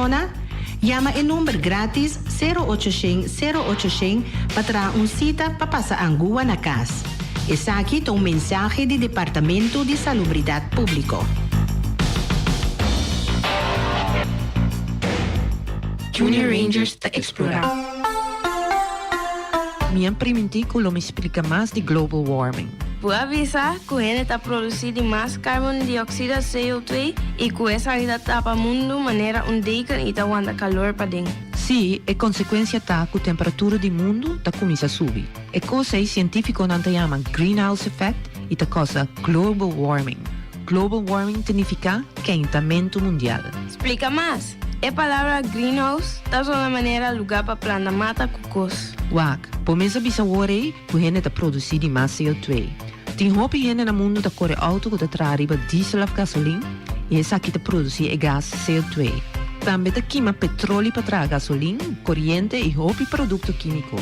persona? Llama el número gratis 0800-0800 para una cita para pasar angua na casa. Essa aqui é um mensagem do Departamento de Salubridade Público. Junior Rangers te explorar. Minha primintico me explica mais de global warming. Vou avisar que a gente está produzindo mais carbono de dióxido CO2 e que essa ainda tapa o mundo de maneira onde e aguenta calor para dentro. Sim, é consequência tá que a temperatura do mundo tá começa a subir. É coisa que científicos não chamam greenhouse effect e tá cosa global warming. Global warming significa quentamento mundial. Explica mais. A palavra greenhouse está só na maneira lugar para plantar mata cocos. Wak, pomesa bisa worry que a gente tá produzindo mais CO2. Tem roupa gente no mundo tá corre auto que tá trariba diesel of gasolina e essa aqui tá produzir gás CO2. Também tá queima petróleo para trazer gasolina, corrente e roupa produto químico.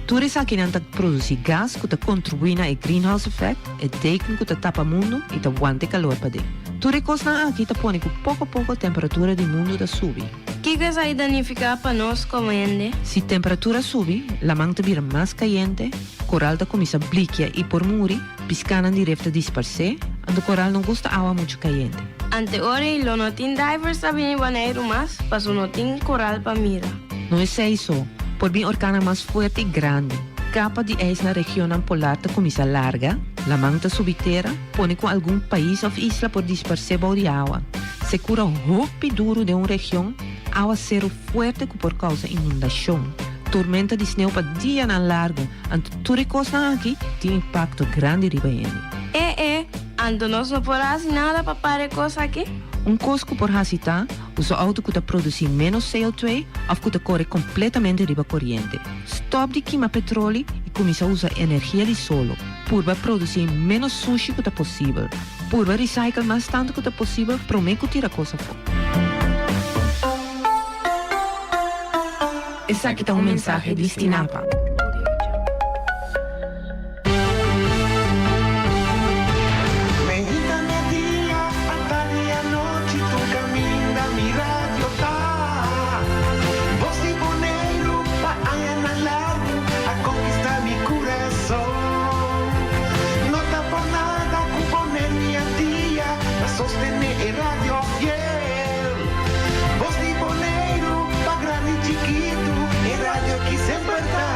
Tudo isso aqui não tá produzir gás que tá contribuindo ao greenhouse effect e teken que tá tapa mundo e tá aguanta calor para dentro. Tudo isso aqui tá põe que pouco a pouco a temperatura do mundo tá subir. O que isso aí danifica para nós como gente? Se a temperatura sobe, a manta vira mais quente, coral tá começa a bliquear e por muri, piscando direto a dispersar, e o coral não gosta de água muito quente. Ante ora, lo não tem divers sabem banheiro mais, mas não tem coral para mira. Não é isso, por bem orcana mais forte e grande. Capa de eis na região polar tá começa larga, a manta subterra, põe com algum país ou isla por dispersar de água. Se cura o roupa duro de uma região, água zero forte por causa inundação. Tormenta de sneeuw para dia na largo, ante tudo coisa aqui tem impacto grande riba ele. Ante nós não podemos nada para parar coisa aqui? Cosco por hasita, usa auto que produzir menos CO2 ou que corre completamente riba corrente. Stop de queimar petróleo e começa a usar energia de solo. Purba produzir menos sushi que possível. Purba recycle mais tanto que possível, prometo tirar coisa fora. Esse aqui tá um mensagem destinado para Voz de boleiro, pa grande e chiquito, e rádio que sempre tá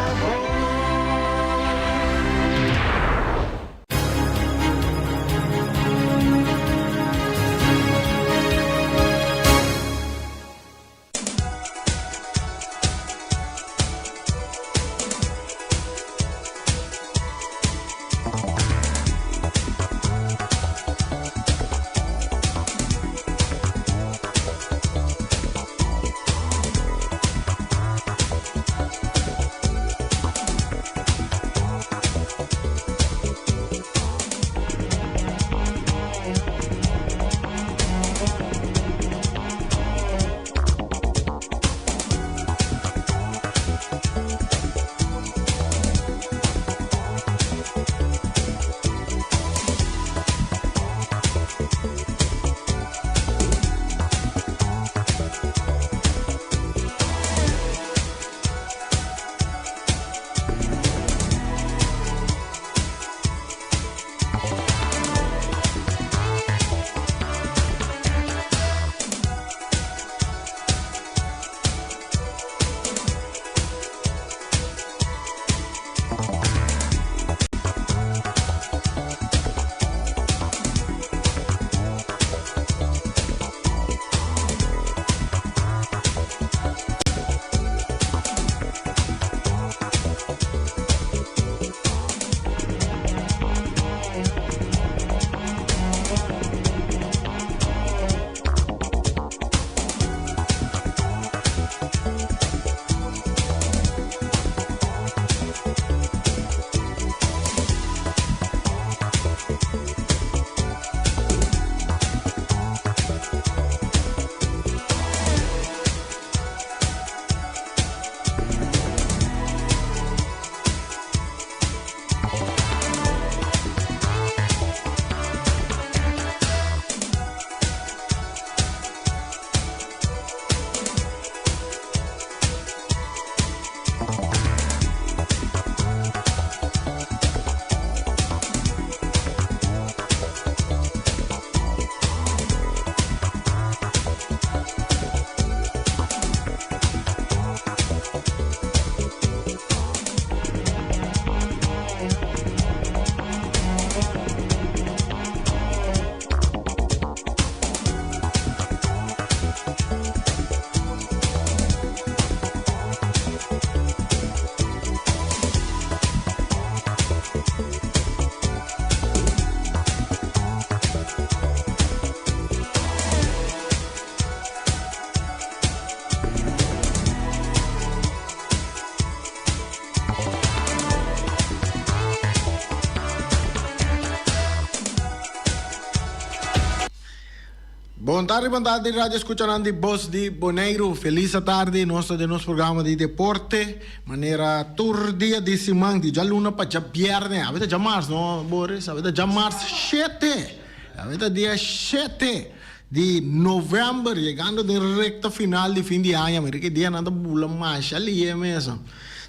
Bontari, bontari, radio escucharán de Voz de Bonaire. Feliz tarde, nosso programa de deporte. Maneira tur dia de semana, de já luna para já viernes. A vida já março, não, Boris? A vida já março 7. A vida dia 7 de novembro, chegando de recta final de fim de ano. America dia nada bula mais ali é mesmo.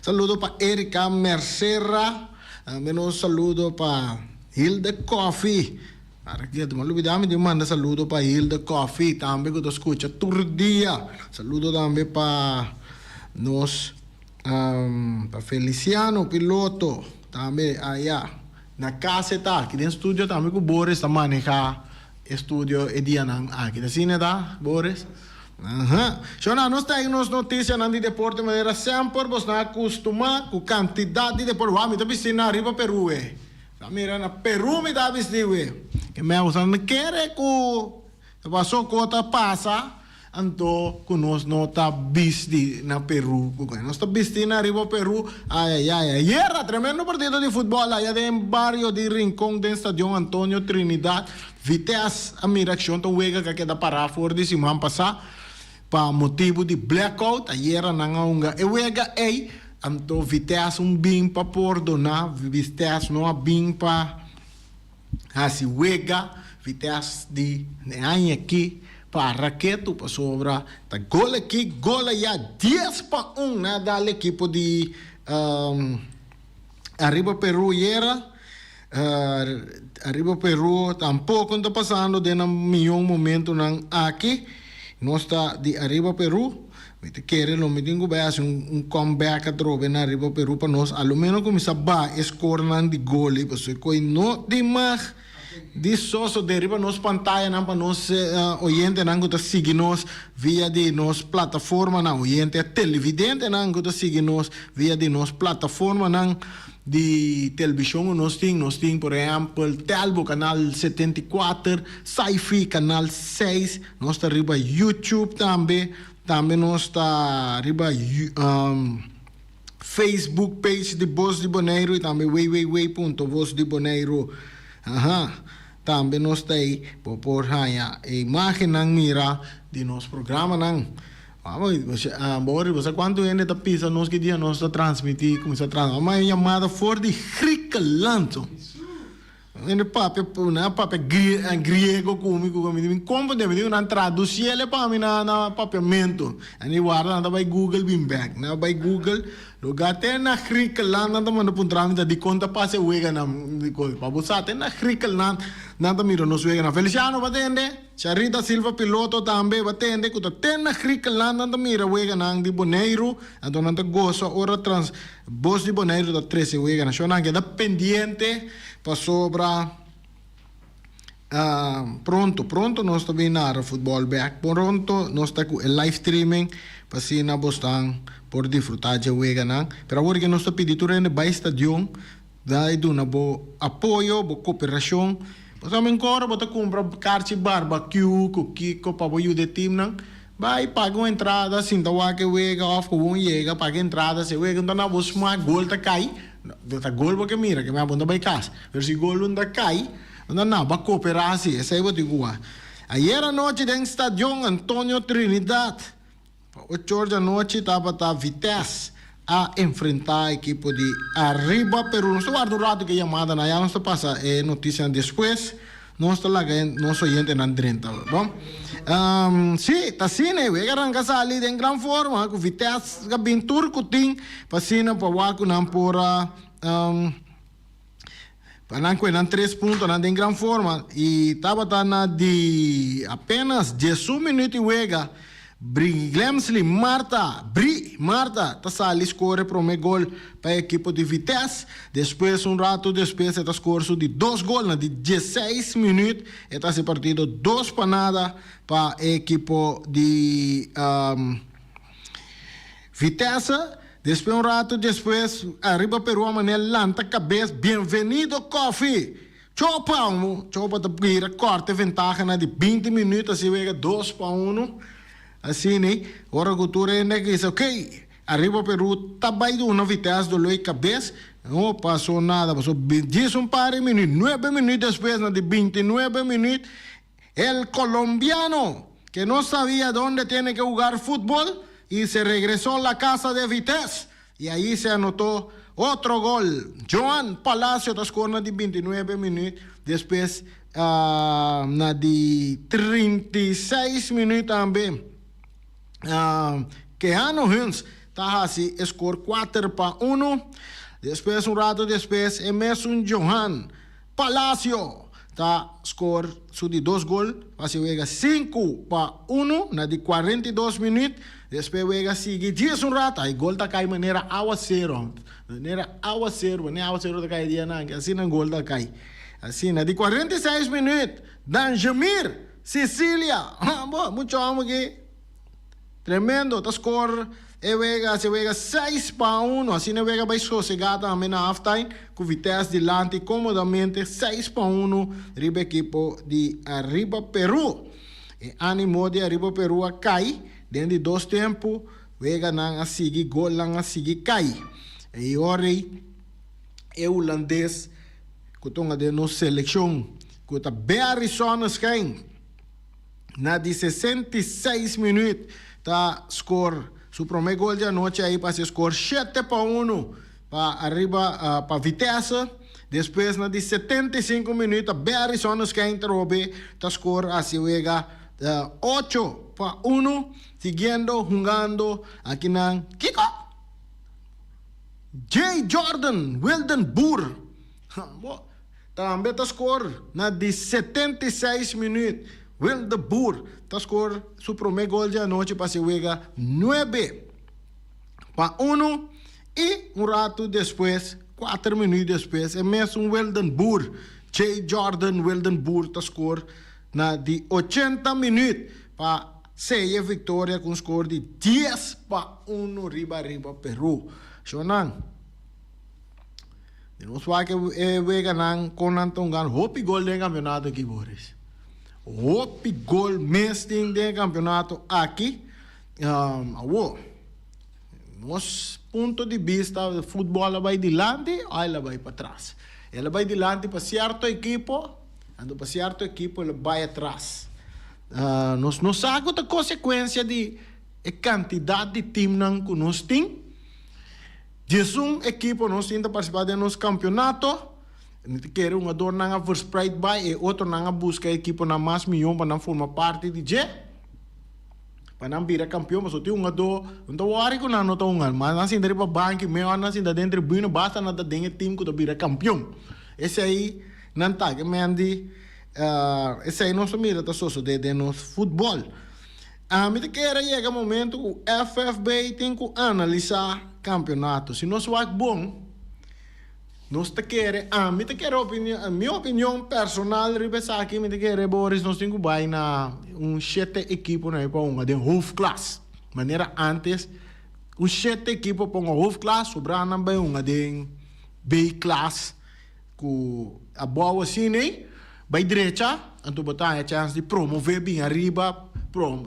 Saludo para Erika Mercera. Menos saludo para Hilda Coffee. Para que te olvidamos de mandar saludo para Hilda Coffee, também que tu escucha todo dia. Saludo também para nós, para Feliciano Piloto, também allá na casa tá, aqui dentro do estúdio também que o Boris está manejar estúdio e dia não, aqui da cine tá, Boris. So nós temos notícias de deporte de maneira sempre, nós não acostumamos com quantidade de deporte. Vamos, está piscina arriba Peru, Mira, na Peru me dá vestido, que me usan querer que passou cota passa, então que nós não tá vestido na Peru, nós tá vestido na riba Peru, ai, era tremendo partido de futebol lá, de barrio de Rincón, de Estadio Antonio Trinidad, Vitesse, a miração, então wega que queda parar fora de semana passada, para motivo de blackout, era na unga, e wega então, Vitesse bem para perdonar, Vitesse não bem para assim, wega, Vitesse de anha aqui, para raquete, para sobra, tá gol aqui, gol já 10-1, nada a equipe de Arriba Peru era, Arriba Peru tampouco está passando de um momento aqui, nós está de Arriba Peru, querer lo metingo vai um comeback a trove na Arriba Peru para nós, ao menos começar a escorar de gol, porque coi não demais de só deriva nos pantalla não para nós oyente não que seguir nós via de nos plataforma não oyente televidente não que seguir nós via de nos plataforma não de televisão nós tem por exemplo Telbo canal 74 Sci-Fi canal 6 nós está arriba YouTube também nós está arriba Facebook page de Voz de Bonaire e também www.vozdeBonaire. Também nós está aí por a imagem não mira de nosso programa não. Bori, você quando ainda está pisa nós que dia nós está transmitir começa a transmitir uma chamada for de Griekenland. Ele papo grego comigo como deve não traduzir ele para mim na papiamento ani guarda nada by Google bim back na by Google lugar tem na Griekenland nada manda para tramita de conta passe wega na para você tem na Griekenland nada miro nos wega na Feliciano batende Charita Silva piloto também batende que tem na Griekenland nada mira wega na de Bonaire então nada gosto ora trans Voz de Bonaire da 13 wega na chona que da pendiente para sobra pronto nós estamos na futebol back pronto nós estamos com live streaming para si na bostang por disfrutar de wega nang pero agora que nós estamos pedindo na ba estadion daí do na bo apoio bo cooperação para também agora bota compra carne barbecue coquico para o de time nang vai paga uma entrada assim da que wega off com chega paga entrada se wega então na bo smart gol tá cai tá gol porque mira que me abunda vai casa pero se gol não cai não vai cooperar assim essa é o que eu ayer a noite no Estadio Antonio Trinidad 8 horas da noite estava Vitesse a enfrentar a equipe de Arriba Peru não estou guardando um rato que chamada na não está passa notícia depois não está lá nosso oyente na drenta bom sim tá sim né o arranca ali em grande forma com Vitesse que bem turco tem para cima para o não por para 3 pontos em grande forma e estava na de apenas 10 minutos e wega Glemsley Marta tá sali score para o gol para a equipe de Vitesse depois rato depois está score de 2 gols na de 16 minutos está esse partido 2 para nada para a equipe de Vitesse depois rato depois Arriba Peru a maneira lanta cabeça bem-vindo Coffee chopa da pira corte vantagem na de 20 minutos assim vega 2 para 1 assim né ora cultura é que diz ok Arriba Peru tá baindo uma Vitesse do loi cabeça não passou nada passou 10 par de minutos 9 minutos depois na de 29 minutos El colombiano que no sabía dónde tiene que jugar fútbol y se regresó a la casa de Vitesse y ahí se anotó otro gol. Joan Palacio ta score na di 29 minutos. Después na di 36 minutos também. Keanu Huns ta assim score 4-1. Depois rato depois Emerson Johan Palacio ta score su di 2 gol. Assim wega 5-1 na di 42 minutos. Depois wega sigue 10 rato. Aí gol ta cai maneira aguacero. Maneira aguacero ta cai dia na. Assim na gol ta cai. Assim na di 46 minutos. Danjamir Sicilia. Muito amo aqui. Tremendo, ta score se wega 6-1, assim na wega vai sossegar também na halftime, com Vitesse delante comodamente 6-1, riba equipo de Arriba Peru. E animo de Arriba Peru a cai, dentro de 2 tempos, wega nang a sigi, gol lang a sigi cai. E ori, e holandês, que tonga de nos seleção, que ta very sonneschijn, na de 66 minutos, ta score su primeiro gol de noite aí para se score 7-1 para arriba para Vitesse. Depois na de 75 minutos Barry Sonos que interrompe ta score assim wega 8-1 siguiendo jugando aqui na Kiko J. Jordan Wildenboer também ta score na de 76 minutos Wildenboer ta score su primeiro gol de noite para se wega 9-1 e rato depois 4 minutos depois é mesmo Wildenboer J. Jordan Wildenboer ta score na de 80 minutos para ser vitória com score de 10-1 riba Peru. Shonan nós vai que wega nang konan tongan hopi gol de campeonato aqui Boris. Hopi gol mesting de campeonato aqui. Nos ponto de vista do futebol vai dilante, ela vai para trás. Ela vai dilante para certo equipo, ando para certo equipo ela vai atrás. Nós não sabemos a consequência de quantidade de time que nós temos. De equipo nós temos participar de nosso campeonato. Quer um ador nanga verspreid by e outro nanga busca equipo na mais milhão para não formar parte de je. Para não virar campeão, mas eu tenho um ador, então o arico não nota mas assim dari para banco, meu assim da dentro tribuna basta nada dentro time que virar campeão. Esse aí não tá que mendi, esse aí nosso mira tá só de nosso futebol. Me te quer chega momento o FFB tem que analisar campeonato. Se nós vai bom nós te quer, me te quer minha opinião personal, ribesa aqui, me te quer, Boris, nós temos que ir na 7 equipo na para uma de hoofdklasse. Maneira antes, 7 equipo para uma hoofdklasse, sobrar na bem uma de B-classe, com a boa assim, né? Vai direita, então botar a chance de promover bem arriba,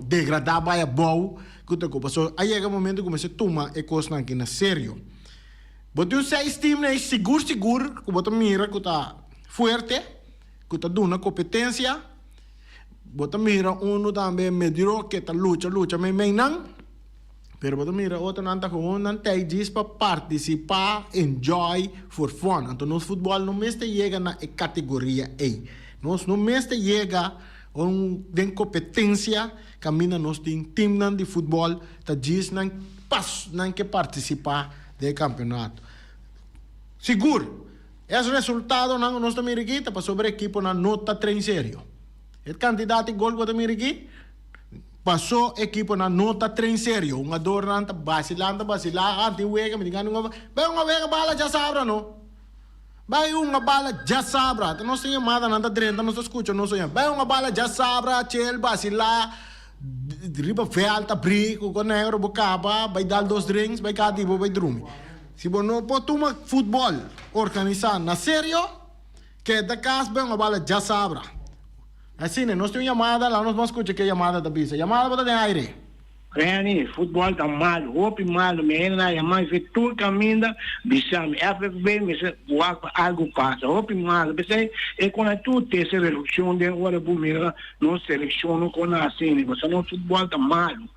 degradar bem a boa, que te copa. So, aí é o momento que comecei a tomar e coisa aqui na sério. Botou 6 times seguro, que botou mira que está forte, que está dando competência. Botou mira também mediro que está luta, mas não. Pero botou mira outro não está com não tem diz para participar, enjoy, for fun. Então nosso futebol não mesmo chega na categoria A. Nós não mesmo chega tem competência, caminha nós tem time de futebol, tá diz não passo não que participar do campeonato. Seguro, esse resultado não nós também aqui para sobre a equipe na nota 3 sério. O candidato de gol que também aqui passou a equipe na nota 3 sério. Uma dor nanta vacilando, anti wega, me digando vai uma wega bala já sabra não. Vai uma bala já sabra. Nós temos chamada nanta 30, nós escuta nós sonha. Vai uma bala já sabra, chel vacilar. Riba velta, brico, com negro, bocaba, vai dar 2 drinks, vai cá tipo, vai drume. Se você não pode tomar futebol organizado na sério, que da casa bem uma bala já sabra. Assim, nós temos chamada lá, nós vamos escutar que chamada da bisa. Chamada para ter aire. Reni, futebol tá malo, roupa malo, menina na mãe fez tudo caminho, bisame, FFB, me se algo passa, roupa malo, pensei, e quando tu tem seleção de hora bumira, não seleciona com assim, você não futebol tá malo,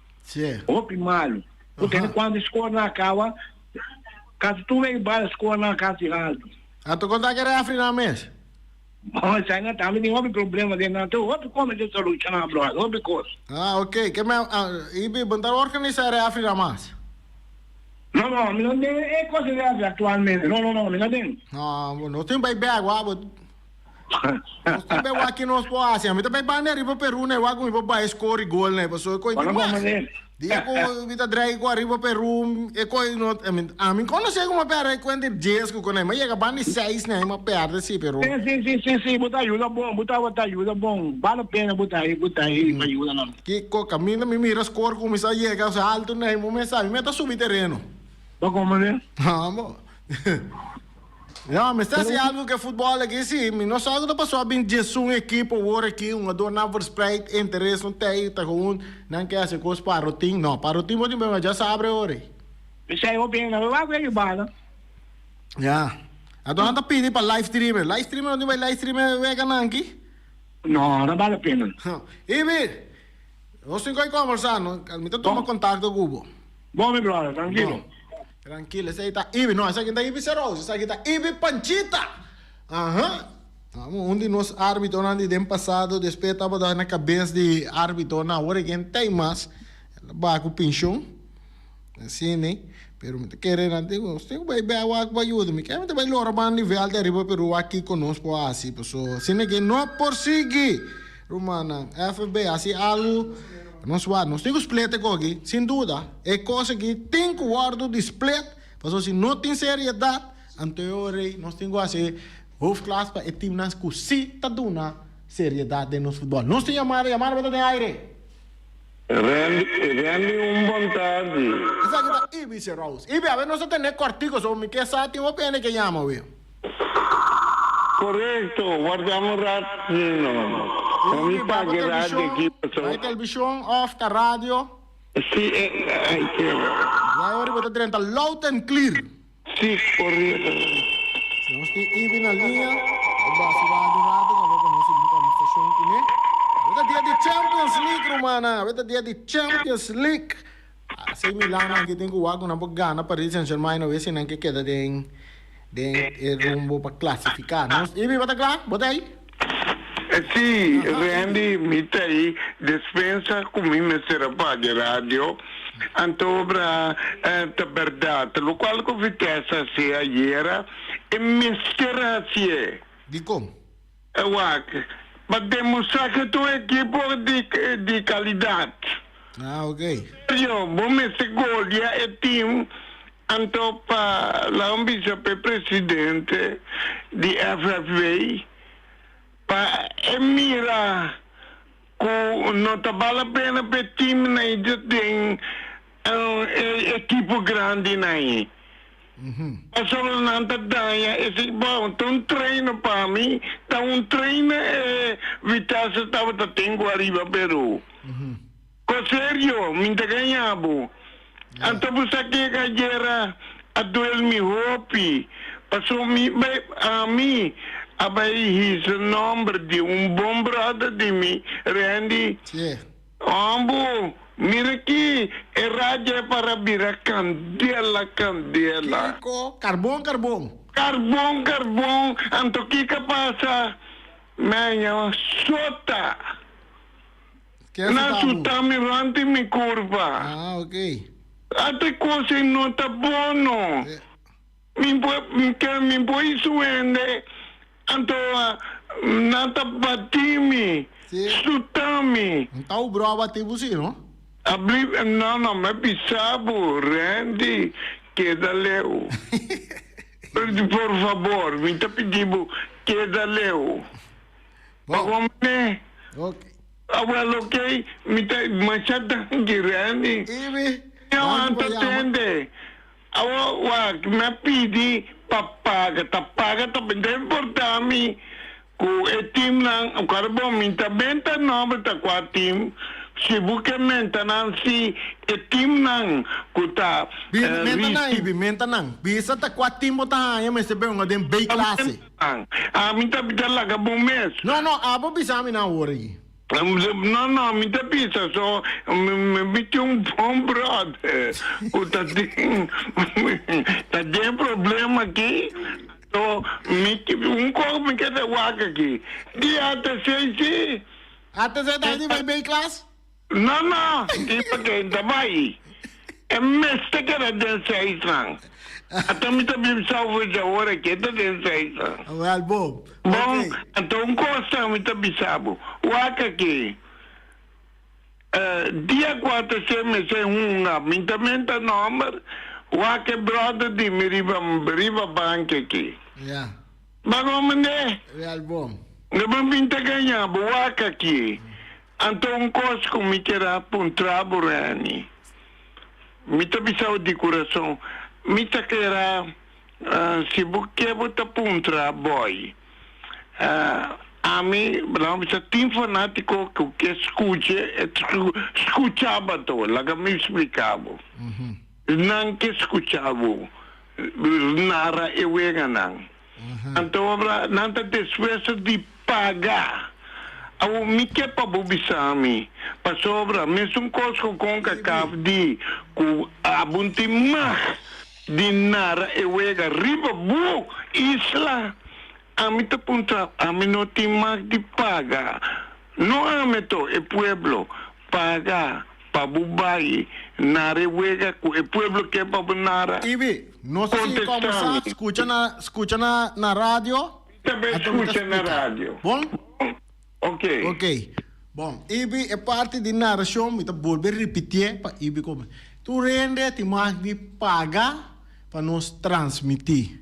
roupa malo, porque quando escolhe na cava, caso tu vem para escolher na casa alto. Ah, tu conta que era na mesa? Mas ainda tá, não tem problema de nada, outro como de solucionar, bro, outra coisa. Ah, ok. Que me ibi bentar organizar a África mais. Não, não tem é coisa de atualmente. Não tem. Ah, não tem bem água, nós tem bem aqui nos Ásia, mas também vai arriba Peru, né? Wago me vai score gol, né? Pessoal, coi demais. Dia ko vita drai ko arriba Peru, e coi no, a mim quando chega uma pera quando dias ko né, mas chega bani 6, né? Uma perda sim, Peru. Sim, botar ajuda bom, vale a pena botar aí, ajuda não. Que co caminho me mira score como isso chega alto, né? Momento sabe, meta subir terreno. Ba como né? Ah, bom. Não, mas está assim algo que futebol aqui sim, não só que passou a bem Jesus equipe ou aqui dor na verspreid interesse não tem tá com não quer ser coisa para rotim não para rotim pode bem já sabe ora. Isso aí eu bem não vai ver bala. Já. A dona tá pedindo para live streamer não vai live streamer vai ganhar aqui? Não vale a pena. E bem, nós temos que conversar, não? Me tá tomando contato com o Cubo. Bom, meu brother, tranquilo. Tranquilo, essa aí tá Ibi, não, essa aqui tá Ibi Ceroso, essa aqui tá Ibi Panchita. Aham. Um de nós árbitros no ano passado, depois estava na cabeça de árbitro, na hora que tem mais, vai com pinchão, assim, né? Pero me querendo, nós temos que ver a ajuda, me quer vai lora para nível de arriba, pero aqui conosco assim, pessoal, assim que não persegue, Romana, FB, assim algo. Nós temos que split aqui, sem dúvida. É coisa que tem que guardar de split, porque se não tem seriedade, anteriormente nós temos que fazer hoofdklasse para o time nas que sim está dando seriedade no futebol. Nós temos que chamar para ter aire. Randy, bom tarde. Isso aqui está Ibi Ceroso. Ibi, a ver, nós temos corticos, ou me quer saber, tem uma pena que chama, viu? Correto, guardamos ratino. Kami pagirado aqui, pessoal. Vai televisão, off, tá rádio. Sim, Vai agora botar dentro, loud and clear. sim, correto. Se nós temos Ibi na linha, o baixo rádio, agora para nós ir para a estação aqui, né? Vai dia de Champions League, Romana. Vai dia de Champions League. Assim, Milan, aqui tem que o Wago na Bogana, Paris Saint-Germain, não é assim, não que queda de rumbo para classificar. Ibi, bota claro? Bota aí. Sim, Randy, mita aí, dispensa comigo será para rádio, antobra a verdade, o qual que vitessa se ayer é misteracia. De como? Para demonstrar que tu equipo de qualidade. Ah, ok. Eu vou me segurar o time, então para a vice-presidente de FFB, para mira que não tá vale a pena para o time na tem equipe grande na aí. Passou na danha, esse bom, um treino para mim, tá treino Vitesse estava tendo arriba Peru. Com sério, me ganhava. Então você aqui que era a duel mi hopi, passou a mim. Abai his nome de bom brother de mim, Randy. Sim. Ambo, mira aqui, é rádio para virar candela. Kiko, carbon. Carbon, anto que passa? Manhã, sota. Na sota me vante me curva. Ah, ok. Até coisa não tá bom. Me põe suende. Anto nata batimi, sutami. Então o bro bateu você, não? Não, me pisabo, Randy, queda leu. Por favor, me tá pedindo, queda leu. Vamos, né? Ok. Well, ok, me tá machada aqui, Randy. Ibi. Eu atende. Me pedi papaga, também importante que o time não, o cara bom, minta benta nova tá com a time, si buke maintenance si team nang kuta Mentanang. Bisa ta kwat timo ta ya mese be ngaden B klase. minta bidala ka bumes. No, abo bisa mi na worry. No, minta pizza, so metti un brother. Tem problema aqui. So, un co mi chiede waka aqui. Di ate sei. Ate sei ta di B class? No, perché vai. E meste che era del 6 franc. Até me também salvo já hora que tá dentro aí. Well, Bob. Bom, então costa me também sabo. Waka aqui. Dia 4 se me se me também tá número. Waka brother de me riba banca aqui. Yeah. Bagomende. Well, Bob. Não pinta ganhar, waka aqui. Então costa me queira puntraburani. Me também salvo de coração. Mita che era si bucchevo da puntra boy a me bravo c'è team fanatico che scucciava to la che mi spiegavo neanche scucciavo nara e veganan antovra nanta despeso di paga au mica pa bubisami pa sobra mesmo costo com cacau di cu abuntima dinar e wega riba bu isla amita punta amino timak di paga no ameto e pueblo paga pa bubai nare wega ku e pueblo que pa nara Ibi, no sé si conversar, escucha na radio. Também escuta na radio. Bom? Ok. Bom, Ibi é parte de narração, me tá volver repetir para Ibi como. Tu rende te mais de pagar para nos transmitir.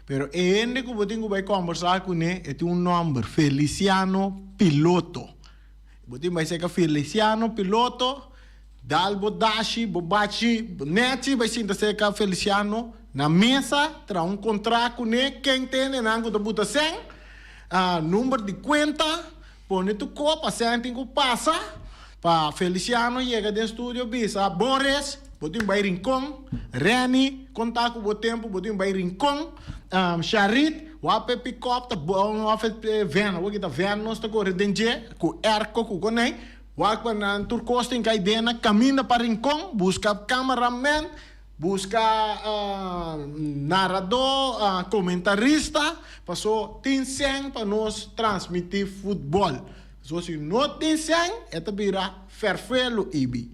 Pero ende que eu vai conversar com ele, é um nome, Feliciano Piloto. Eu vai ser que Feliciano Piloto, Dalbo Dashi, Bobachi, Neti, vai ser que Feliciano na mesa, terá um contrato com ele, quem tem, nango da buta sem, número de conta, põe tu copa, sente que passa, para Feliciano chega do estúdio, bisa, Boris, botin bay rincon, Reni, contato com o tempo, botin bay rincon, Charit, wape pick up, ta bom wape van, wagi ta van nos ta corre denje, com erco, com conei, wape na turcosting kai dena, caminha para rincon, busca cameraman, busca narrador, comentarista, passou tinseng para nos transmitir futebol. So se não tinseng, eta bira ferfelo Ibi.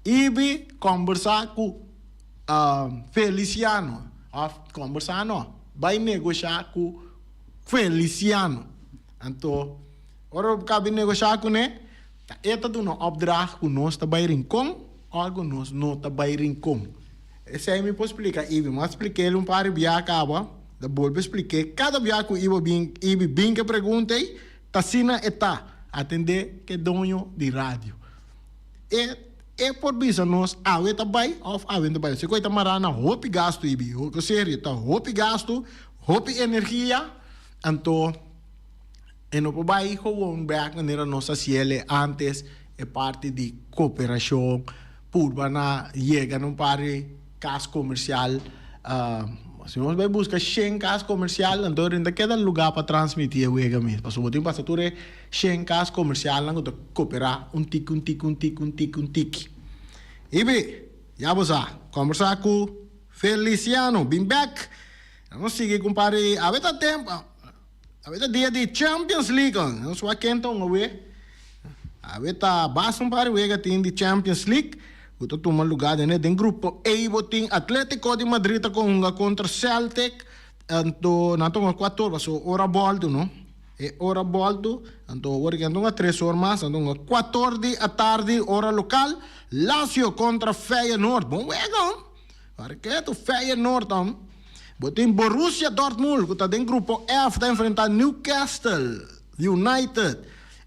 Ibi conversar com Feliciano, conversar não, vai negociar com Feliciano. Então, ora cabe negociar com ele, eta do não opdracht com nós tá vai rincon, algo nós não tá vai rincon. Esse aí me pode explicar, Ibi, mas expliquei ele par de acaba, da bolsa expliquei, cada viagem que Ibi bem que perguntei, tá sina eta, atender que dono de rádio. E por bisa nós awe tabay of awe tabay se coita marana hopi gasto Ibi o sério tá hopi gasto hopi energia anto no bai gewoon back na nossa ciele antes é parte de cooperação urbana chega num pare cas comercial se nós vai buscar 100 cas comercial então ainda queda lugar para transmitir o ega mesmo passou tempo passa tudo 100 cas comercial não to cooperar um tic Ibi já você conversar com Feliciano bem back vamos seguir com pare a veta tempo a veta dia de Champions League nós vai quentão a veta basta pare o ega tem de Champions League o toma lugar dentro grupo A botin Atlético de Madrid contra Celtic anto nato 4 passo ora boldo no e ora boldo anto ora que anto 3 horas mais anto 4 da tarde hora local Lazio contra Feyenoord bom wegam porque tu Feyenoord botin Borussia Dortmund que tá dentro grupo F tá enfrentar Newcastle United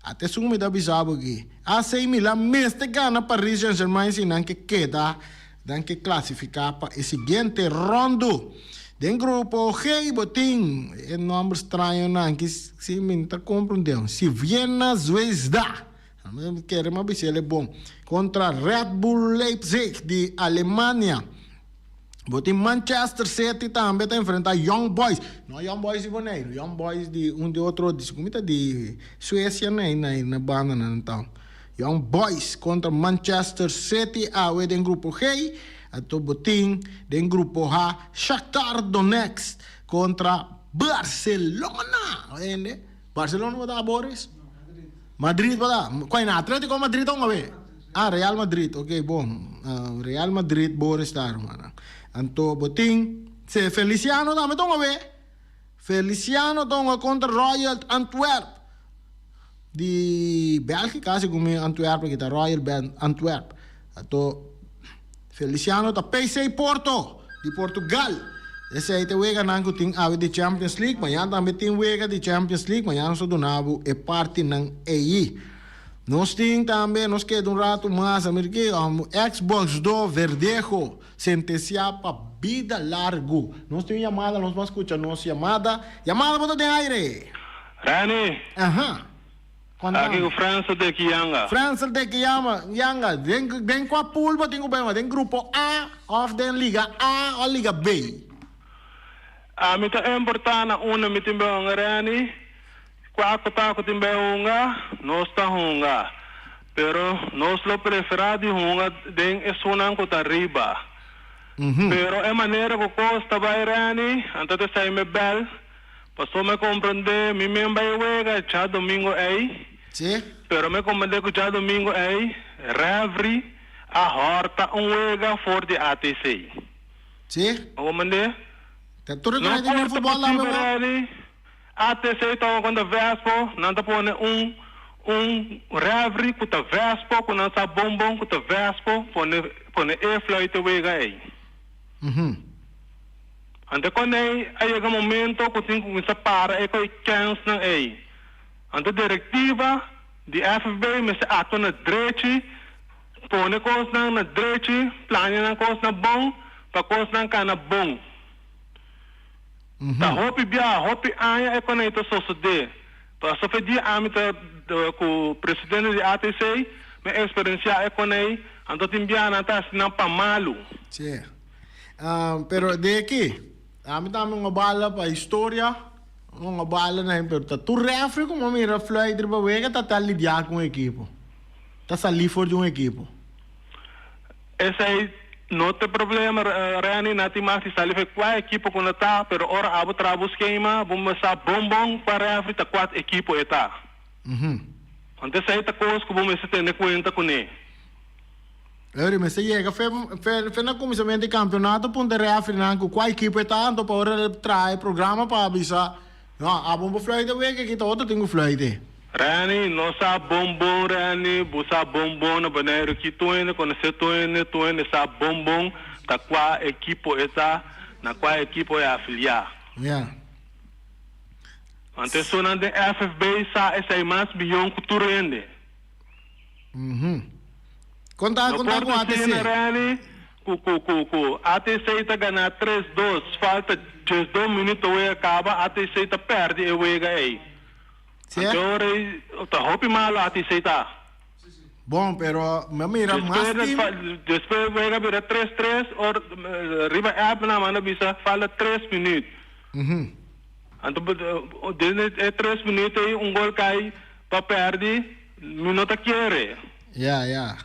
até sumi da bisabo aqui AC Milan meste gana Paris Saint-Germain sinan que queda dan que classificar para o seguinte rondo den grupo G botin e nome estranho nan que se me tá compreendendo se Viena Zvezda Quero uma bicicleta bom. Contra Red Bull Leipzig de Alemanha. Botem Manchester City também está enfrentando Young Boys. Não Young Boys de Bonaire. Young Boys de de outro. De Suécia, na banda, então. Young Boys contra Manchester City. Em grupo G. Ato botem em grupo H. Shakhtar Donetsk contra Barcelona. Barcelona vai dar, Boris? Madrid vai dar. Qual é? Atlético Madrid vamos ver. Real Madrid. Ok, bom. Real Madrid, Boris dar, mano. Anto boting se Feliciano também vamos ver. Feliciano tonga contra Royal Antwerp. De Bélgica, quase como Antwerp, que tá Royal Antwerp. Anto Feliciano tá PSV Porto, de Portugal. Esse aí tem wega nang kuting awe di Champions League, manhã também tem wega di Champions League, manhã nós donavo é parte nang EI. Nós tem também, nós queda rato mais, americano, Xbox do Verdejo, sentencia para vida largo. Nós tem chamada, nós vamos escutar nossa chamada. Chamada para de aire. Rani. Aqui o França de Kianga. França de Kianga. Den com a pulpa, tem o grupo A, of den Liga A ou Liga B. A mim é importante uma mitimbe Rani. Quaco taco timbe hunga, nós tá hunga. Pero nós lo preferado hunga den esunan ko riba. Pero é maneira que costa vai Rani, antes de sair me bel. Passou me compreender, me membra wega já domingo aí. Sim. Pero me compreender que já domingo aí, Revri a horta wega for de ATC. Sim. Compreender? Tu reconhece no futebol lá, meu irmão? ATC então quando Vespo, nanda pone Revri que tá Vespo, quando nanda bombom que tá Vespo, pone e-flight wega aí. Ante quando aí é momento que tem que se para e que chance na aí. Ante diretiva de FB me se ato na direita, pone coisa na direita, plane na coisa na bom, para coisa na cana bom. Ta hopi bia, hopi aya é quando então só de. Para só pedir a mim com o presidente de ATC, me experiência é quando aí, então tem bia na tá assim para malo. Sim. Pero de aqui, a mim também uma bala para história, uma bala na importa. Tu refre como mira fly de bawega tá tal lidiar com a equipe. Tá salir fora de uma equipe. Esse aí não tem problema, Rani, não tem mais se sair qual equipe quando tá, pero ora abo trabo esquema, vamos sa bombom para refre tá quatro equipe eta. Antes aí tá coisa que vamos se ter conta com ele. Mas se chega a na comissão de campeonato, ponte refre na qual equipe tá, então para trazer programa para avisar. Não, a bomba flight é que aqui tá outro tem o flight. Rani, nossa bombom, Rani, busa bombom na banheiro que tuene, quando se tuene, sa bombom, tá qual equipe está, na qual equipe é afiliar. Yeah. Antes sonando de FFB, sa essa mais bilhão que tu rende. Conta com ATC. Rani, com ATC tá ganhando 3-2, falta 2 minutos e acaba, ATC tá perde e wega aí. Agora, tá roupa malo ATC tá. Bom, pero mira, mas depois wega vira 3-3, ou riba app na mana bisa fala 3 minutos. Então, desde 3 minutos aí gol cai para perder, minuto quer. Yeah.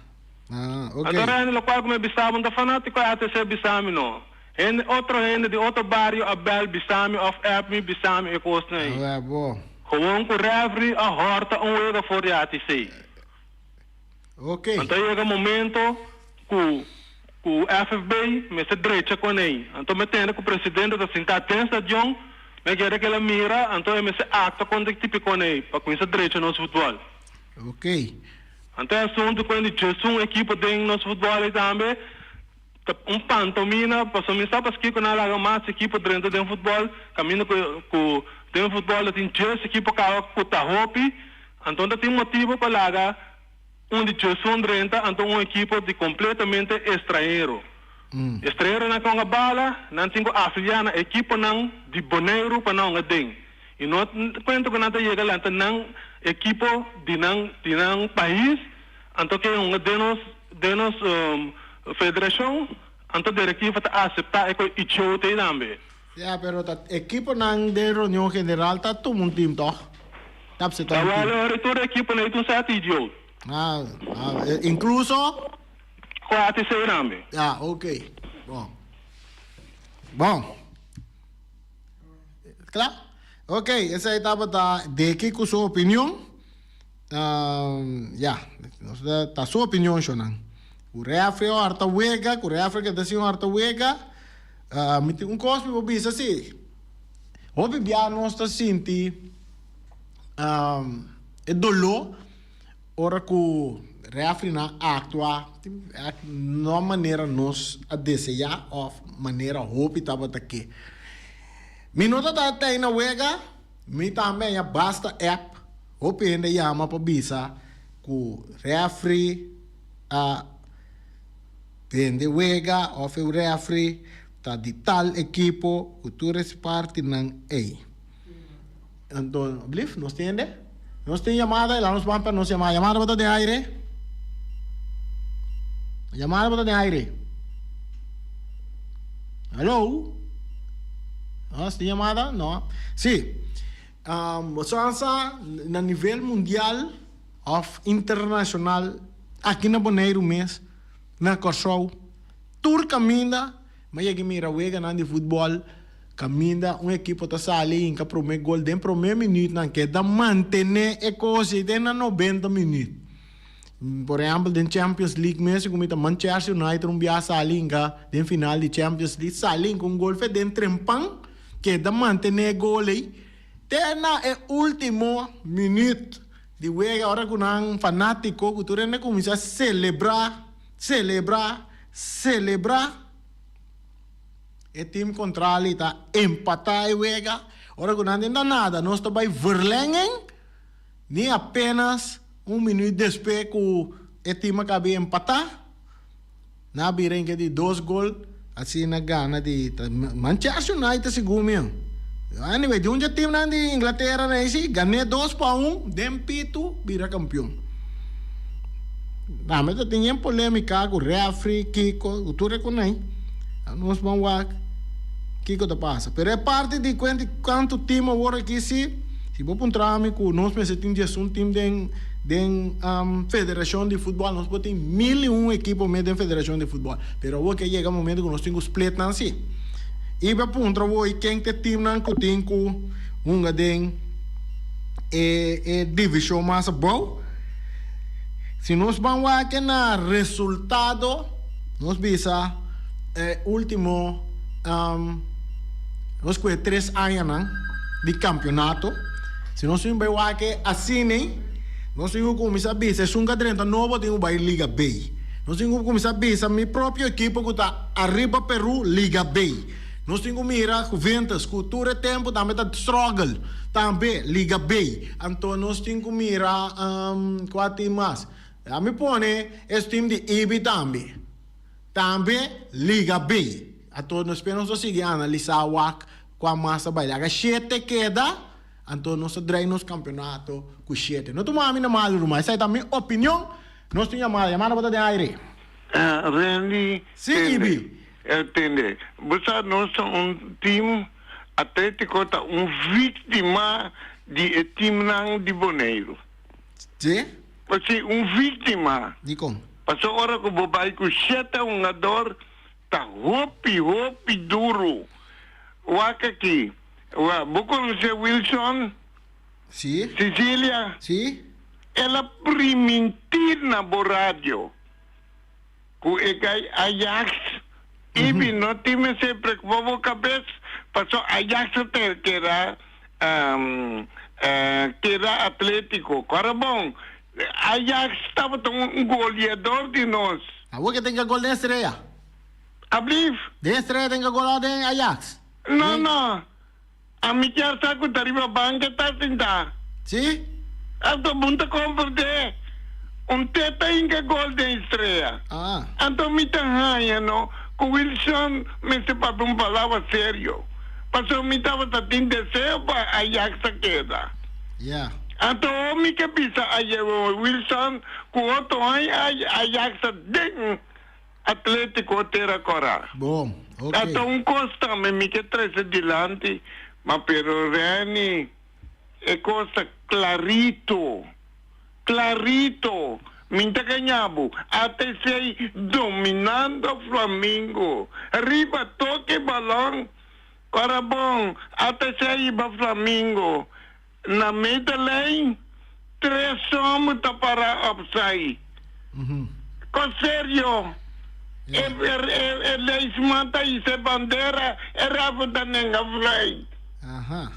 Okay. Agora lo qual come bisamo da fanatico ATC bisami no. En outro de outro bairro Abel bisami of Apmi bisami e costa aí. Bom. Gewoon com refri a horta wega for de ATC. Ok. Então chega momento que o FFB me se direita com ele. Então me tendo que o presidente da sentar tensa John, me quer que ela mira, então me se acta com o tipo com ele, para com essa direita no futebol. Ok. Então é assunto quando Jesus equipe tem no futebol também, pantomina, para me sabe que quando ela mais equipe dentro do futebol, caminho com tem futebol tem 10 equipe que tá hopi, então tem motivo para lá onde Jesus renta, então uma equipe de completamente estrangeiro. Estrangeiro na com a bala, não tem afiliar na equipe não de Bonaire para não tem. E não quanto que nada chega lá, então equipo de nang país, então que denos federação, então diretiva tá aceitar é que ichou tem também. Pero ta equipo nang de reunião general tá todo um time to. Tá se tá. Agora todo equipo na itu sa idiot. Incluso Quatro sei também. Ok. Bom. Claro? Ok, essa aí estava de aqui com sua opinião. Tá sua opinião, Shonan. O refri é harta wega, o refri que desce harta wega. Coisa me obisa assim. Obi bia nós tá senti é dolor ora que o refri na actua não maneira nós a desejar ou maneira hope tava daqui. Minuto tá até na wega, me também a basta app, open de yama para bisa, ku refri vende wega, of o refri, tá de tal equipo, que tu parte ng A. Então, blif, nos entende? Nos tem chamada, lá nos vamos para nos chamar, chamada bota de aire. Chamada bota de aire. Hello? Nós tem chamada? Não. Sim. Na nível mundial of internacional, aqui na Bonaire mês, na Corsou, tur caminha, mas aqui mira wega na de futebol, caminha equipo tá sali em que primeiro gol den primeiro minuto na que da manter a coisa den na 90 minutos. Por exemplo, den Champions League mês como tá Manchester United bia sali em den final de Champions League sali com gol fe den trempang que da manter gol aí. Tena é último minuto de wega ora com um fanático que tu rende começa a celebrar. E time contrário está empatar e wega. Ora com nada, nós estamos verlengen, nem apenas minuto depois que o time acaba de empatar. Na birenga de 2 gols, assim na gana de Manchester United segundo mesmo. Anyway, de onde time na de Inglaterra né, ganhei 2-1, dempito, vira campeão. Mas tem polêmica com o refri, Kiko, tu reconhece? Nós vamos lá, Kiko te passa. Pero é parte de quanto time agora aqui se vou entrar com nós pensamos um time de federação de futebol, nós temos 1001 equipos de federação de futebol. Pero agora que chega o momento que nós temos split não assim. E para puntra voi quem te time não que tem com divisão mais boa. Se nós vamos aqui na resultado, nós visa último nós com 3 anos de campeonato. Se nós vamos aqui assim, nós vamos começar a ver se um cadrento novo tem uma Liga B. Nós vamos começar a ver se meu próprio equipe que está arriba Peru Liga B. Nós temos que mirar com ventas, cultura tempo também está struggle, também Liga B. Então nós temos que mirar quatro mais. A me põe esse time de IBI também Liga B. Então nós esperamos seguir analisar com a massa baila. 7 queda, então nós dreinamos campeonato com 7. Não tomamos na mal, mas essa é a minha opinião. Nós temos chamada para de aire. Randy. Sim, IBI. Entende? Você nós somos time atlético tá vítima de time de Bonaire. Sim? Porque vítima. De como? Passou hora que o pai com 7 jogador tá hopi duro. Waka aqui. Você conhece Wilson? Sim. Cecília? Sim. Ela primentir na rádio. Com Ajax. Ibi no time se preocupou com a cabeça. Passou Ajax que era Atlético. Agora bom. Ajax estava um goleador de nós. Agora que tem que gol de estreia. Abriu? De estreia tem que gol de Ajax. Não. A minha saco da riba banca está sentada. Sim? Então, muito compreender. Teta tem que gol de estreia. Então, me tá não. Com Wilson, me se para palavra sério. Paso mi estaba tatin deseo para Ajax se queda. Yeah. Anto mi que pisa a Wilson kuoto ay Ajax ding Atlético Terracora. Bom, ok. Ato un costa mi que tres adelante, ma pero Reni e costa clarito. Minta ganhabo até sei dominando Flamengo. Arriba toque balão. Ora bom, até sei ba Flamengo. Na meta lane, 3 somos para upside. Com sério. Ele mata e se bandeira era da nenga fly. Aha.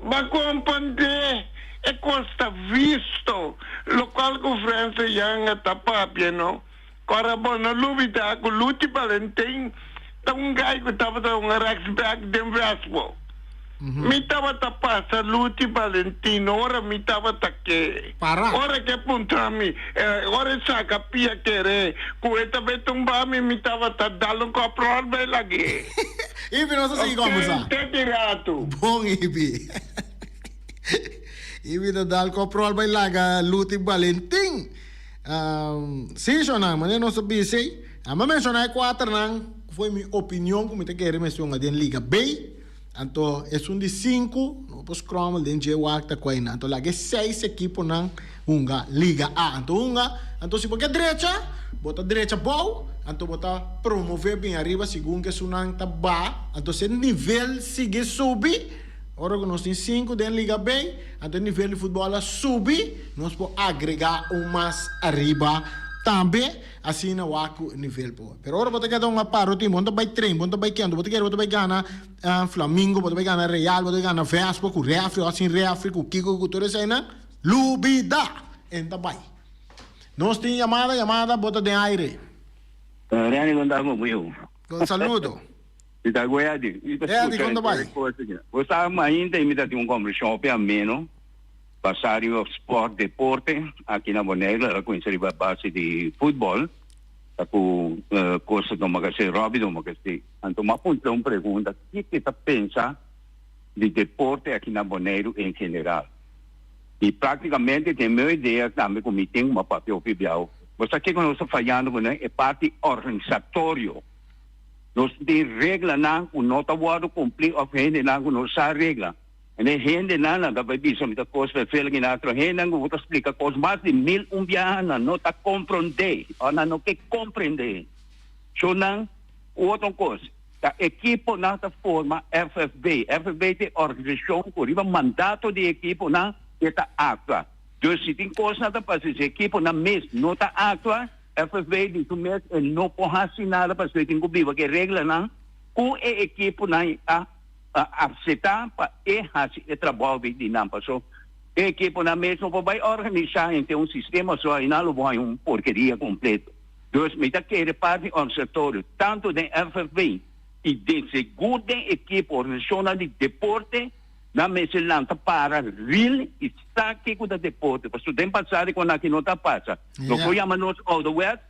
Ma compreende e costa visto local conferenza yang tapapia no ora bono lubita ku luti Valentin tong gai ku tava tong raxback dem raspo mi tava tapasa luti Valentino ora mi tava takke ora che puntami ora sa capia che ku eta betumba mi tava tadalong ko prove lagi Ibi non so se come sa. Te tirato. Bom Ibi. Ibi da dal coprol by laga luti Valentin. Sim, Shona, mas eu não sabia se. Mas mencionar 4 nang foi minha opinião como te quero mencionar den Liga B. Então, é de 5, no pos cromo den je wakta koina. Então, lá que 6 equipos nang unga Liga A. Então se porque direita, bota direita bom. Então, bota promover bem arriba, segundo que sunang taba. Então, se nível sigue subir. Ora que nós temos 5 dentro da Liga B, então o nível de futebol subir, nós podemos agregar mais arriba também, assim na o nível. Mas ora você quer dar uma parotinha, você vai treinar, você vai querer, você vai ganhar Flamengo, você vai ganhar Real, você vai ganhar Vespa, com Refri, assim Refri, com Kiko, com tudo isso aí, lubida, então vai. Nós temos chamada, bota de aire. Rani Gondamo Buio. Com saludo. Ita goiadi. Quando vai? Você ainda imita de conversão para menos. Passar o sport deporte aqui na Bonaire, ela conhece a base de futebol. Aku coisa do magazine Robbie do magazine. Então, uma pergunta, o que você pensa de deporte aqui na Bonaire em geral? E praticamente tem minha ideia também como tem uma papel fibial. Você que nós estamos falando é parte organizatória. Nós temos regra na o nota wado cumprir of gente na o nossa regra. E gente na da vai bisa mita coisa fel que na gente na o explica coisa mais de 1000 umbiana nota compreender, ona não que compreender. So nang o outro coisa, a equipe na ta forma FFB tem organização por riba mandato de equipe na eta actua. Dus se tem coisa na para essa equipe na mês nota actua FFB di tumes não pode nada para ser tem que que regra não com a equipe na aceitar para e trabalho de não passou a equipe na mesmo vai organizar então sistema só aí não vai porcaria completo dus me tá que parte organizatório tanto da FFB e de segunda equipe organizacional de deporte na meselanta para real está que com o deporte para tem passar com aqui não tá passa não foi a manos all the west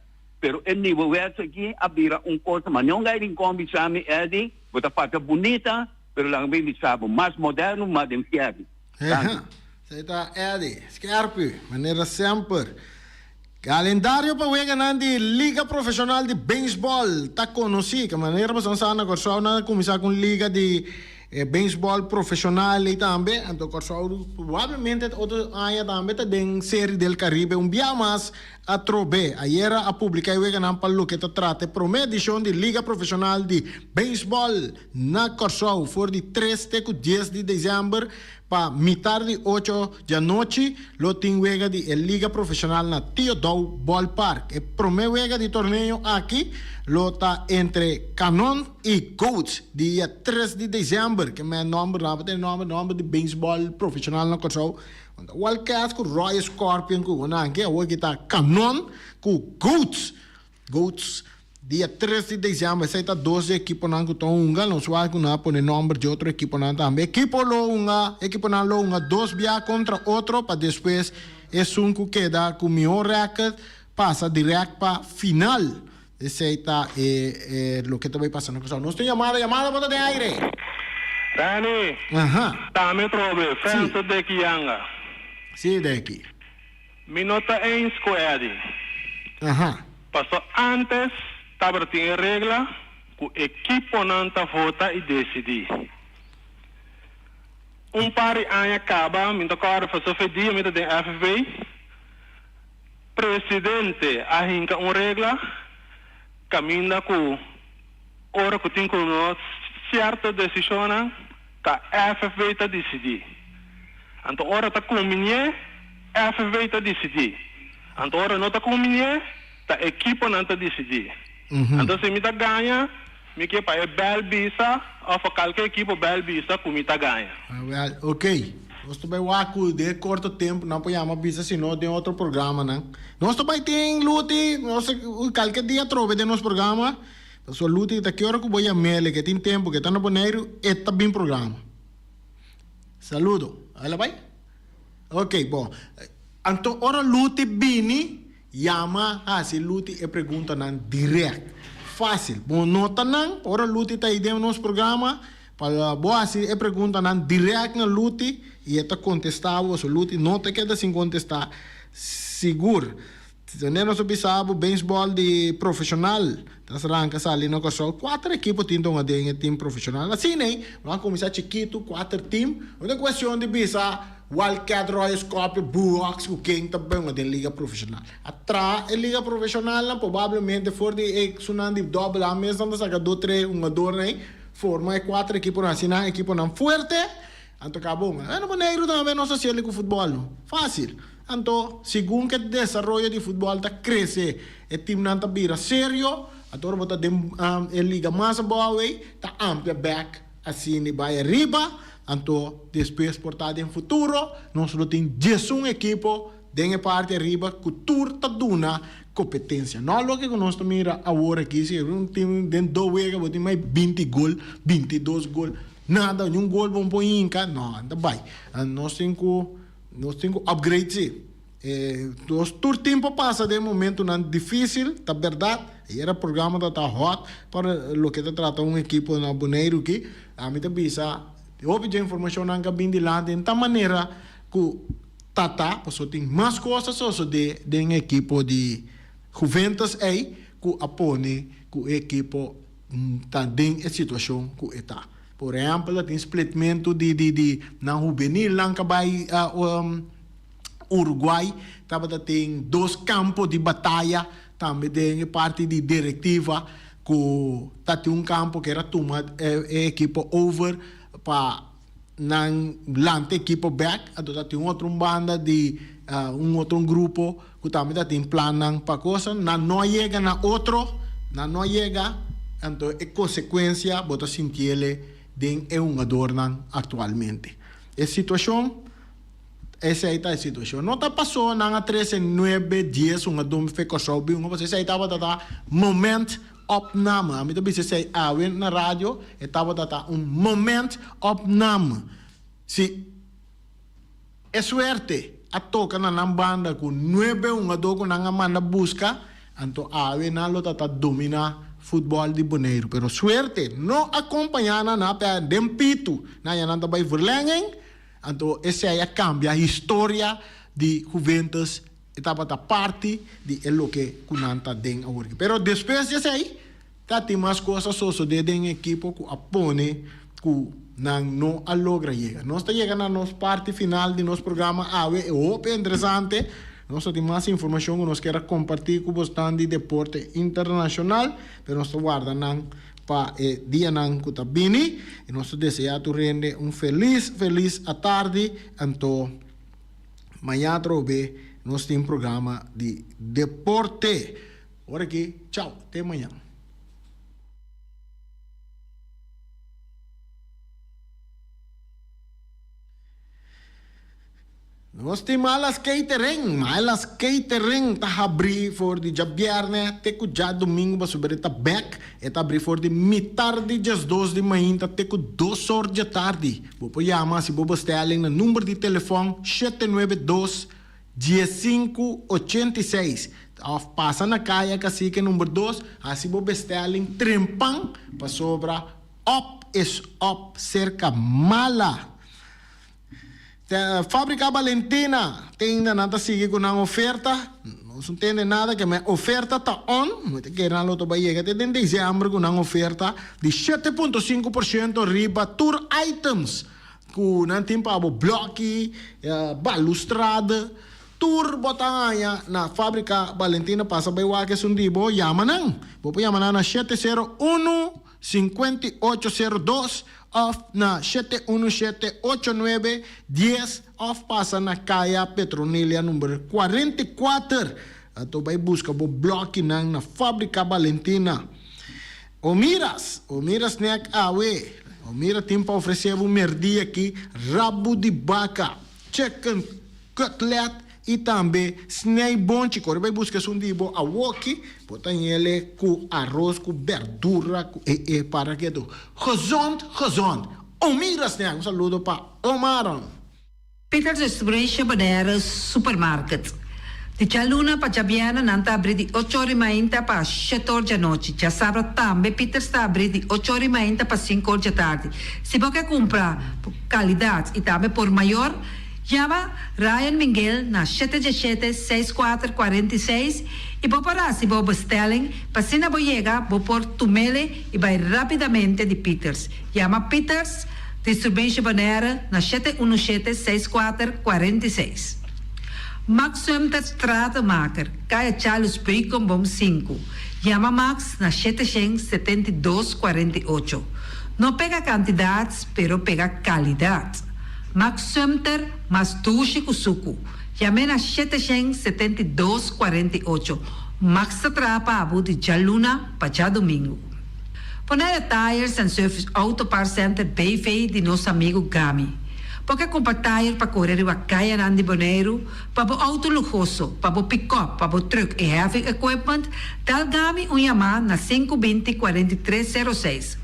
pero el nível west aqui abira coisa mas não vai combinar é de botar parte bonita pero lang bem sabe mais moderno mais enfiado você tá Eddie Scarpi maneira sempre calendário para o de Liga Profissional de Beisebol tá conhecido a maneira para sana corso na começar com liga de beisebol profissional e também então corso provavelmente outro ano também tem série del Caribe dia mais a trobe ayer a publicar o canal para que trata promessa edição de Liga Profissional de Beisebol na corso for de 3 até 10 de dezembro para mitad de 8 da noite lo tem wega de Liga Profissional na Theodore Ballpark e promessa de torneio aqui lo tá entre Canon e Goats dia 3 de dezembro que é nome de beisebol profissional na corso Wildcats com Royal Scorpion com que hoje tá Canon com Goats dia 3 de dezembro essa tá 12 equipos não estão não só com na por nome de outro equipo não também equipo não lo 2 via contra outro para depois é que queda com melhor record passa direto para final esse está lo que está passando nós tem chamada bota de aire Rani, Aha. tame trobe, Franso de Kianga. Sì, Deki. Minota 1 squadi. Aha. Passou antes, estava tinha regra, que o equipo não tá vota e decidir. Pari anos acaba, minta cara fazer fedia, minta tem FFB. Presidente ahinka regra, caminha com ora que tem com certa decisão, que a FFB tá decidir. Então ora tá com minha, FFB tá decidir. Então ora não tá com minha, a equipe não está decidir. Então se me tá ganha, me que para bel bisa, ou para qualquer equipe bel bisa, como me tá ganha. Ok. Nós também waku de curto tempo, não podemos bisa senão tem outro programa, não. Nós também tem luti, nós qualquer dia trove de nosso programa. So luti tá que hora que vou a mele que tem tempo que tá no Bonaire, é também programa. Saludo. Olha vai? Ok, bom. Então ora luti bini Yama, se luti e pergunta nan direct. Fácil. Bom, nota nan, ora luti tá aí dentro do nosso programa, para boa se e pergunta nan direct na luti e está contestável, so luti nota que é sem contestar. Seguro. Se não nós observamos beisebol de profissional, das arranca ali no casal, 4 equipes tinham um time profissional. Assim, né? Vamos começar chiquito, 4 times. Uma questão de bisa Wildcat, Royal Scorpio, Bullhawks, o quem também é liga profissional. Atrás, a liga profissional, provavelmente, for de sunandi double, a mesma não saca 2, 3, 1, 2, né? Forma 4 equipes assim, né? Equipe não forte. Então, acabou. Não Bonaire também não se com futebol. Fácil. Então, segundo que o desenvolvimento de futebol está crescendo, o time não está vira sério, agora está a liga mais boa, está ampla back, assim, vai arriba. Então, depois, portado em futuro, nós temos 11 equipos, dentro parte arriba, que tudo está dando competência. Não é o que nós estamos agora aqui, se um time dentro do week, vai ter mais 20 gols, 22 gols, nada, um gol vamos pôr em casa, não, não vai. Nós temos upgrade. Todo tempo passa de momento não difícil, tá verdade? E era programa da hot para o que trata equipe na Bonaire que a mim também houve de informação na cabine de lá de tal maneira que tata, posso tem mais coisas só de equipe de Juventus aí que apone que equipe tá dentro situação que está. Por exemplo, tem splitmento de na juvenil lá que vai Uruguai, tem 2 campos de batalha, também tem parte de diretiva, que tem campo que era tomado equipe over para lante equipe back, então tem outra banda de outro grupo que também tem plano para coisa, não chega na outro, não chega, então é consequência, bota sentir ele é um adorno atualmente. A situação essa aí tá a situação. Não tá passou na 13, 9, 10, uma dom fica só bem, uma você aí tava moment opname. A mim também se sei na rádio, estava moment opname. Se é suerte a toca na banda com 9 uma dogo na manda busca, então na lo domina futebol de Bonaire, pero suerte não acompanhar na pé dempito, na yananda vai verlengen. Então, essa aí cambia a história de Juventus, estava da parte de o que Kunanta tem agora. Pero depois desse aí, tem mais coisas só de equipe que apone que não alogra chegar. Nós estamos chegando na nossa parte final de nosso programa. É interessante. Nós temos mais informação que nós queremos compartilhar com vocês de deporte internacional, pero nós guardamos para dia nan que está bem e nós desejamos rende feliz à tarde. Então, amanhã trove nós temos programa de deporte. Ora aqui, tchau, até amanhã. Nós temos malas catering tá abrir for de jabiarne até que já domingo para subir tá back e tá abrir for de mitarde às 2 de manhã até que 2 horas da tarde. Vou chamar se vou bestelem no número de telefone 792 1586. Passa na caia que número 2, assim vou bestelem trempang para sobra is op, cerca mala. De Fábrica Valentina tem nada seguir com uma oferta. Não se entende nada que a oferta está on. Não tem que ir na loto para chegar até dezembro com uma oferta de 7,5% riba tour items. Com não tem para bloque, balustrada, tour botanha na Fábrica Valentina passa para o que é um dibo Yamanang. Vou Yamanang na 701-5802 of na 717-8910 of passa na Caia Petronilia número 44. Ato vai buscar o bloco na Fábrica Valentina. Omiras nek awe. Omira tem para oferecer um merdi aqui, rabo de vaca, chicken cutlet e também snijbontje. Agora vai buscar um dibo a woki, botar ele com arroz, com verdura, com para que do gezond. Omiras nek, saludo para Omaran. Peter's Restauration Bonaire Supermarket. Di Cialuna pa Giabiana nanta abri di 8 ore mainta pa 7 ore da notte. Già sabra tambe Peter sta abri di 8 ore mainta pa 5 ore da tardi. Se vuoi compra qualità e tambe por maior, chiama Ryan Miguel na 717-6446 e può pararsi per bestelling, passina boiega, può por tumele e vai rapidamente di Peters. Chiama Peters Distribution Bonaire na 717-6446. Max Sumter Stratenmaker, Kaya Charles Bacon Bom 5. Llama Max na 772-48. Não pega quantidades, pero pega qualidade. Max Sumter, mas tushi kusuku. Llame na 772-48. Max Trapa Abu de Jaluna, para domingo. Poner Tires and Service Auto Parts Center BV de nosso amigo Gami. Porque compra tire para correr a caia Nandi Bonaire, para o auto luxuoso, para o pick-up, para o truck e heavy equipment, tal Gami Yamaha na 520-4306.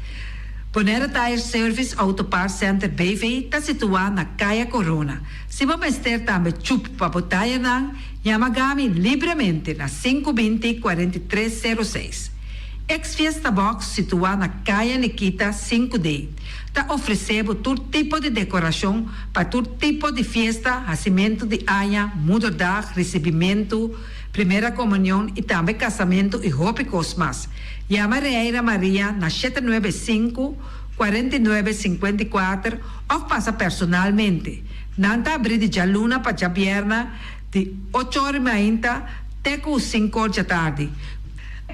Bonaire Tire Service Auto Parts Center BV está situado na Caia Corona. Se você ter também chup para o tire nang, chama Gami livremente na 520-4306. Ex-Fiesta Box situada na Caia Nikita 5D. Está oferecendo todo tipo de decoração para todo tipo de festa, nascimento de anha, mudança, recebimento, primeira comunhão e também casamento e roupa cosmas. Chama Reira Maria na 795-4954 ou passa personalmente. Nanta abrir de Jaluna para Jabierna de 8 horas da manhã até 5 horas da tarde.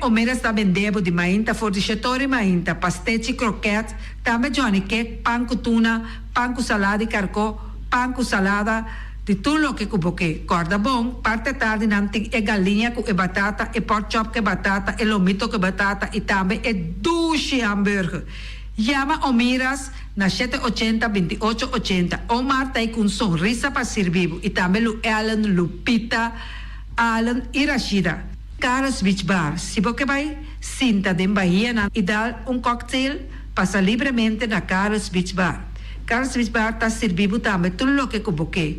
O mera está vendendo de mainta, fordichetori mainta, pastete croquete, também Johnny cake, pão com tuna, pão com salada e carcó, pão com salada, de tudo o que cuboque. Corda bom, parte tarde não tem galinha com batata, e pork chop com batata, e lomito com batata, e também duche hambúrguer. Llama Omiras na 780-2880. Omar tá com sorriso para servir, e também o Ellen, Lupita, Alan e Rashida. Carlos Beach Bar. Se você vai sinta de Bahia e dar cocktail, passa livremente na Carlos Beach Bar. Carlos Beach Bar está servindo também tudo o que você quer.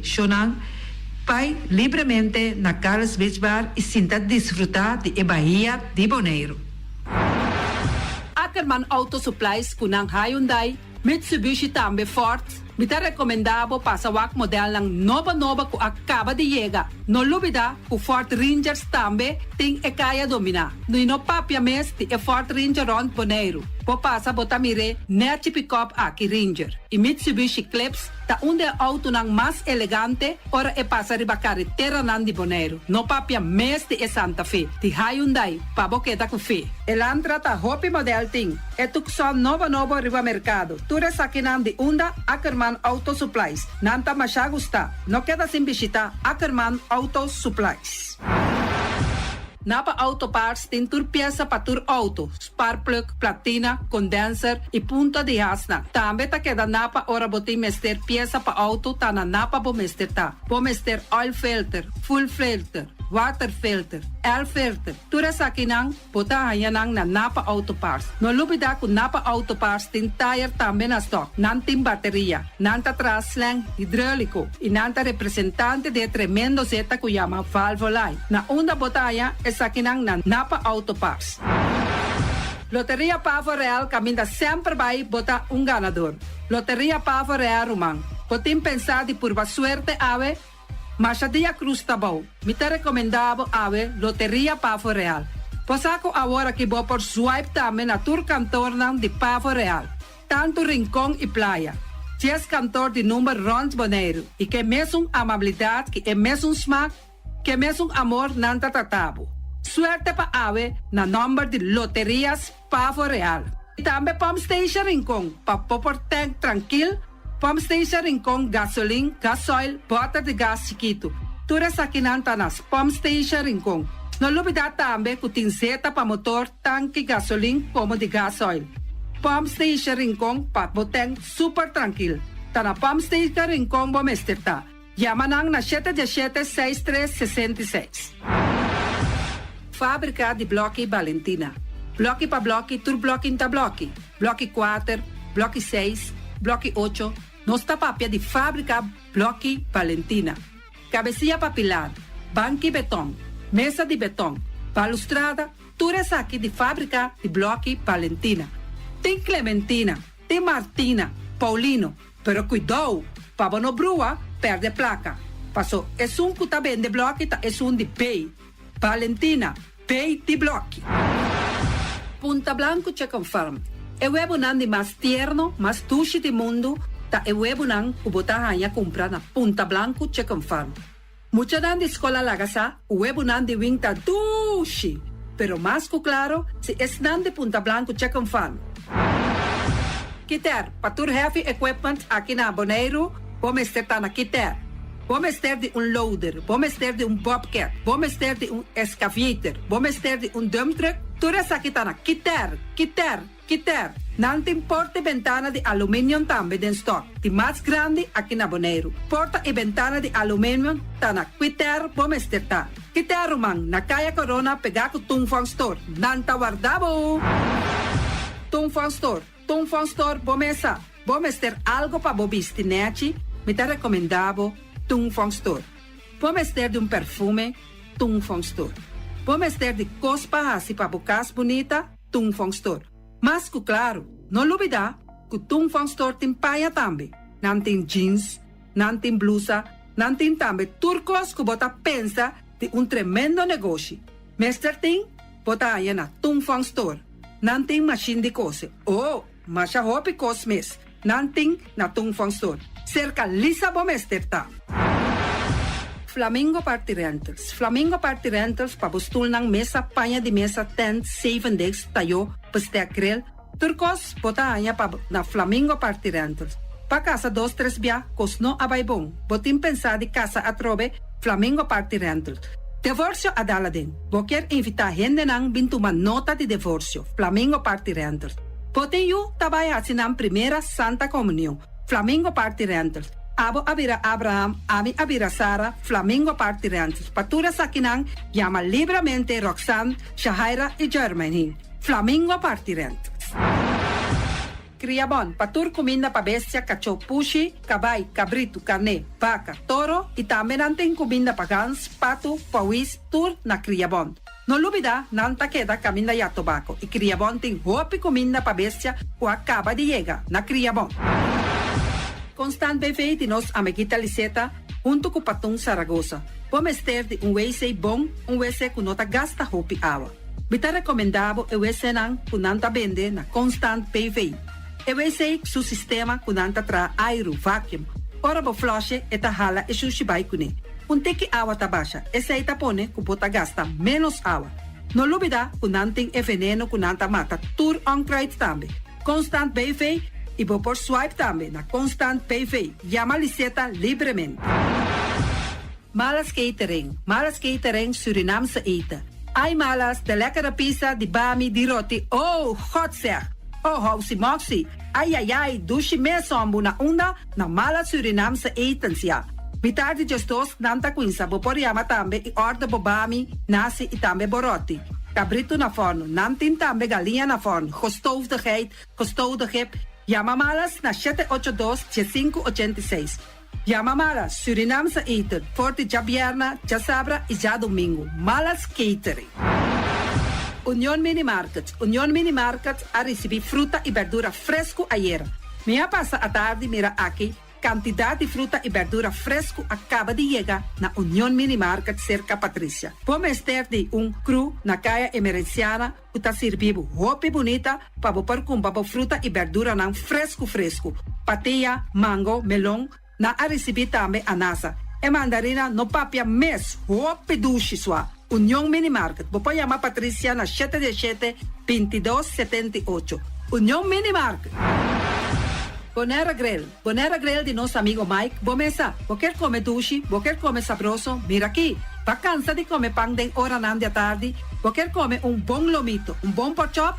Vai livremente na Carlos Beach Bar e sinta desfrutar de Bahia de Bonaire. Ackerman Auto Supplies kunang Hyundai, Mitsubishi também Ford. Mita recomendado para o modelo ng nova que acaba de chegar. No lubida, o Ford Rangers também tem e kaya domina. No papia mes ti e Ford Ranger on Bonaire. Po pasa botamire net pick-up aqui Ranger. E Mitsubishi Eclipse ta onde auto ng mas elegante ora e pasa riba carretera nandi Bonaire. No papia mes ti e Santa Fe. Ti Hyundai pa boqueta com fe. Elantra ta hopi model ting. E tukson nova riba mercado. Ture sakinan di unda Ackerman Auto Supplies. Nanta masya gusta. No queda sin visita Ackerman Auto Supplies. Napa Auto Parts tem tur pieza para tur auto, spark plug, platina, condenser e punta de hasna. Também tá queda Napa ora botim mester pieza para auto tá na Napa bo mester tá. Bo mester oil filter, full filter, water filter, air filter. Tura sa kinang bota hayanang na Napa Auto Parts. No lubida ku Napa Auto Parts tin tire também na stock. Nantim bateria, nanta traslang hidráulico e nanta representante de tremendo zeta ku yama valvolai. Na onda botaya sa kinang na Napa Auto Parts. Loteria Pavo Real caminda sempre vai botar um ganador. Loteria Pavo Real Rumang. Potem pensar de por suerte ave, mas a dia cruz tá bom. Me te recomendava ave Loteria Pavo Real. Posaco agora que vou por swipe também na tour cantor de Pavo Real. Tanto Rincón e Playa. 10 cantor de número Rons Boneiro. E que mesmo amabilidade, que é mesmo smaak, que mesmo amor nanta tratabo. Suerte pa ave na number de Loterias Pavo Real. E também Pump Station Rincón, pa popor tank tranquil, Pump Station Rincón gasolina, gasoil, bota de gas chiquito. Tura sa kinanta nas Pump Station Rincón. No lubida também que tem zeta pa motor, tanque gasolina como de gasoil. Pump Station Rincón pa boteng super tranquil. Ta na Pump Station Rincón bom esterta. Yamanang na 717-6366. Fábrica de Bloque Valentina. Bloque pa bloque, tur bloque inta bloque. Bloque 4, bloque 6, bloque 8. Nossa papia de fábrica Bloque Valentina. Cabecilla papilado, banco e betão, mesa de betão, balustrada, tudo isso aqui de fábrica de Bloque Valentina. Tem Clementina, tem Martina, Paulino, pero cuidado, para não brua, perde placa. Passou, é que tá bem de bloque, é de pay. Valentina, pay de bloque. Punta Blanco Chicken Farm. É o webunan de mais tierno, mais duche do mundo, tá é o webunan que botar a comprar na Punta Blanco Chicken Farm. Muita de escola lagasa, o webunan de winta duche, pero mais que claro, se é de Punta Blanco Chicken Farm. Kiter, patur heavy equipment aqui na Boneiro, vamos estar na Kiter. Vamos ter de loader, vamos ter de bobcat, vamos ter de excavator, vamos ter de dump truck. Tudo isso aqui está na Kiter. Não tem porta e ventana de alumínio também em stock. De mais grande aqui na Boneiro. Porta e ventana de alumínio está na Kiter, vamos ter. Kiter Rumang, na Caia Corona, pegar com Tungfang Store. Nanta guardabo. Tungfang Store, vamos ter algo para bobistinete, me te recomendavo Tungfang Store. Vamos ter de perfume, Tungfang Store. Vamos ter de cospa assim para bocas bonita, Tungfang Store. Mas que claro, não olvidar que Tungfang Store tem paia também. Não tem jeans, não tem blusa, não tem também turcos que bota pensa de tremendo negócio. Mester tem, bota aí na Tungfang Store. Não tem machine de cose. Mas a roupa cose mesmo. Não tem na Tungfang Store. Cerca lisa bomester tá. Flamingo Party Rentals. Flamingo Party Rentals pa bustul ng mesa, panha de mesa, tent, 7 days, tayo, paste grill. Turcos, bota anya pa na Flamingo Party Rentals. Pa casa 2-3 bia, kosno abay bong. Botin pensa di casa atrobe, Flamingo Party Rentals. Divorcio adala din. Boker invita gente nang bintuman nota de divorcio. Flamingo Party Rentals. Poten yu tabay asinang primera Santa Comunión. Flamingo Party Rentals. Abo abira Abraham, ami abira Sara, Flamingo Party Rentals. Patura sa kinang, llama libremente Roxanne, Shahaira y Germany. Flamingo Party Rentals. Criabon, patur comida pa bestia, cacho pushi, cabay, cabrito, carne, vaca, toro, y también anten comida pa gans, pato, pawis, tur na Criabon. No lubida, nanta queda camina ya tobacco, y Criabon ten hopi comida pa bestia, o acaba de llegar na Criabon. Constant BV de nos amiguita Liseta, junto com Patung Zaragoza. Vamos ter de WC bom, WC que nota gasta hopi água. Bita recomendado o WC nan kunanta vende na Constant BV. O WC su sistema kunanta tra aero vacuum. Ora bo flushe eta hala e sushibai kune. Teki água tabasha, essa aí tapone kupota gasta menos água. No lubida kunanting e veneno kunanta mata tur onkruid tambe. Constant BV e vou por swipe também na Constant PV. Llama Liseta livremente. Malas Catering Surinamse eten. Ai malas, de lekkere pizza, di bami, di roti. Oh, God zeg. Oh, housie moxie. Ai, dushi me sombu na una na malas Surinamse etens ja. Mitardi gestos nanta quinsa, bo por llama tambe e order bo bami, nasi e tambe boroti. Cabrito na forno, nantin tambe galinha na forno. Gestoofde geit, gestoofde gip. Llama malas na 782-1586. Llama malas, Surinamse eten, Forte já vierna, já sabra e já domingo. Malas Catering. Unión Mini Market. Unión Mini Market a recibir fruta y verdura fresco ayer. Minha passa a tarde mira aqui, quantidade de fruta e verdura fresco acaba de chegar na Unión Mini Market cerca Patrícia. Vamos ter de cru na caia emergenciana que está servindo roupa bonita para você comprar fruta e verdura não fresco. Patia, mango, melão, na a receber também anasa. E mandarina no papia mês, roupa duche sua. Unión Mini Market. Você chama Patrícia na 717-2278. Unión Mini Market. Bonera Grill de nosso amigo Mike. Bomesa, você quer comer duche? Você quer comer sabroso? Mira aqui. Tá cansa de comer pão de hora na tarde? Você quer comer bom lomito, bom pork chop?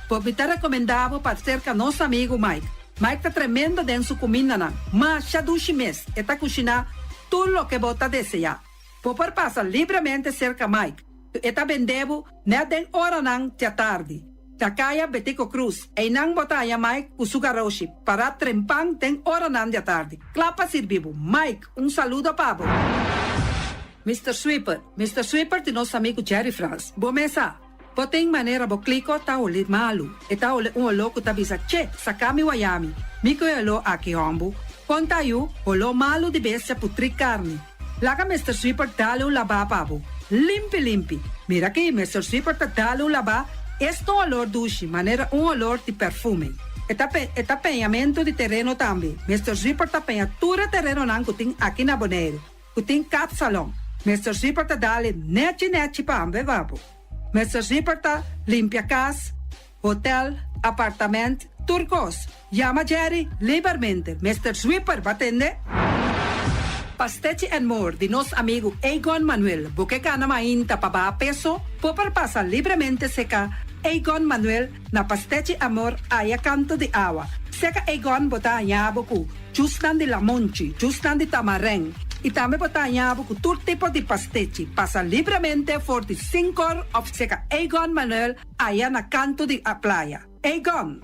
Você está recomendado para cerca nosso amigo Mike. Mike tá tremendo dentro sua comida, mas já duche mês. E tá cozinhando tudo o que você deseja. Você passa livremente cerca Mike. E tá vendendo na hora na tarde. Takaya Betico Cruz, e nang botaya Mike Usugaroshi para trempang ten hora nan de tarde. Clapa sirvivo. Mike, saludo pabo. Mr. Sweeper de nosso amigo Jerry France. Bomesa, poteng maneira bo clico ta uli malu. E ta uli louco ta bisa che, sakami wayami. Miko elo aki hombu. Conta yu, olo malu di bestia putri carne. Laga Mr. Sweeper dale laba pabo. Limpi. Mira aqui, Mr. Sweeper ta dale laba. Este olor duche, maneira olor de perfume. Tapeamento de terreno também. Mr. Zipper tapeia tudo terreno que tem aqui na Bonaire. Que tem cap salão. Mr. Zipper tá dale nete para ambevabo. Mr. Zipper tá limpia casa, hotel, apartamento, turcos. Chama Jerry livremente. Mr. Zipper vai atender. Pastechi and More de nosso amigo Egon Manuel. Porque cana mainta para peso, popar passa livremente seca. Egon Manuel na Pastechi Amor aya canto de agua. Seca Egon bota yaboku, justan de lamonchi, justan de tamareng. E também bota yaboku todo tipo de pastechi. Passa livremente por de 5 horas of seca Egon Manuel aya na canto de a playa. Egon.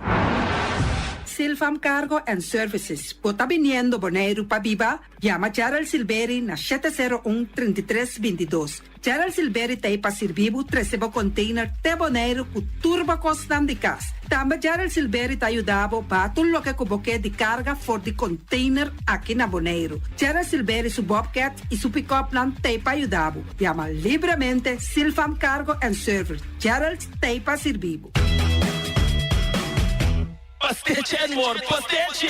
Silfam Cargo and Services. Bota viniendo Bonaire pa Viva, llama Gerald Silveri na 701-3322. Gerald Silveri te pa servivo 13 container te Bonaire ku turbo costan de cas. Também Gerald Silveri te ayudavo pa tudo lo que cuboque de carga for de container aqui na Bonaire. Gerald Silveri su Bobcat e su pick-up plan te pa ayudavo. Llama livremente Silfam Cargo and Service. Gerald te pa servivo. Pastechi and More, pastechi.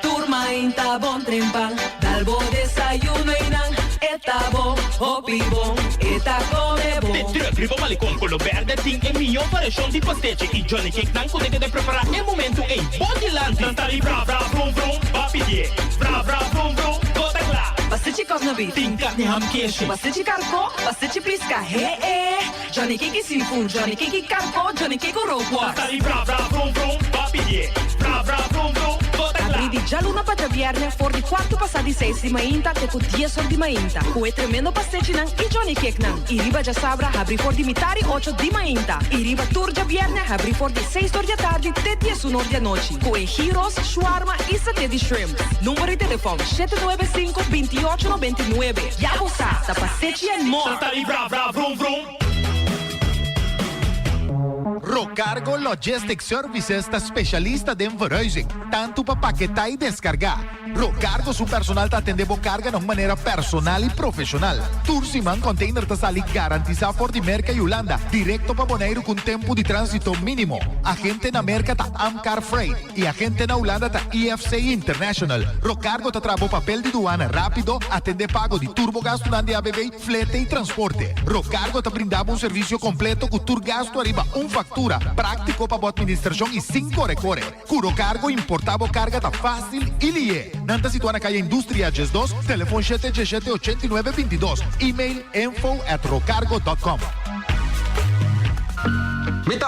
Turma inta bon trempan, dalbo desayuno inang. Eta bon, hopi bon, eta come bon. De terugribo malicom con lo verde ting e mio variação de pastechi. E Johnny Cake não consegue de preparar em momento em Bodyland. Não tá ali bra vrum vrum, papier. Bra vrum vrum, toda lá. Pastechi cosnabi, ting carne ham queijo. Pastechi carco, pastechi pisca, Johnny Cake seafood, Johnny Cake carco, Johnny Cake roquas. Não tá ali bra vrum vrum, papier. Bra vrum vrum, toda lá. Abri di già luna para viernes for di quarto passati 6 di mainta te cu 10 ore di mainta. Cu tremendo pastechi nan e Johnny Cake nan. I riba già sabra abri for di mitari 8 di mainta. I riba turgia viernes abri for di 6 ore di tardi te 10 ore di noci. Cu gyros, shawarma e satè di shrimp. Numero di telefono 795-2899. Ja sa, da Pastechi and More. Não tá ali bra vrum vrum. Rocargo Logistic Services está specialista de verhuizing, tanto para paquetar e descargar. Rocargo su personal está atendendo carga de maneira personal e profissional. Tursiman container está ali garantizado por de Merca e Holanda, direto para Bonaire com tempo de trânsito mínimo. Agente na Merca está Amcar Freight e agente na Holanda está EFC International. Rocargo está trabalhando papel de doana rápido, atende pago de turbogasto na ABB, flete e transporte. Rocargo está brindando serviço completo com turgasto arriba factura, prático para a administração e 5 recore. Curo Cargo importava carga está fácil e lie. Nanta situada na calle Industria Ges 2, telefone 717-8922, e-mail info@rocargo.com. Mita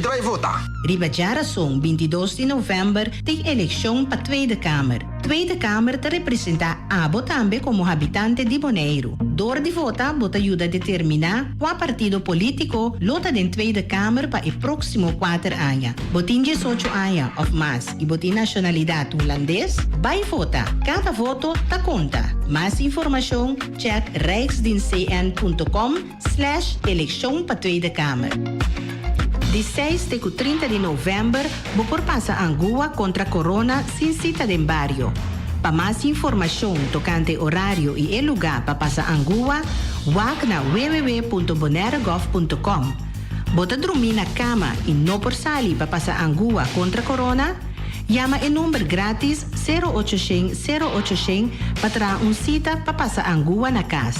vai votar. Ribajara song 22 de novembro tem eleição para Tweede Kamer. Tweede Kamer te representa Abo também como habitante de Bonaire. Door de vota bota ajuda a determinar qual partido político lota de Tweede Kamer para o próximo 4 anos. Botin 18 anos of mais e botin nacionalidade holandês, vai vota. Cada voto ta conta. Mais informação, check rijksdienstcn.com/eleição para Tweede Kamer. De 6 até 30 de novembro, vou passa Angua contra Corona sem cita de barrio. Para mais informação tocante horário e lugar para passar Angua, wak na www.bonairogov.com. Bota dormir na cama e não por sali para passar Angua contra Corona? Llama e número grátis 0800 0800 para trazer cita para passar Angua na casa.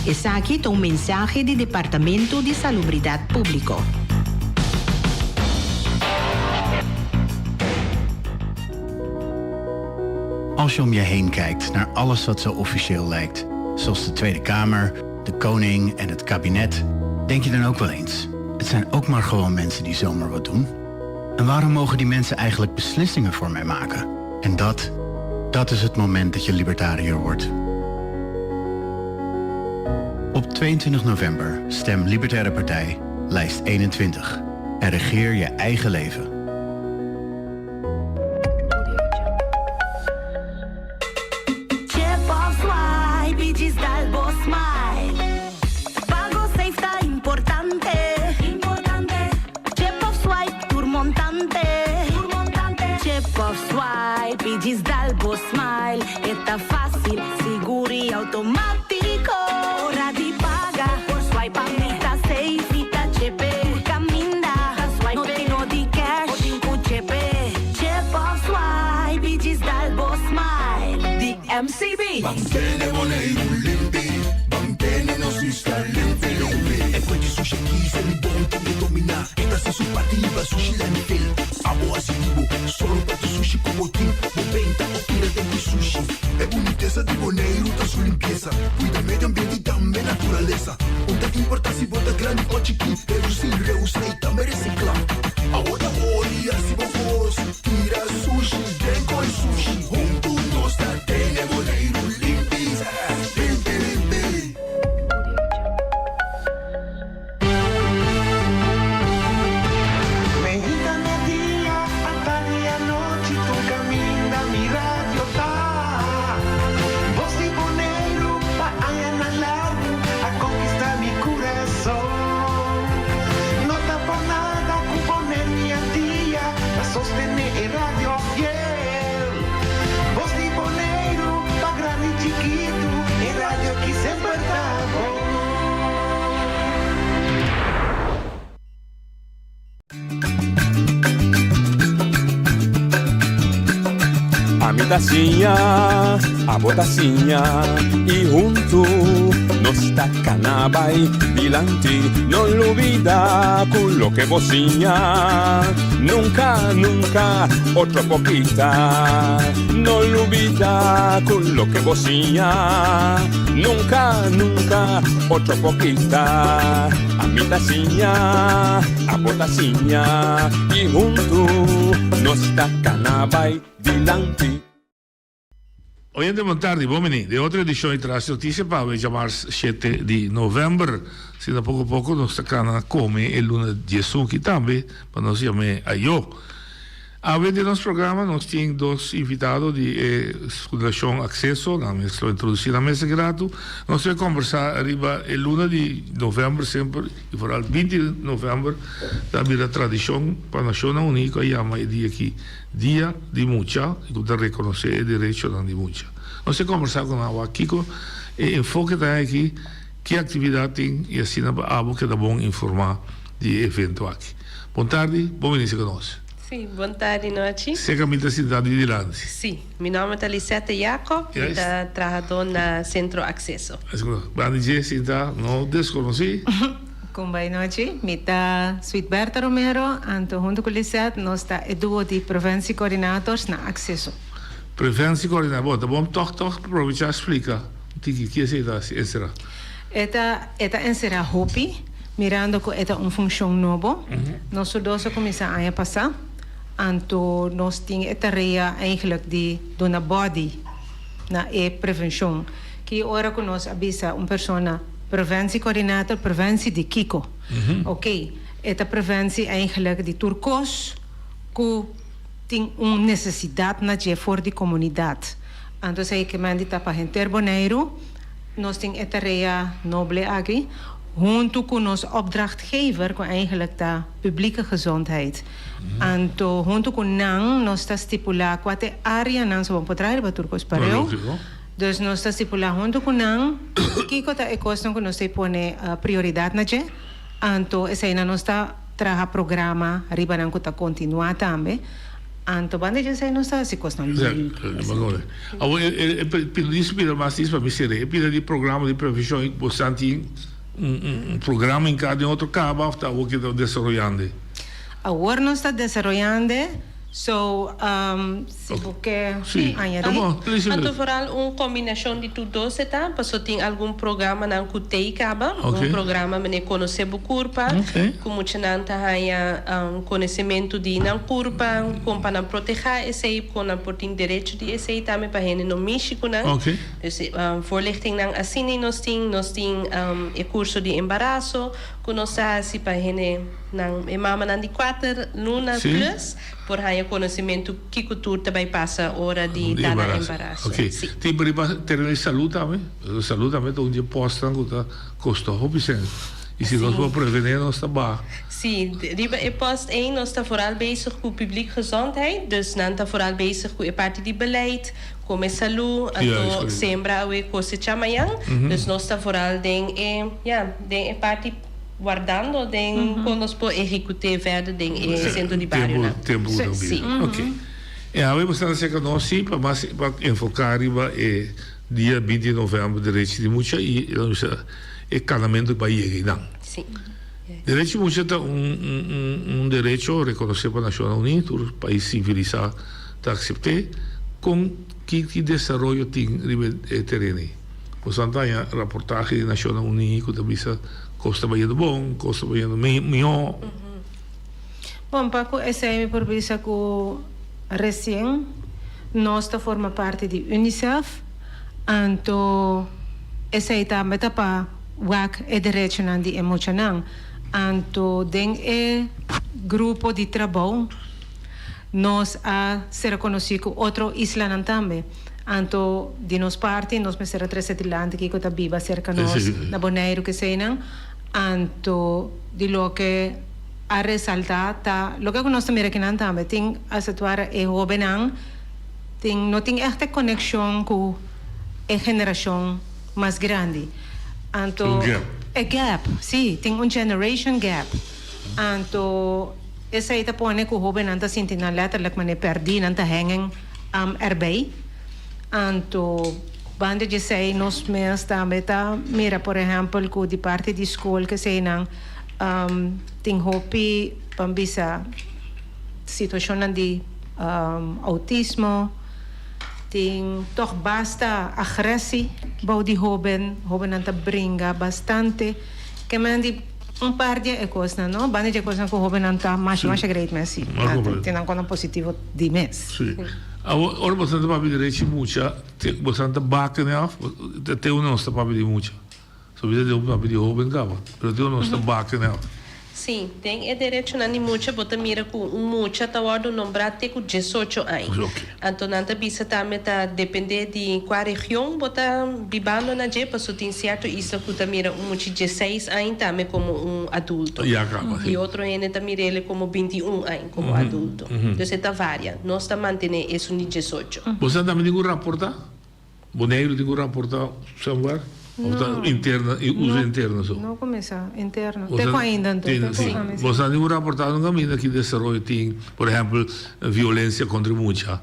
Essa aqui é mensagem do Departamento de Salubridade Pública. Als je om je heen kijkt naar alles wat zo officieel lijkt, zoals de Tweede Kamer, de koning en het kabinet, denk je dan ook wel eens: het zijn ook maar gewoon mensen die zomaar wat doen. En waarom mogen die mensen eigenlijk beslissingen voor mij maken? En dat is het moment dat je libertariër wordt. Op 22 november stem Libertaire Partij, lijst 21. En regeer je eigen leven. Smile, está fácil, seguro y automático. Hora de pagar por swipe, está safe, está chepe. Caminda, swipe, no tengo de cash, o chepe. Chip of swipe, digital boss smile. The MCB. Mantene Bonaire limpi, mantene nos está limpi. E poi di sushi chi se li buon che mi domina. Esta se su partita sushi landfill. Amo asitivo, solo per tu sushi como team. Moventa o tira de mi sushi. É boniteza de Bonaire, tá sua limpeza. Cuida meio ambiente e também natureza. Onde importa se bota grande ou chiquinho. Reduzir, reusar e também reciclar. Agora olha se vos tira sushi, vem com sushi. Junto nós tá tene Bonaire limpi, limpi, limpi. A botacinha e junto nos tacanabay dilanti, non olvida quello che vocinha. Nunca, nunca, otro poquita, non olvida quello che vocinha. Nunca, nunca, otro poquita. A mi tacinha, a botacinha e junto nos tacanabay dilanti. Oyente Montardi, bomeni, de otra edición de Tras Noticias para llamar 7 de novembro. Si da poco a poco nos sacana come el lunes 10 que también, para nos llamar a yo. A ver de nuestro programa, nos tienen dos invitados de Fundación Acceso, nos lo introducir a mesa grato. Nos vamos a conversar arriba el lunes de novembro siempre, y por el 20 de novembro, también la tradición para la Nación Unida, llama el día aquí, Día de Mucha, y que reconocer el derecho de mucha. Nos vamos a conversar con Agua Kiko, y enfoque también aquí, qué actividad tiene, y así nos vamos a bom informar de evento aquí. Buon tardi, buon venire con noi. Sì, buon tardi noci. Sei camita cidade de Lanzi. Sì, mi nome è Lisette Jacob, Yes. da trabalho na Centro Accesso. Bani Jessica, no desconocí. Boa noite, me tá Suitberta Romero, anto junto com Lisette, nós está duo de prevenção coordenadores na Accesso. Preventie coördinator, vamos toch aproveitar explicar. Tiki, que é será? Eta será hobby, mirando que eta função nova. Nós dois começamos a passar. Anto nós temos a tarefa eigenlijk de dona body na prevenção. Que ora que nós avisa pessoa preventie coördinator, preventie de Kiko. Ok, eta preventie eigenlijk de turcos que tem necessidade na voor de comunidade. Então, sei que mandi para gente Bonaire, nós temos a tarefa nobre aqui, junto con ons opdrachtgever, con eigenlijk de publieke gezondheid. Anto junto con nang nos está stipula quate area nang sa potrair ba turcos pareo. Dus nos está stipula junto con nang kiko ta ekoston ko nos te pone prioridad na je. Anto esa ina nos está traha programa riba nang ko ta continua tambe. Anto bande je sai nos está si koston. Magari. Pelo mas isso para me ser, pelo de programa de prevenção importante um programa em cada outro cabo está o que está desenvolvendo. Agora nós está desarrollando, so se você añadir. Anto vooral combinação de tudo isso, tá? Passo tem algum programa na kutei caba, programa mene conhecer bu curpa, como tinha haya conhecimento de na curpa, como para proteger esse com na porting direito de esse também para gente no México na. Dus voorlichting na assim nós tem e curso de embaraço, conosar se para gente na mama na de 4 lunas plus, por haya conhecimento que cultura também passa hora de dar embaraço. Ok. Tem para ter saúde também, onde postam que tá custa hobby e se nós vamos prevenir nós está bom. Sim, riba e post 1 nós está vooral bezig com publieke gezondheid, dus nós está vooral bezig com a parte de beleid, como é saúde, então sembra o cosecha amanhã, dus nós está vooral den a parte guardando den conos po executar verder den centro de bairro. Tempo sim. Ok. E aí você está chegando nós sim para enfocar riba dia 20 de novembro direito de mucha e é casamento para ir não. Sim. Direito de mucha tá direito reconhecido pela Nações Unidas, o país civilizado está aceitar com que desenvolvimento tem riba terreno. Você está em reportagem da Nações Unidas que também costa bem bom, costa bem melhor. Bom, Paco, essa é a minha pergunta que recém nós forma parte de UNICEF, então essa é também para WAC é direito de emocional, então tem grupo de trabalho nós a ser reconhecido outro isla também. Anto de nos parte, nos mesera 3 atlante que está viva cerca nós, na Bonaire que sei não, anto de lo que a resaltar tá, lo que nós também aqui não também tem a situar é jovem tem não tem esta conexão com a geração mais grande, anto é gap, sim, tem generation gap, anto essa aí tá põe que o jovem não tá sentindo nada, like mané perdi, não tá hanging erbij. Anto banda de sei nos meus também tá mira por exemplo que de parte de escola que sei não tem hopi pambisa situação de autismo tem toch basta agressie bau de jovem anta bringa bastante que mandi par de coisas não banda de coisas que o jovem anta mais great messi tem um positivo de mês. Ora bastante papi direito mucha, bastante bacana, até o nosso papi de mucha. Só precisa de um papi de jovem cava, mas até o nosso bacana. Sim, tem direito na mucha, bota mira com mucha tá hora nombrar até com 18 anos. Então nanta bisa também tá depender de qual região bota bibando na je, passo tem certo isso que tá mira mucha 16 anos também como adulto. E outro ainda tá mira ele como 21 anos como adulto. Então tá varia. Nós tá mantendo isso de 18. Você também tem que reportar? Boneiro tem que reportar somewhere? Interna e uso interno só. Não começa interno. Tem ainda então. Você tem que reportar no caminho que desenvolve tem, por exemplo, violência contra mulher.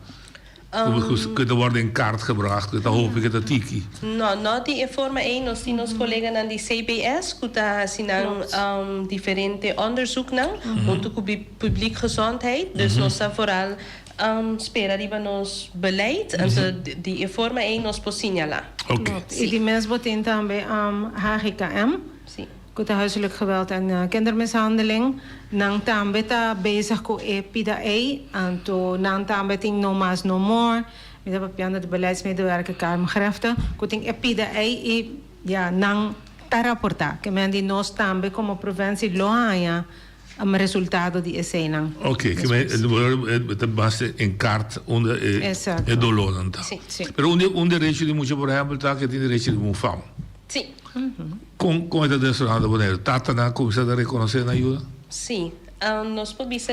Que de worden in kaart gebracht, dat hoop ik het dat tiki. No, die forma nós temos colegas na de CBS que está assinando diferente onderzoek na, junto com publieke gezondheid, dus nós está vooral espera riba nos beleid, então die forma nós pode signalar. E die mensen tem também HGKM, que está huiselijk geweld en kindermishandeling. Nang também está bezig com EPIDA-E, então nang também tem No Mas No More, met de papieren de beleidsmedewerker Carmen Grefte, que tem EPIDA-E e ja, nang ta rapportar, que men die nós também como província Lohanha resultado de escena. Ok, que het base in kaart onder het dolor. Sim. Pero direito de mulher, por exemplo, tá que tem direito de uma fama. Sì. Como está direcionado Bonaire? Tata na começar a reconhecer na ajuda? Sim. Nós podemos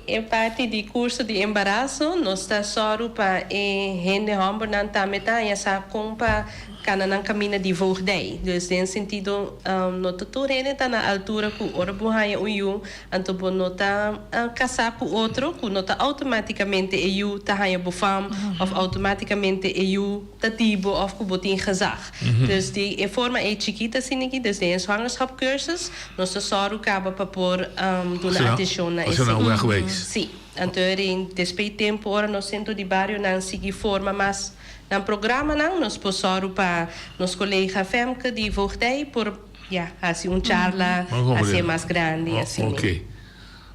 em parte do curso de embaraço, nós está só para gente homem não tá metade essa compra cananang caminho de voordei. Dus in sentido nota tudo ele está na altura que ora buhaya uyu, então bom nota casar com outro, que nota automaticamente eu tá haya bufam, of automaticamente eu tá tibo of que botin gezag. Dus die forma chiquita assim aqui, dus de zwangerschapscursus, nós só acaba para por na atenção na esse. Sim, então em despeito tempo ora no centro de bairro não seguir forma mas no programa não nós possamos para nos colegas femca de voordei por assim charla assim mais grande assim. Ok.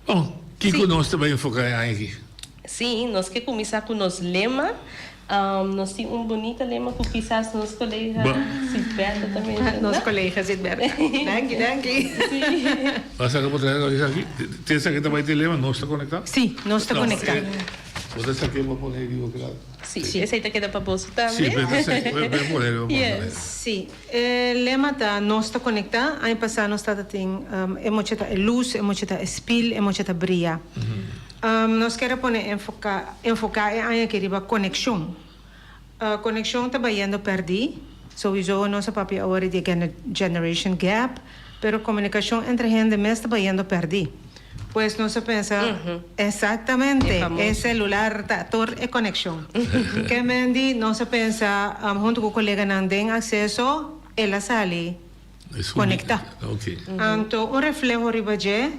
Bom, que nós também focar aqui. Sim, nós que começar com nos lema. Nós temos bonito lema que quizás nos colegas Silberto também. Nos colegas Silberto. Danke. Você acabou de trazer aqui. Tem essa que também tem lema, nós está conectado? Sim, nós está conectado. Você aqui para poner aqui o claro. Sim, essa aí queda para bolsa também. Sim, vai poner. Sim, o lema da nós está conectado. Aí passar nós está tem emocheta luz, emocheta espil, emocheta brilha. Nós queremos poner enfocar em que riba conexão. Conexão está baiando perdi. Sowieso nossa papel agora de generation gap, pero comunicação entre gente mesmo está baiando perdi. Pues no se pensa exactamente el celular, dator y conexión. Que mendi no se pensa junto con colega não tem acceso ela sale conecta. Anto un reflejo ribaje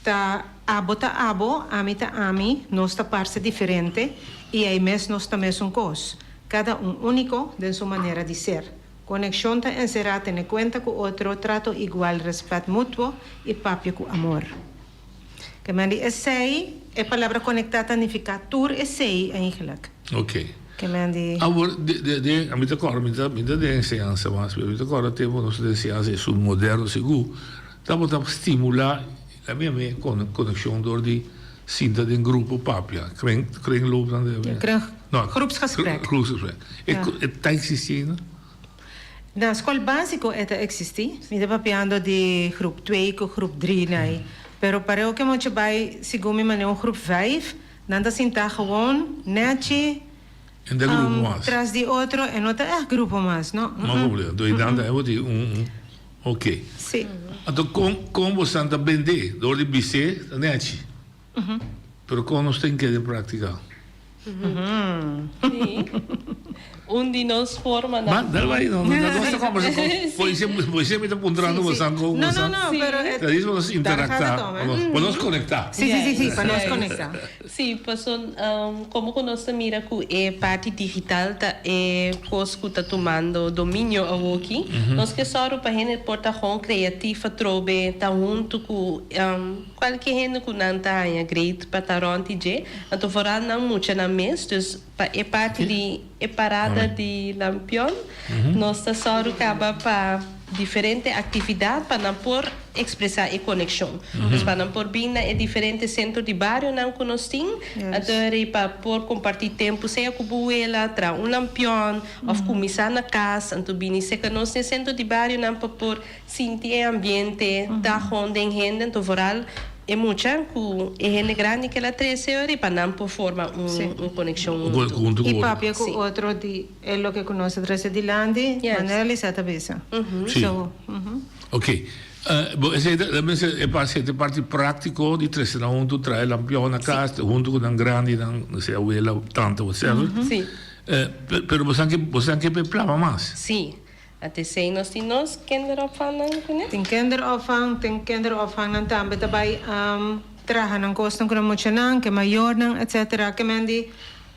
ta abo ta abo, ami ta ami, nossa parte diferente e aí mesmo nós também um cos. Cada único de sua maneira de ser. Conexão ta encerrada tener cuenta com outro, trato igual, respeito mútuo e papio com amor. Que mandi essay, a palavra conectada significa tur essay eigenlijk. Ok. Que mandi. Agora, a mim tá de ensinança, mas a mim tá agora temos nossa ensinança sul moderno seguro. Estamos a estimular a minha conexão door die cinta de grupo papia. Kringloop dan de. Groepsgesprek. Groepsgesprek. Het existie, né? Na school básico это existi. Me dá papiando de groep 2 com groep 3 né. Pero pareu que muito vai segundo me um groep 5, nanda sinta gewoon netje en de grupo mais. Tras de outro en outra grupo mais, não? Não problema. Do nanda é de ok. Sim. Então como você anda vender, door de BC, netje. Pero como nós tem que de praticar. Sim. De nós forma na. Mas vai não gosta conversa com você me está apontando você com você. Não, pero isso vamos interactar, vamos conectar. Sim, para nós conectar. Sim, passou como que nós mira que a parte digital tá coisa que tá tomando domínio aqui. Nós que só para gente porta com criativa trobe tá junto com qualquer gente que não tá em great para taronte je. Então fora não muito na mês, dus é parte de parada de lampião, nós só acaba para diferente atividade para não por expressar a conexão. Então para não por bem é diferente centro de bairro não que nós temos, então para por compartilhar tempo seja com buela, tra lampião, ou começar na casa, então bem se que nós no centro de bairro não para por sentir ambiente, da onde gente, então voral é muito que é gente grande que ela 13 horas para não por formar conexão e papia com outro de é o que conhece 13 de lande maneira lisata bisa. Ok. É parte prático de 13 na junto trai lampião na casa junto com um grande não sei abuela tanto você. Sim. Pero você que plava mais. Sim. Até sei nós temos kinderopvang, né? Tem kinderopvang nan também daarbij traga nan kosten que moet je nan, que maior nan, etc. Que mendi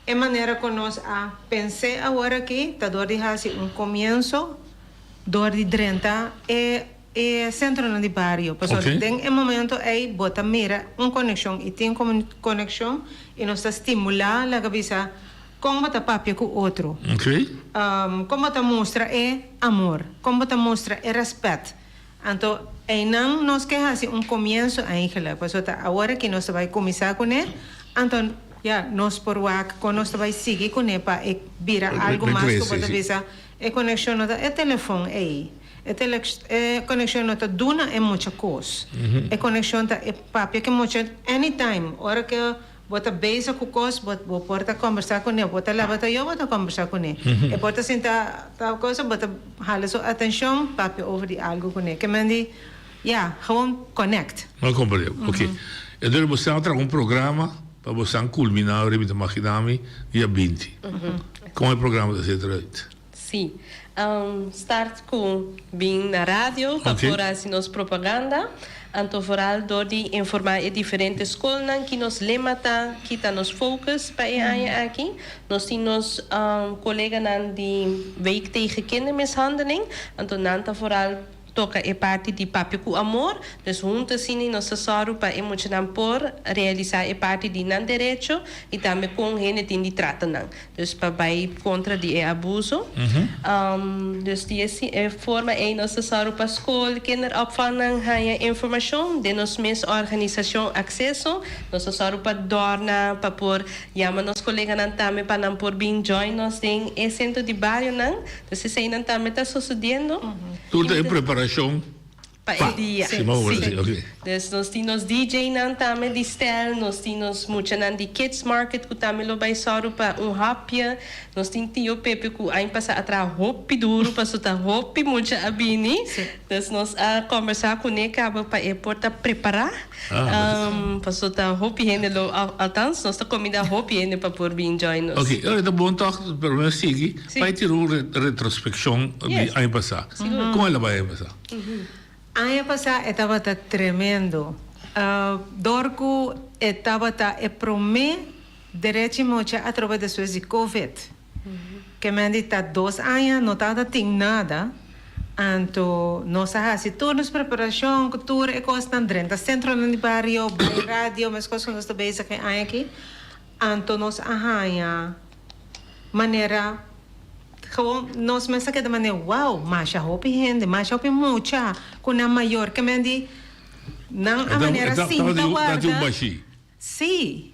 é maneira que nós pensei agora aqui, tá dor de hasi comienzo, dor de 30 é centro nan de barrio. Pessoal, tem momento aí bota mira conexão e tem conexão e nós estimular a cabeça como está papia com outro. Como está mostra amor, como está mostra respeito. Então, não nós queremos começo ainda, porque agora que nós vai começar com ele, então nós por wak, quando nós vai seguir com epa, e vira algo mais que pode visa, e conexão nota, e telefone aí. E conexão nota duna é muita coisa. E conexão nota é papia que muita anytime, hora que bota beisa com coisa, bota conversar com ele, bota lá, bota eu, bota conversar com ele. E bota sentar tal coisa, bota hala sua atenção, papia over de algo com ele. Que mandi, gewoon connect. Não compreendo, ok. Então você vai trazer programa para você culminar o rebite maquinami dia 20. Como é o programa da Cetroid? Sim. Start com bem na rádio, para fora assim nos propaganda. Anto vooral door die informar e diferentes escolas que nos lemata, que está nos focus para aqui. Nós temos colega de week tegen kindermishandeling. Anto nanta vooral toca é parte de Papi com Amor, dus juntos sim nós assessoro para emocionar por realizar é parte de não direito e também com gente de trata não, dus para vai contra de abuso, dus die é forma é nós assessoro para escola, kinderopvang há informação de nós mesma organização acesso, nós assessoro para dorna para por chama nos colegas não também para não por bem join nós tem é centro de bairro não, dus se aí não também está sucedendo. Tudo é preparação para o dia. Sim. Okay. Dus nós temos DJ também de style, nós temos muito de kids market que também lo vai soro para hapje, nós temos tio Pepe que aí passa atrás hopi duro para soltar hopi muito abini, dus nós a conversar com ele acaba para porta preparar, para soltar hopi rende lo altas, nós tá comida hopi rende para por bem join nós. Ok, então bom toque para mim seguir, vai ter uma retrospecção aí passar. Como ela vai passar? Ano passado estava tremendo. Dorco estava para mim direto muito através da sua Covid. Que me está 2 anos, não estava tem nada. Então, nós fazemos turnos de preparação, cultura e coisas dentro do centro do barrio, rádio, mas coisas que nós estamos aqui. Então, nós fazemos maneira gewoon nós mensen que de maneira wow, mas a hopi gente, mas a hopi mucha, com a maior que me di, não a maneira cinta guarda. Sim,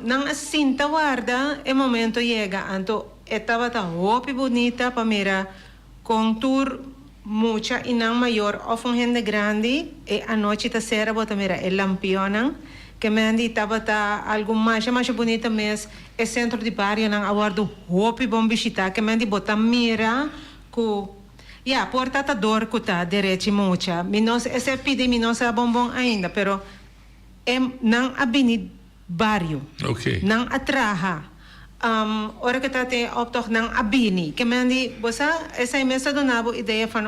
não a cinta guarda, o momento chega, então estava tão hopi bonita para mira contour mucha e não maior, ou um gente grande e a noite tá será bota mira el lampiona. Que me andi estava algo mais bonito mas é centro de barrio não aguardo hopi bom visitar que me andi botar mira com porta tá dor que tá direito mucha minos esse pide minos a bombom ainda pero não abini barrio não atraha ora que tá tem optocht não abini que me andi bosa essa mesa do nabo ideia fan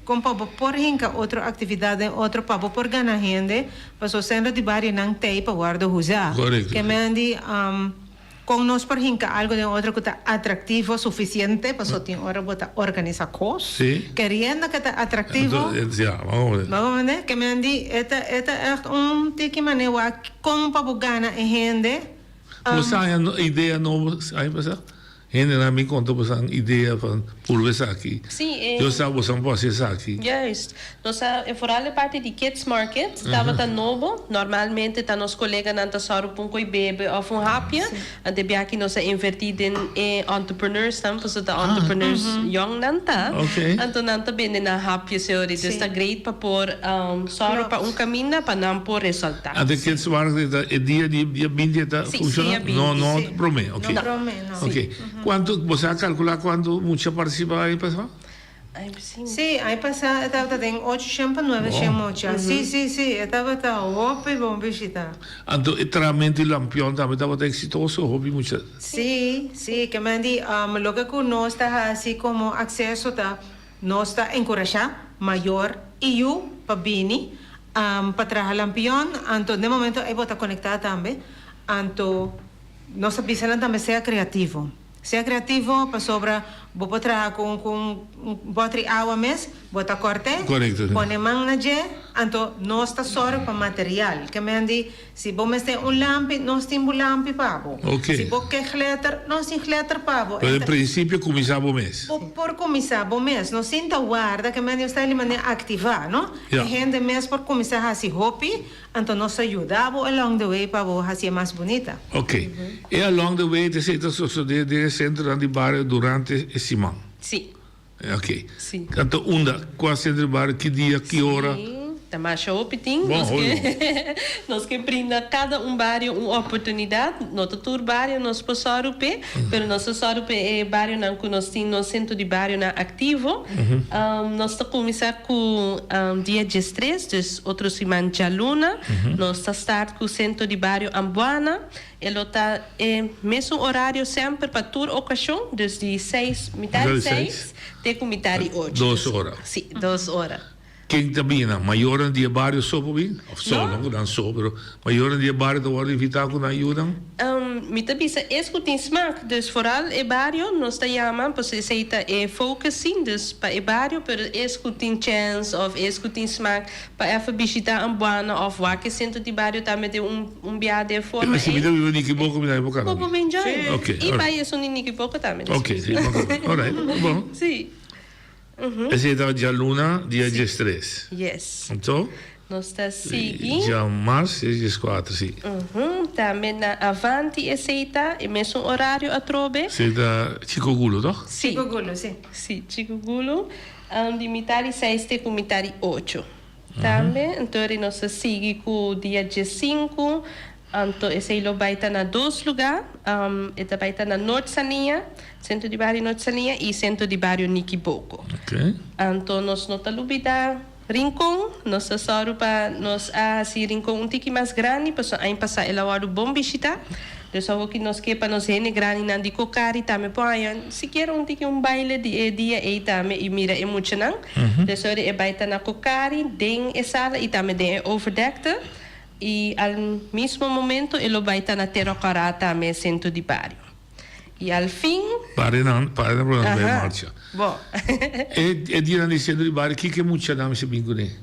com pabo por hinka outra atividade outro pabo por ganhar gente para o centro de barrio não tem para guardar usa que me andi com nós por hinka algo de outro que tá atrativo suficiente para só tem hora botar organizar coisas querendo que tá atrativo vamos ver que me andi eta é tiki maneira com pabo ganhar gente. Você tem uma ideia nova aí passar? Ainda me conta você uma ideia para por ver aqui. Sim, eu sei você pode ser aqui. Yes. Nossa, fora a parte de kids market, estava tão novo. Normalmente tá nos colegas não tá só com coi bebê ou rapia. Ante bia aqui nós invertido em entrepreneurs, tam para tá entrepreneurs young não tá. Então não tá bem na rapia senhores. Está great para por só para caminho para não por resultado. Ante kids market é dia 20 tá funciona? Não promete, ok. Ok. Quanto você calcula quando muita participa aí pessoal? Sim, aí passa estava tem 800 para 900. Sim, estava tá hopi bom visitar. Então, o tratamento do lampião também estava exitoso, hopi muita. Sim, que me di logo que nós está assim como acesso tá nós está encorajar maior EU para bini para trabalhar lampião, então de momento aí bota conectar também. Então nós precisamos também ser criativo. Ser criativo para sobre Vou trabalhar com botri água mes, bota corte, Correcto. pone man na je, anto nós está só para material. Que mendi, se vos tem lampi, nós temos lampi pavo. Ok. Se vos quer glitter, nós temos glitter pavo. Pero en principio começava o mês. Por começar o mês, não sinta guarda que mendi está ali maneira ativar, não? Ja. E gente mês por começar a se hopi, anto nós ajudava along the way para vos fazer mais bonita. Ok. E along the way te sei de centro di bar durante esse semana. Sim. Ok. Sim. Então, qual centro di bar, que dia, que hora? Também shopping, nós que brinda cada barrio uma oportunidade, nosso tour barrio nós passamos pé, pero nosso sorpe é barrio não que nós temos no centro de barrio na ativo, nós está começar com dia 13, dus outro semana de luna, nós está start com o centro de barrio Ambuana, ele está mesmo horário sempre para tour ocasião, dus de 6, metade 6, até com metade 8. 2 horas. Sim, 2 horas. Quem também, maior dia barrio só para mim? Só, não dan só, pero maior dia barrio da hora invitado na ajuda? Me tabisa escutin smaak, dus vooral e barrio, nós ta yaman, pues seita e focusing, dus pa e barrio, pero escutin chance of escutin smaak, pa even visitar Ambuana of wake centro di barrio também de biade de forma. Mas se me deu niki pouco me dá pouco. Pouco bem já. Ok. E pa isso niki pouco também. Ok, sim, alright, bom. Sim. Esse é dia luna, dia 13. Yes. Então? Nós está seguindo. Dia março, dia 4, sim. Também na Avanti e seita, e mesmo horário a trobe. Seita Chico Gulo, toch? Sim. Chico Gulo, sim. Sim, Chico Gulo. De metade 6 com metade 8. Também, então nós seguimos com o dia 15. Então, esse vai estar na 2 lugares. Ele vai estar na Norte Sania, centro de barrio Norte Sania e centro de barrio Niquiboco. Ok. Então, nós não estamos Rincón, nós só para nós assim Rincón tiki mais grande, para aí passar ela hora bom visita. Então, que nós quer para nós rene grande na de cocari também põe. Se quer tiki baile de dia e também e mira emocionante. Então, ele vai estar na cocari, den e sala e também den overdekte. E al mesmo momento ele vai estar na Terracará também centro de barrio. E al fim para não vai marcha. Bom. E dia no centro de barrio que muita dama se bingune.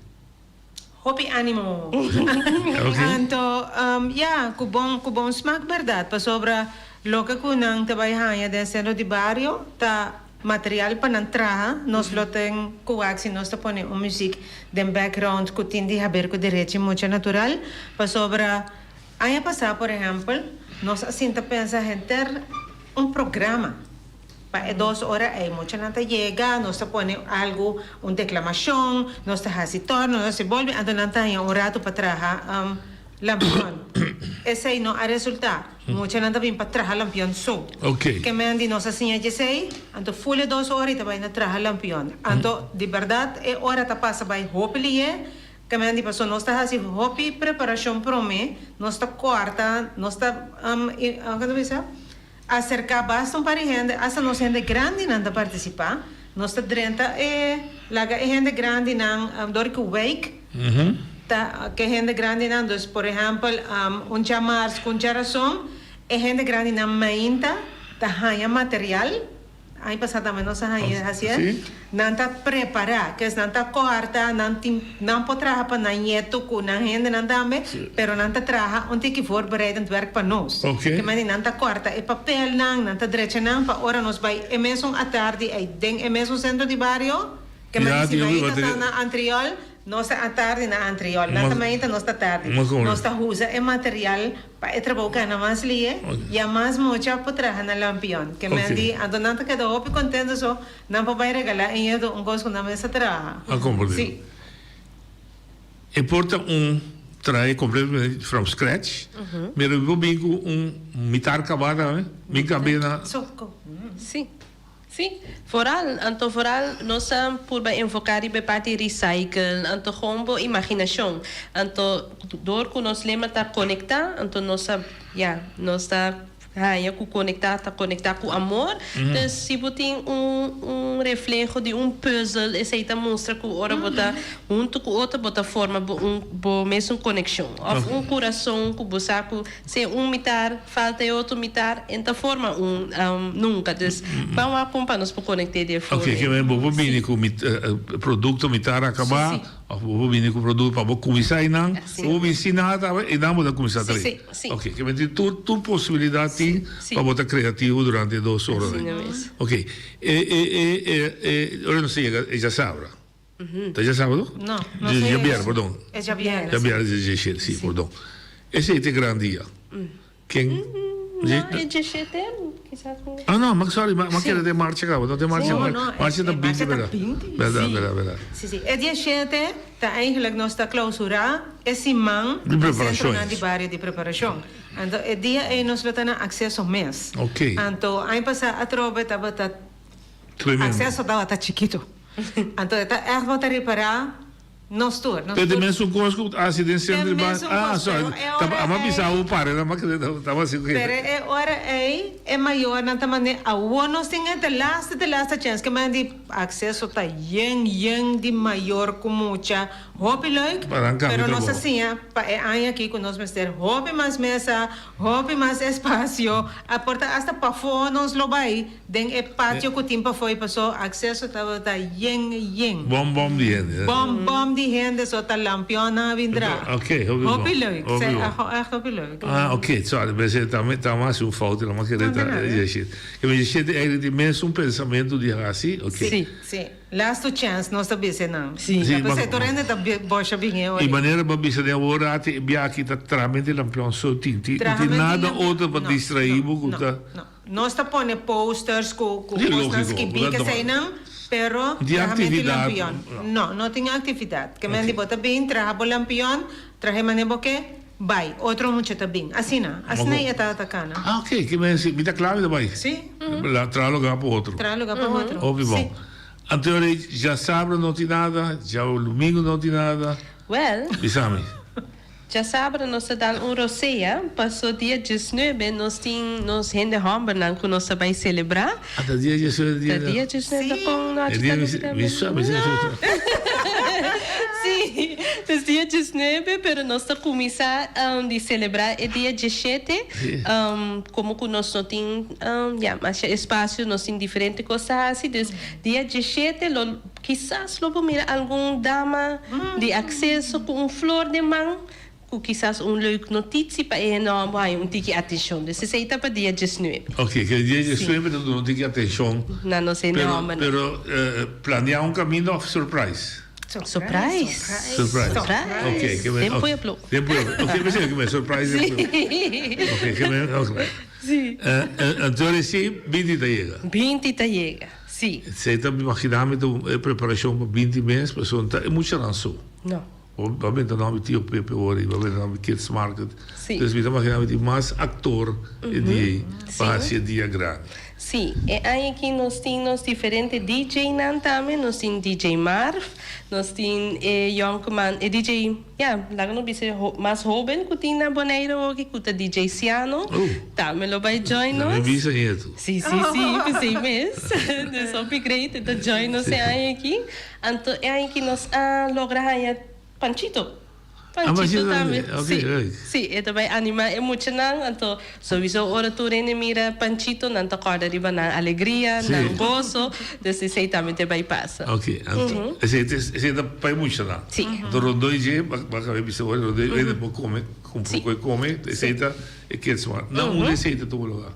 Hopi ánimo. Okay. Então, kubong smaak verdade, para sobra lo que kunang trabalhar de centro de barrio, tá material para entrar, nós lo tem coaxi, nós tá põe música de background que tem de haver com direito muito natural, para sobra aí passar, por exemplo, nós assim tá pensar em ter programa. Para 2 horas aí muita gente chega, nós tá põe algo, declamação, nós tá hasitor, nós se volve, então não tem rato para trabalhar lampião. Esse aí não é resultado. Muita gente vem para trabalhar lampião só. Ok. Que me andi nós assim a sei, então full 2 horas e vai na trabalhar lampião. Então de verdade é hora tá passa vai hoplie, que me andi passou nós tá assim hopi preparação para mim, nós tá quarta, nós tá como dizer? Acercar bastante para gente, essa nós gente grande não participar, nós tá drenta laga gente grande não dor que wake. Que gente grande não, dus, por exemplo, chamar com geração, é gente grande não mainta, tá ganha material, aí passa também nossa ganha assim, não tá preparar, que não tá corta, não pode trabalhar para nieto com na gente não também, pero não tá trabalhar onde que for bereid werk para nós, que mas não tá corta, é papel não tá direito não, para hora nós vai é mesmo à tarde, aí tem é mesmo centro de barrio, que mas se vai estar na anterior. Nós à tarde na anterior, na também nós à tarde. Nós usa é material para trabalhar na mais lie e a mais muita para trabalhar na lampião. Que me andi, ando não tá quedou opi contento só, não vai regalar em eu coisa na mesa trabalhar. Sim. E porta trai completamente from scratch. Mas eu vou bem com mitar acabada, né? Bem cabina. Sim. Sim, vooral nós por enfocar em parte recycle, então como imaginação, então dor que nós lembra tá conectar, então nós tá haya ku conectar com amor. Dus se você tem reflejo de puzzle, esse aí mostra que ora bota junto com outra bota forma mesmo conexão. Ou coração que você se mitar, falta outro mitar, então forma nunca. Dus vamos acompanhar nos para conectar de forma. Ok, que é bom vir com produto mitar acabar, ou vir com produto para começar e não, ou ensinar e não vou começar a trabalhar. Ok, que é tudo possibilidade para botar criativo durante 2 horas. Ok, ora não sei, já sabe. Já sábado? No, no Javier, perdón. Es Javier. Javier, sí, perdón. Ese es el gran día. ¿Quién? No, es 17, quizás. Ah, no, sorry, ma che de marcia, cabo, no te marcia, marcia da 20, verdad. Sí. El 17 está eigenlijk nog sta clausura, es imán de centro na di barrio de preparación. Então, el día nos va a tener acceso mes. Ok. Então, aí passa a trova tá accesso tá chiquito. Então, está erg wat reparar. Nos tour. Pero também são coisas que acidentes de base. Ah, só. A ma bisau para, na ma que tava assim. Pero ora é maior na tamane a nós tem the last chance que mandi acesso tá yang de maior como mucha hobby like. Pero nós assim, aí aqui com nós mister hobby mais mesa, hobby mais espaço, a porta hasta para fora nos lo vai. Den é pátio que o tempo foi passou, acesso tá yang. Bom de gente. Bom de gente só tá lampiona vindrá. Ok, hobby leuk. Echt hobby leuk. Ah, ok, sorry, mas tá mais foto, não querer dizer. Que me diz eigenlijk die mensen pensamento de assim, ok? Sim. Last chance nós tá bem não. Sim. Você torrente tá bocha bem eu. E maneira para bisa de agora até aqui tá tramente lampião só tinti, não nada outro para distrair, não. Nós tá pone posters com coisas que bica sei não. Pero de atividade não tem atividade que me bota bem trabalho lampião traje manebo que vai outro muito também assim é atacana ok que me tá claro também sim lá trabalhar para outro óbvio bom anterior já sábado não tem nada já o domingo não tem nada bisami já sábado nós dá roceia, passou dia 19, nós rende homem não que nós vai celebrar. Até dia 19 dia 19 com nós. Sim, no dia 19, pero nós está começar de celebrar o dia 17, como que nós não tem mais espaço, nós tem diferentes coisas assim, dia 17, quizás logo mira algum dama de acesso com flor de mão. Quizás leuke notitie para een tiki atenção. Dus ze para dia 19. Ok, que dia 19 não tiki atenção. Não sei não. Pero planear caminho surprise. Surprise. Ok, que me. Ok, mas é que me surprise. Ok, que me. Sim. Então sim, 20 chega. 20 chega. Sim. Você está imaginando a preparação para 20 meses, mas não é muito ranço. Não. Vabbè, non abbiamo tio Pepe ori, vabbè, non abbiamo Kids Market. Dus we imaginamos mais actor de base de grande. Sim, e aí aqui nós temos diferentes DJ também, nós temos DJ Marv, nós temos Youngman, DJ, lá não vai ser mais jovem, que tem na Boneiro aqui, que é DJ Ciano, também lo vai join nós. Não visa isso. Sim, pensei mesmo. Dus upgrade, então join nós aí aqui. Então, é aí que nós logramos Panchito também. Sim, e também anima emocional, então sowieso ora tu rene mira Panchito, não te acorda riba na alegria, na gozo, desse sei também te vai passa. Ok, então esse é para emocional. Sim. Do rodoi baka bisa ora rodoi ele come, come, receita e que smart. Não receita tu lugar.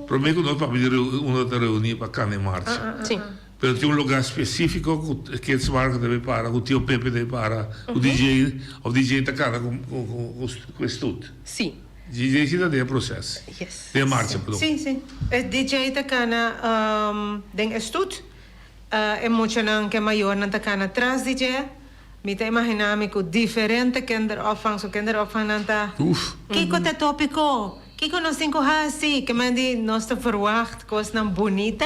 Prometo nós para pedir uma reunião para cá em março. Sim. Pero tem lugar específico que esse marco deve para, o tio Pepe deve para, o DJ está cara com estudo. Sim. DJ está de processo. De marcha, perdão. Sim. O DJ está cara de estudo, emocional que é maior, não está cara atrás DJ. Me te imaginando que diferente kinderopvang, não está. Kiko te tópico. Kiko nos cinco assim, que mandi nós te verwacht, coisa não bonita.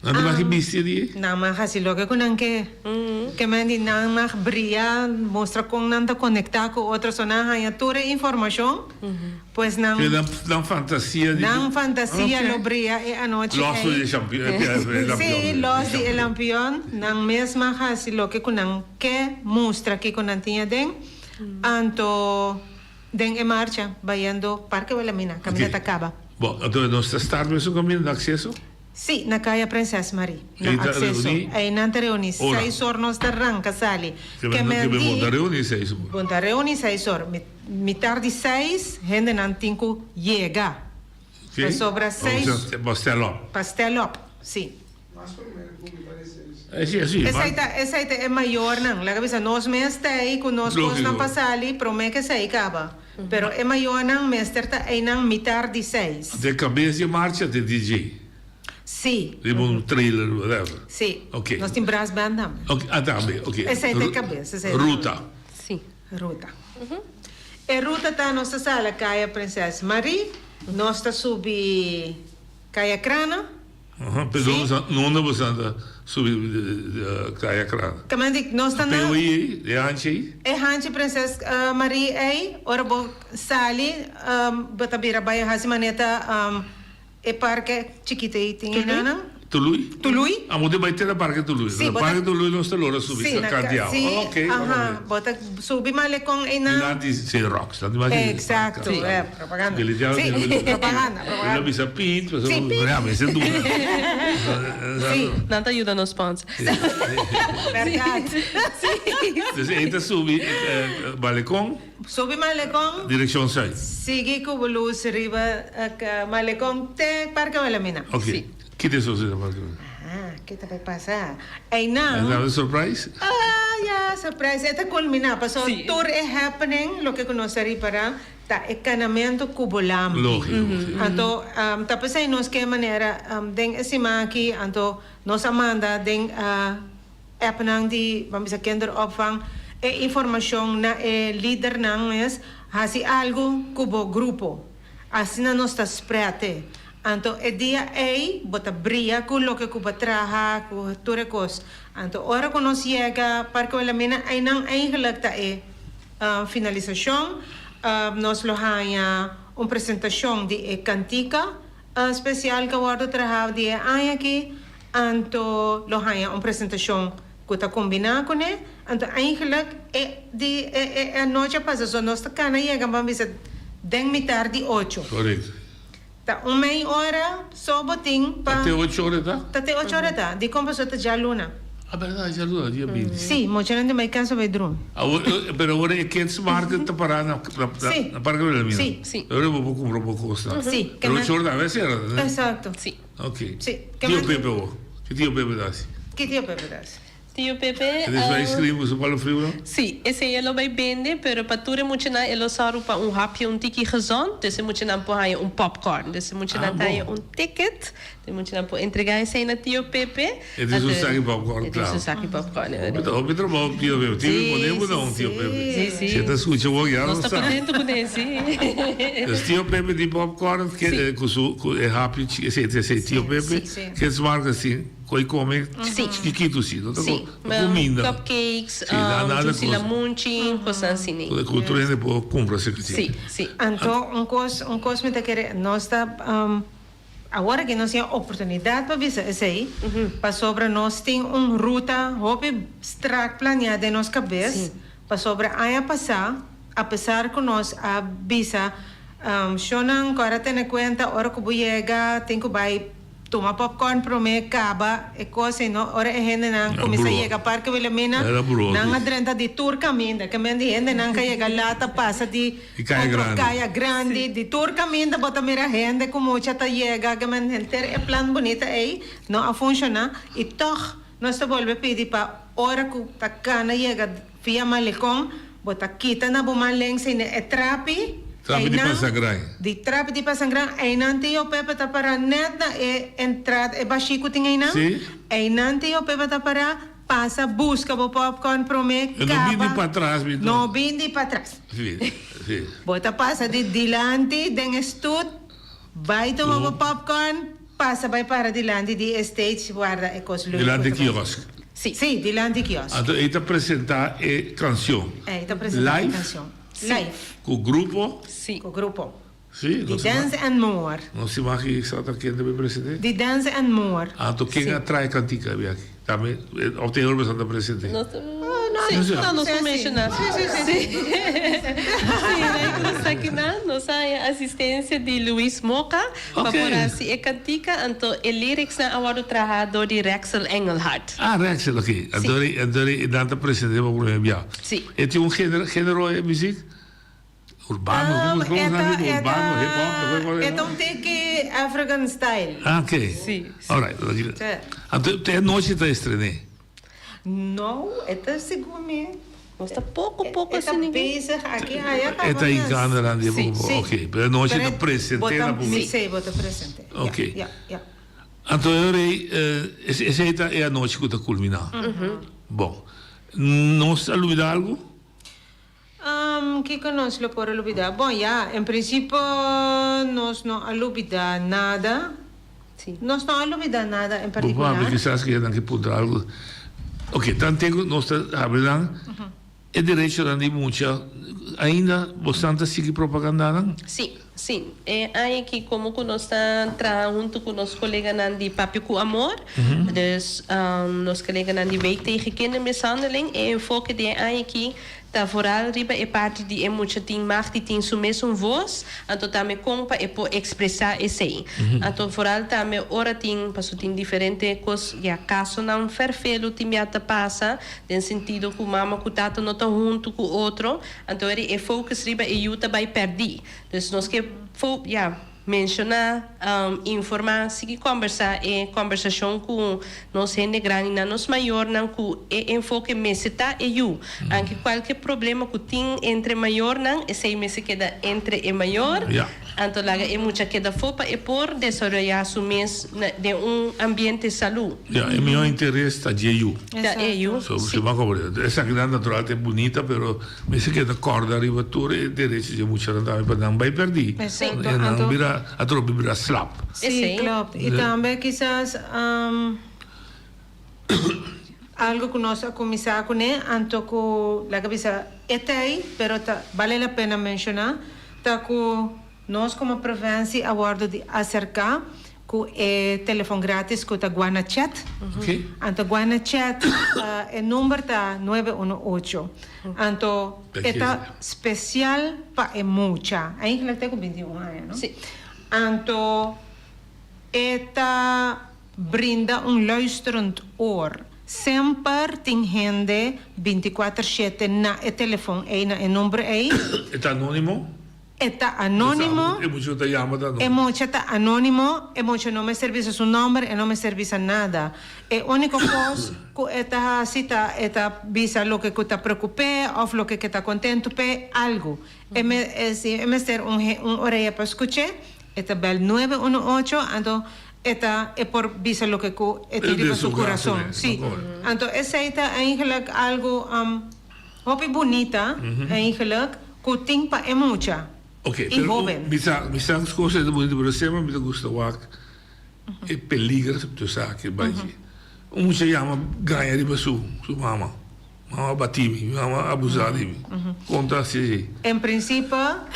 Não tem mais que bistia de? Não, mas assim, logo que não que mandi não mais brilha, mostra como não está conectado com outra zona, há toda informação, pois não. Não fantasia de? Não fantasia, lo brilha e a noite. Los de champion. Sim, los de lampion, não mesmo assim, logo que não que mostra que não tinha den, anto den em marcha, vaindo Parque Wilhelmina, caminhada acaba. Bom, então nós estamos nesse caminho de acesso? Sim, na Caia Princesa Maria. Na acesso. Aí não te reúne 6 horas nós arranca, sali. Que me reúne 6 horas. Bom, te reúne 6 horas. Mi tarde 6, gente não tem que chegar. Okay. Sobra 6. Pastelop, sim. Essa é maior, não. La cabeça, nós mestre aí, com nós coisas não passar ali, promete que sei acaba. Pero é maior, não, mestre tá aí, não, mi tarde 6. De cabeça de marcha de DJ? Sim. Tipo um trailer, whatever. Sim. Ok. Nós temos braço band também. Ok, também, ok. Essa é de cabeça. Ruta. Sim. Ruta. E ruta está nossa sala, Caia Princesa Maria. Nós está subir Caia Crana. Não você anda subir Caia Crana. Como digo, nós está na... POI, é Hanchi? É Hanchi Princesa Maria aí. Ora, vou sair, batabira, baia, hasi maneta... É parque chiquito aí, tem não? Tului? Tului? A muda vai ter a parque Tului. Sim, parque Tului nós temos lá subir cardeal. Sim, ok. bota subir malecão aí não. Lá de ser rocks, lá de mais. Exato, é propaganda. Sim, propaganda. Ela bisa pinto, mas realmente é duro. Sim, não te ajuda nos pontos. Verdade. Sim. Então subir malecão. Subir malecão. Direção 6. Sigue com a luz arriba malecão até Parque Wilhelmina. Ok. Que te sucede, Marco? Que te vai passar? Aí não. É uma surprise? Surprise. Esta culmina. Passou tour é happening, lo que conheceri para tá encanamento cubolam. Lógico. Então, tá pensando nós que maneira den esse aqui, então nós Amanda den happening de vamos a kinderopvang e informação na líder não é assim algo cubo grupo. Assim nós está sprete. Então, o dia aí, bota brilha com o que cuba traja, com tudo coisa. Então, hora que nós chega para que a mina aí não eigenlijk tá finalização, nós lo hanya uma apresentação de cantica especial que o guardo traja de aí aqui, então lo hanya uma apresentação que está combinado com ele. Então, eigenlijk a noite passa, só nós tá cana chega para ver 10 tarde 8. Correto. Tá, meia hora, só botim para... Até 8 horas, tá? Até 8 horas, tá. De como pessoa tá já luna. Ah, verdade, já luna, dia 20. Sim, mas não tem canso de drum. Mas agora é que esse marca tá parado na Parque Wilhelmina. Sim. Agora eu vou comprar um pouco costa. Sim. Pero 8 horas deve ser, né? Exato. Sim. Ok. Sim. Tio Pepe, que tio Pepe dá? Que tio Pepe dá? Tio Pepe. Eles vai escrever o Paulo Frio? Sim, esse ele vai vender, pero para tudo muito na ele só para happy tiki gezond, dus muito na por aí popcorn, dus muito na tá ticket, dus muito na por entregar esse na Tio Pepe. Eles usam popcorn, claro. Eles usam popcorn. Então, trabalho Tio Pepe, Tio não, Tio Pepe. Sim. Você tá escutando o olhar? Nós está dentro com esse. Dus Tio Pepe de popcorn que é happy, esse Tio Pepe, que eles marcam assim. Coi come chiquito sim, não comida. Cupcakes, lamunchi, coisas assim. A cultura ainda pode comprar se quiser. Sim. Então, coisa me tá querendo, nós está agora que nós temos oportunidade para ver isso aí, para sobre nós tem ruta, hobby strak planeada em nossa cabeça, para sobre aí passar, apesar que nós a visa, não agora tem conta, hora que chega, tem que vai toma popcorn para me acaba e coisa não ora é gente não começa a chegar Parque Wilhelmina não adrenta de tour caminho que me gente não que chega lá tá passa de caia grande de tour caminho bota mira gente como muita tá chega que me gente é plan bonita aí não a funciona e toch nós te volve pedir para hora que tá cana chega via malecão bota quita na bumaleng sem é trapi Trape de Passangran. De trape de Passangran. E nanti o Pepe tá para net na entrada, e baixico tem aí não? Sim. E nanti o Pepe tá para passa, busca o popcorn para mim, E non vindi para trás, Vitor. não vindi para trás. Sì, sì. Bota passa de dilante, den estut, vai tomar o popcorn, passa vai para dilante di stage, guarda e cos lui. Dilante chiosco. Sì, dilante chiosco. Allora, e ti presenta e canzone. Sta presentando Live? canzone. Sì. Live. Con gruppo? Sì. Con gruppo. Sì, Di Dance and More. non si ma chi sta chiedendo per presidente? Di Dance and More. Allora, chi attrae cantica via? Também, obtenho o presidente. Não, não sou mencionar. Sim. Nós aqui nós a assistência de Luiz Moca, para por assim é cantica, então o lyrics na agora trajado de Rexel Engelhardt. Ah, Rexel, ok. Adori danta presidente para problema via. Sì. E ti un genere de musica? Urbano, come urbano, hip hop, É um take African style. Ah, ok. Sì. All right. Então, te noite está estreando. Não, é segundo. Está pouco assim. Bezig aqui, Está em Canadá, Sim. ok. Mas noite está presente na publicidade. Sim, bota presente. Ok. Yeah. Então, essa é a noite que está culminando. Bom, nós alugamos algo? Que nós lo por olvidar? Bom, em princípio, nós não olvidar nada. Sim. Nós não olvidar nada em particular. Bom, porque sabes que eu tenho que pôr algo. Ok, tanto nós estamos é direito de muita ainda bastante sigue propaganda. Sim. É aí que como nós está junto com nosso colega de Papi com Amor, dus nosso colega de Week tegen kindermishandeling, é enfoque de aí que tá vooral riba é parte de emoção tem macht die tem sumesum voz, então também compa é por expressar esse aí. Então vooral também ora tem passo tem diferente coisas, caso não ferfelo tem miata passa, no sentido que mama com tata não tá junto com outro, então ele é focus riba e yuta vai perder. Dus nós que mencionar, informar, seguir conversar e conversação com nós gente grande, nós maior, não com enfoque meseta e eu, anche qualquer problema que tem entre maior não, esse mês queda entre e maior, então lá é muita queda fopa e por desenvolver o mês de ambiente de saúde. O meu interesse está de eu. Eu. Essa grande natural é bonita, mas se queda corda arriba tudo e direito de muita andar para não vai perder. Não vira a tropa vira slap. Sim, klopt. E também quizás algo que nós começar com né, anto que la cabeça é aí, pero vale a pena mencionar, tá que nós como prevenção aguardo de acercar com é telefone grátis com a Guana Chat. Anto Guana Chat o número tá 918. Anto é especial para mucha. Aí que tem com 21 anos, não? Sim. Anto eta brinda luisterend oor. Sempre tem gente 24/7 na telefone e na número aí. É anônimo? Está anónimo. É muito da chamada. É muito anónimo. É muito não me serviço seu nome e não me serviço nada. É a única coisa que está cita está visa lo que está preocupado ou lo que está contento pe algo. É me ter orelha para escutar. Está bel 918 então está é por visa lo que tira su coração. Sim. Então essa está eigenlijk algo hopi bonita eigenlijk que tem para mucha. Ok, mi sa scusa da bonito per sempre mi gusta wak e peligra se tu sa che baji. Un se chiama ganha di su mama. Mama batimi, mama abusadi. Conta sì. In principio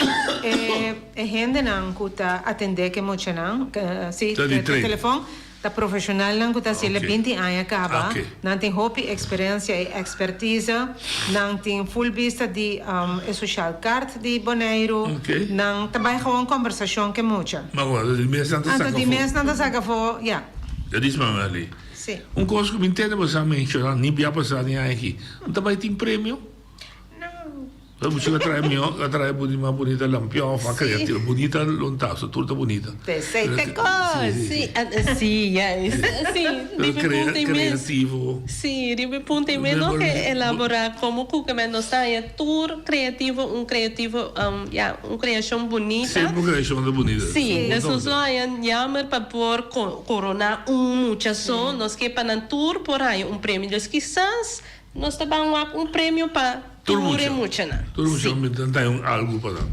gente non kuta atende che mucha non, sì, telefono da profissional non kuta si le 20 anni acaba. Non tem hopi experiência e expertise, non tem full vista di social card di Bonaire, non também gewoon conversação que mucha. Ma guarda, di me santa saca. Di me santa saca fo, ja. Dat is maar ali. Sì. Un costo che mi intende possiamo menzionare, non abbiamo passato neanche. Non ti vai in premio? No. Você atrai bonita lampião, fa criativo, bonita lontano, tutto bonita. Sei cose. Sì, yes. Sì, creativo. Sì, ribe punto in meno che elabora come che me non sta è tour creativo, un creazione bonita. Sempre creazione bonita. Sì, adesso è jammer per por corona mucha so, nos che pa nan tour por aí un premio dos quizás nos taban un premio pa tour mucha na. Tour mucha me dá algo para dar.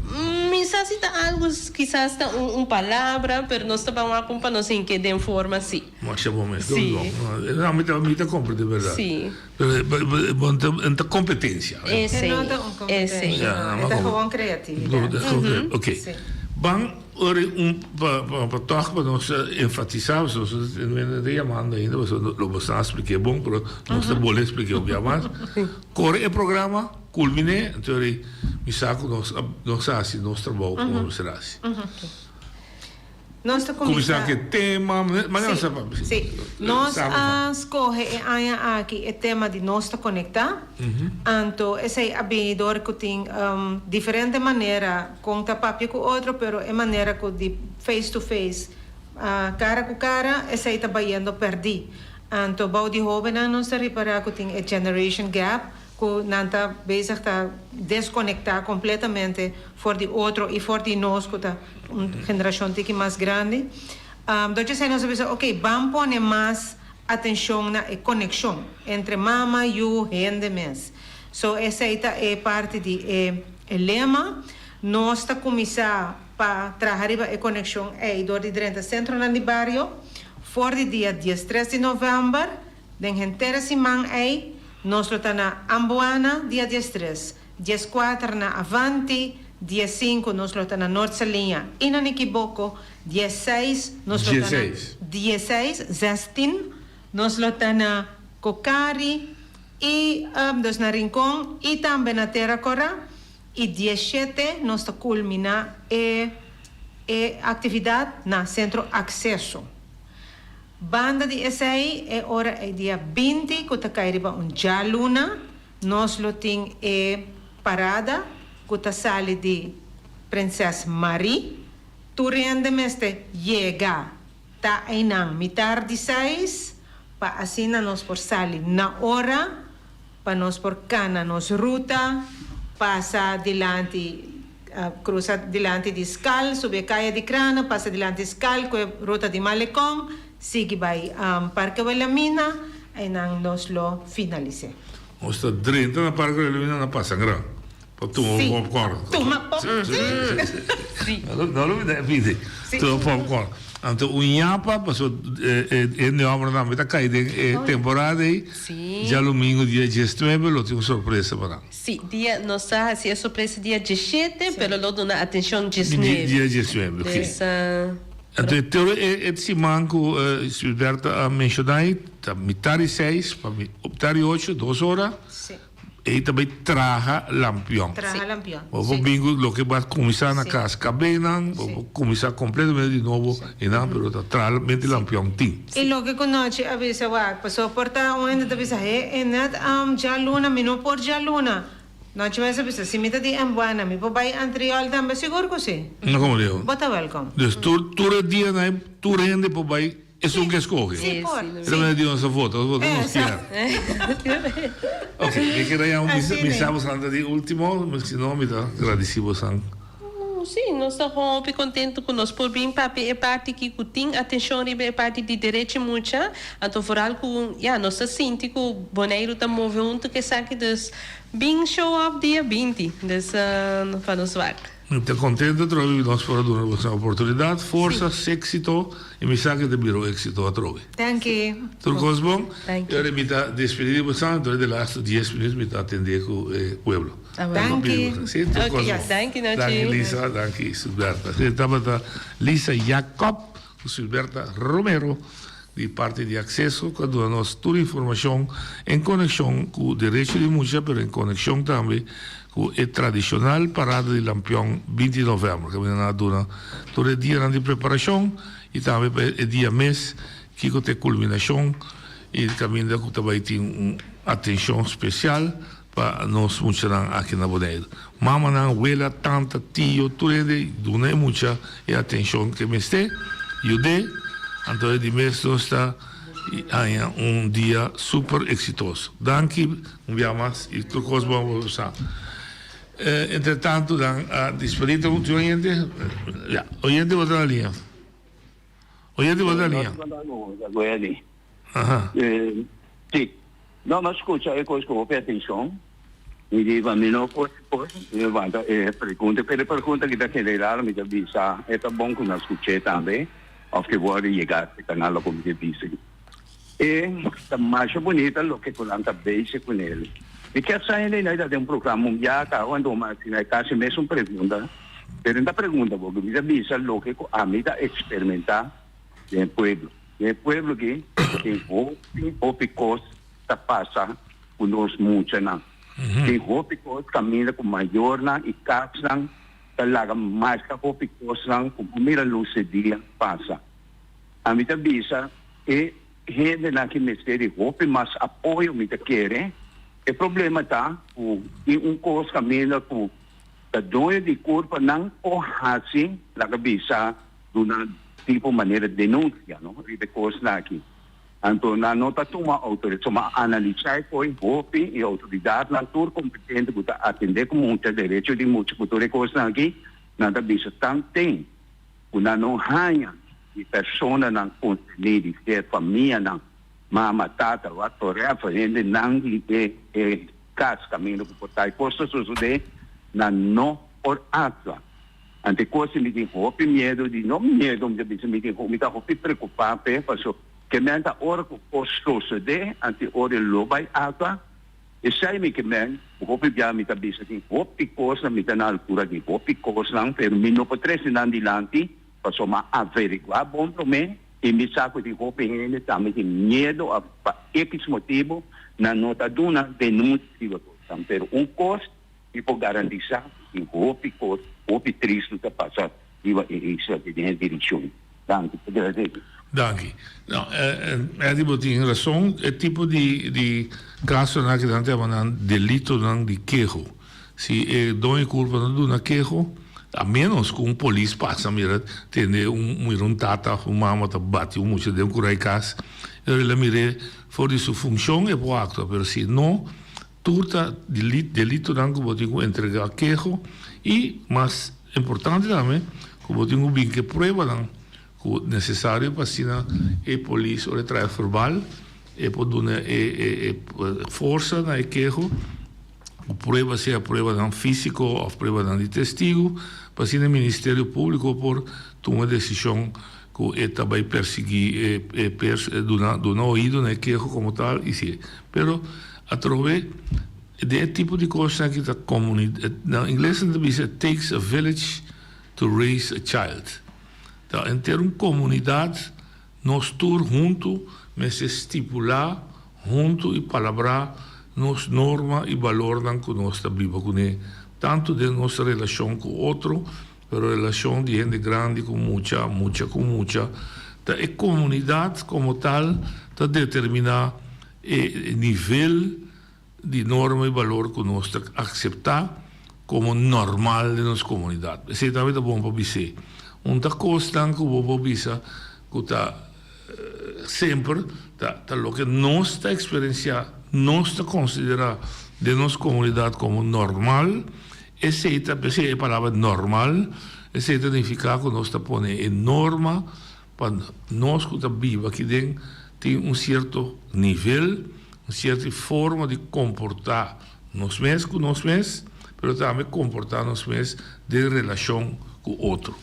Necessita algo, quizás un palabra, pero nos taban pa nos in que den forma assim. Mas é bom mesmo. Não, me tá compra de verdade. Sim. Enta competência. Esse. Esse. É gewoon creativo. Ok. Bang para toch para nós enfatizar, so não é chamando ainda, mas lo basta explicar bom, pero nós tá bom explicar o bem mais. Corre o programa, culmine, então me saco nós assim, nós trabalho como será assim. Nós começar que tema, mas não sabe. Sim. Nós escolhe aqui o tema de nós conectar. Então, esse abinidor que tem diferente maneira com papel com outro, pero é maneira que de face to face, cara com cara, esse está baiando perdi. Então, bau de jovem nós está reparar que tem a generation gap, que não está bezig a desconectar completamente for de outro e for de nós que está uma geração que mais grande. Então, nós sabemos, ok, vamos pôr mais atenção na conexão entre mama e o gente mesmo. So, essa é parte do lema. Nós está começando para trabalhar a conexão aí do de centro no barrio, for de dia 13 de novembro, den inteira semana aí. Nós estamos na Amboana, dia 13. 14 na Avanti, dia 5 nós estamos na Norte Salinha. E não me equivoco, dia 6 nós estamos na 16, nós estamos na Cocari e na Rincón e também na Terra Cora. E 17 nós estamos culminar a atividade na Centro Acesso. Banda de SAI é hora é dia 20, que está caindo um jaluna. Nós lo tem parada, que está sali de Princesa Marie. Turiande meste chega, tá aí na mitar de 6, para assim nós por sali na hora, para nós por cana nos ruta, passa adiante, cruza adiante de Scal, sube caia de Crana, passa adiante de Scal, que é ruta de Malecón. Sige by Parque Wilhelmina e nós lo finalize. Nós está dentro na Parque Wilhelmina na Passangra. Para tomar popcorn. Toma popcorn. Sim. Não lo vide. Toma popcorn. Então o Inhapa passou em obra na metade caída temporada aí. Já domingo dia 19 lo tem uma surpresa para. Sim, dia nós assim a surpresa dia 17, pero lo dona atenção 19. Dia 19. Ok. Então, esse manco, Silberta mencionou, está metade 6, metade 8, 2 horas. Sim. E também traga lampião. Traga lampião. Vamos bingo, lo que vai começar na casa cabenan, vamos começar completamente de novo, e não, pero traga lampião tem. E lo que conosce avisa, passou por tá onde te avisa, net já luna, minu por já luna. Não tivesse sabido, se me de Amboana, me vou vai antriol também seguro que sim. Não como digo. Bota welcome. Dus tu dia na tu rende por vai é um que escolhe. Sim, pode. Ele me deu essa foto não quer. Ok, que era me sabes antes de último, mas se não me dá agradecido san. Sim, nós estamos muito contentes com nós por vir para a parte que tem atenção e a parte de direito muita, então foral com, nós sentimos que o Boneiro está movendo que sabe das bem show up dia 20, dessa para nos ver. Estou contente de trovar nós fora de uma oportunidade, força, êxito e me sabe de biro êxito a trovar. Thank you. Tudo coisa bom? Eu me está despedindo bastante, durante os últimos 10 minutos me está atendendo com o pueblo. Thank you. Sim, tudo coisa bom. Thank you, Danke Lisa, danke Silberta. Estava Lisa Jacob, Silberta Romero, de parte de acesso, que dá nos toda a informação em conexão com o direito de música, mas em conexão também com a tradicional parada de lampião 20 de novembro, que vai durar todo o dia de preparação e também o dia mês que tem culminação e também também tem uma atenção especial para nós funcionar aqui na Bonaire. Mama não, abuela, tanta, tio, tudo dona muita atenção que me está, eu dei, então de mês está dia super exitoso. Danke, mais e tudo coisa boa para você. Entretanto, a despedida do oyente, oyente vai dar a linha. Oyente vai dar a linha. Sì, no, ma scusa, è questo che ho attenzione. Mi dica, mi no, poi, vada, pregunta, per pregunta che da generale mi avvisa, è buono che una scuccia tambe, o che vuole llegare al canale come ti dice. E la más bonita lo che con l'anta base con ele. E che sai lei da un programma mondiale, quando ma si è quasi messo un pregunta. Per una pregunta, perché mi avvisa lo che a me da experimentar nel pueblo. Nel pueblo che tem hopi cos ta passa con nos mucha na. Tem hopi cos caminha com maior na e capsan ta laga mais ka hopi cos na com primeira luz dia passa. A mim avvisa e gente na que mistério hopi mas apoio me quer. O problema tá o cos caminha com da doia de corpo não o hasi laga bisa duna tipo maneira de denúncia, não? E depois aqui. Então, na nota toma autoridade, toma analisar foi hopi e autoridade na tour competente para atender com muita direito de muitas coisas aqui, nada bisa tão tem, quando não ranha de pessoa não conseguir de família não, mama tata, o tarefa ainda não de caso caminho para portar coisas suceder na não por ato. Ante coisa me tem hopi medo de não medo me tem hopi preocupar porque que men ta ora ko posto de ante ora lo vai água e sai me que men hopi já me tá bisa tem hopi coisa me tá na altura de hopi coisa não per mino potresse nan dilanti passo ma averiguar bom para mim e me saco de hopi ele tá me tem medo a x motivo na nota duna denúncia pero costo e por garantizar que hopi coisa hopi triste tá passar iba isso de direção. Danke. No, tipo tem razão, é tipo de caso na que nós temos delito de queijo. Se é dono culpa não do queijo, a menos que polícia passa mira tem tata, mama tá bate muito de curai cas, ele mire for sua função é boa acto, pero se não turta delito não que botigo entregar queijo e mais importante também que botigo bem que prova não necessário para assinar a polícia ou trabalho verbal e por dar força na queijo a prova seja prova não físico ou prova de testigo para assinar o Ministério Público por tomar decisão que eta vai perseguir do não ouído na queijo como tal e sim, pero através de tipo de coisa que a comunidade na inglês diz it takes a village to raise a child. Então, em ter uma comunidade, nós todos juntos, mas estipular juntos e palavrar nos normas e valores que nós estamos com ele. Tanto de nossa relação com o outro, mas relação de gente grande com muita. Então, a comunidade como tal, está determinar o nível de norma e valor que nós aceitar como normal de nossa comunidade. Isso é também bom para você. Uma coisa que eu vou dizer que sempre lo que nós está experienciando, nós está considerando de nossa comunidade como normal, essa é a palavra normal, essa significa que nós está pondo em norma para nós que está vivo aqui dentro tem certo nível, uma certa forma de comportar nós mesmos, mas também comportar nós mesmos de relação com o outro.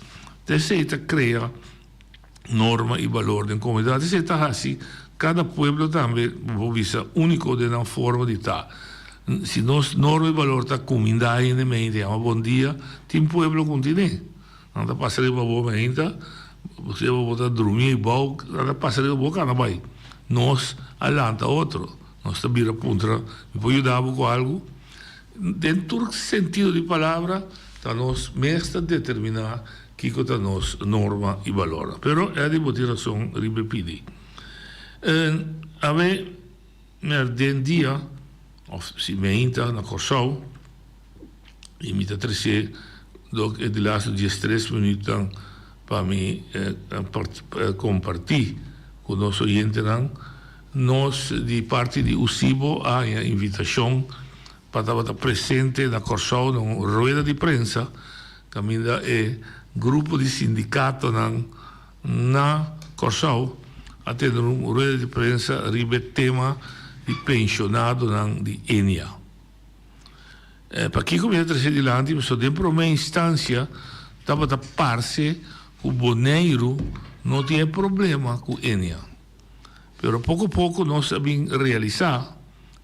Então, cria norma e valor da comunidade. Isso está assim. Cada pueblo também é único de uma forma de estar. Se nós norma e valor está comunidade em mente, é um bom dia, tem pueblo continente. Não está passando para boa ainda, você vai botar dormir e bom, não está passando para boa, não vai. Nós alanta outro, nós está vira ponta, me pode ajudar com algo. Dentro do sentido de palavra, está nós mesmo determinar que é nossa norma e valor. Pero é de boa razão, repetir. A ver, no dia, of Cimenta, na Corsau, e me tá trazer de laatste 3 minuten para mim compartilhar com o nosso oyente, nós, de parte de UCIBO, há a invitação para estar presente na Corsau, na rueda de prensa, que ainda é grupo de sindicato na Corsau, a ter uma rueda de prensa sobre tema de pensionado de Enia. Para que começa a trazer adiante, mas dentro de uma instância, estava a parte que o Boneiro não tinha problema com Enia. Mas pouco a pouco nós sabemos realizar,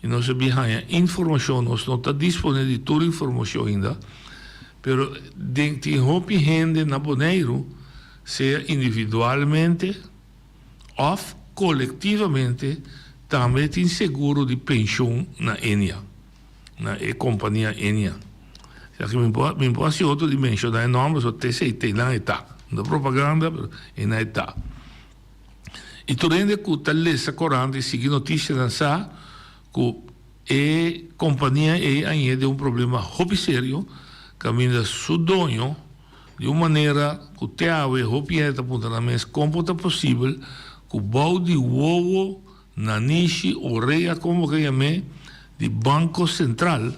e nós sabemos a informação, nós não está disponível de toda a informação ainda, mas tem roupa gente na Boneiro, seja individualmente ou coletivamente, também tem seguro de pensão na Enia, na companhia Enia. Me pode outra dimensão, não é nome, só tem na etapa. Não é propaganda, mas é na etapa. E tu rende que tal lessa corante e seguir notícias dançar que a companhia é de um problema hobby sério, caminha sudonho de uma maneira que o teave hobby é apontar mais como é possível que o balde ovo na niche ou reia como que chame de Banco Central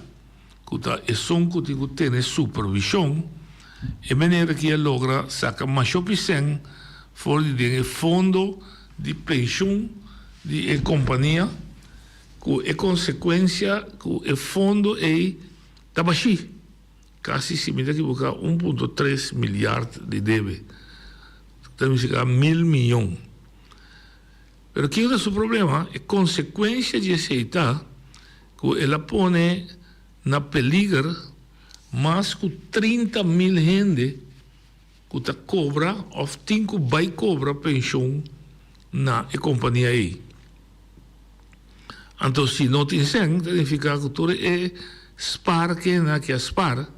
que é som que tem supervisão e maneira que ele logra sacar mais opção fora de fundo de pensão de companhia que é consequência que o fundo é tabaxi quase se me dá que buscar 1,3 milhões de deve temos que chegar a 1.000 milhões. Pero que é o seu problema é consequência de aceitar que ela põe na peligro mais que 30.000 gente que está cobra ou tem que vai cobrar pensão na companhia aí. Então, se não tem sangue, significa que tudo é spar que na que é spar,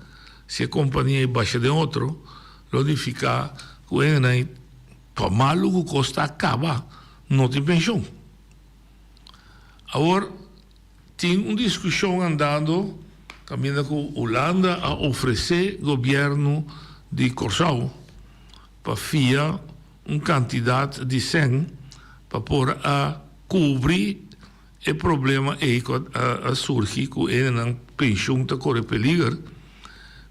se a companhia é baixa de outro, significa que é para malo que custa acaba, não tem pensão. Agora, tem uma discussão andando, caminhando com a Holanda a oferecer governo de Corsau para fiar uma quantidade de sangue para pôr a cobrir o problema que surge com a pensão que corre peligro,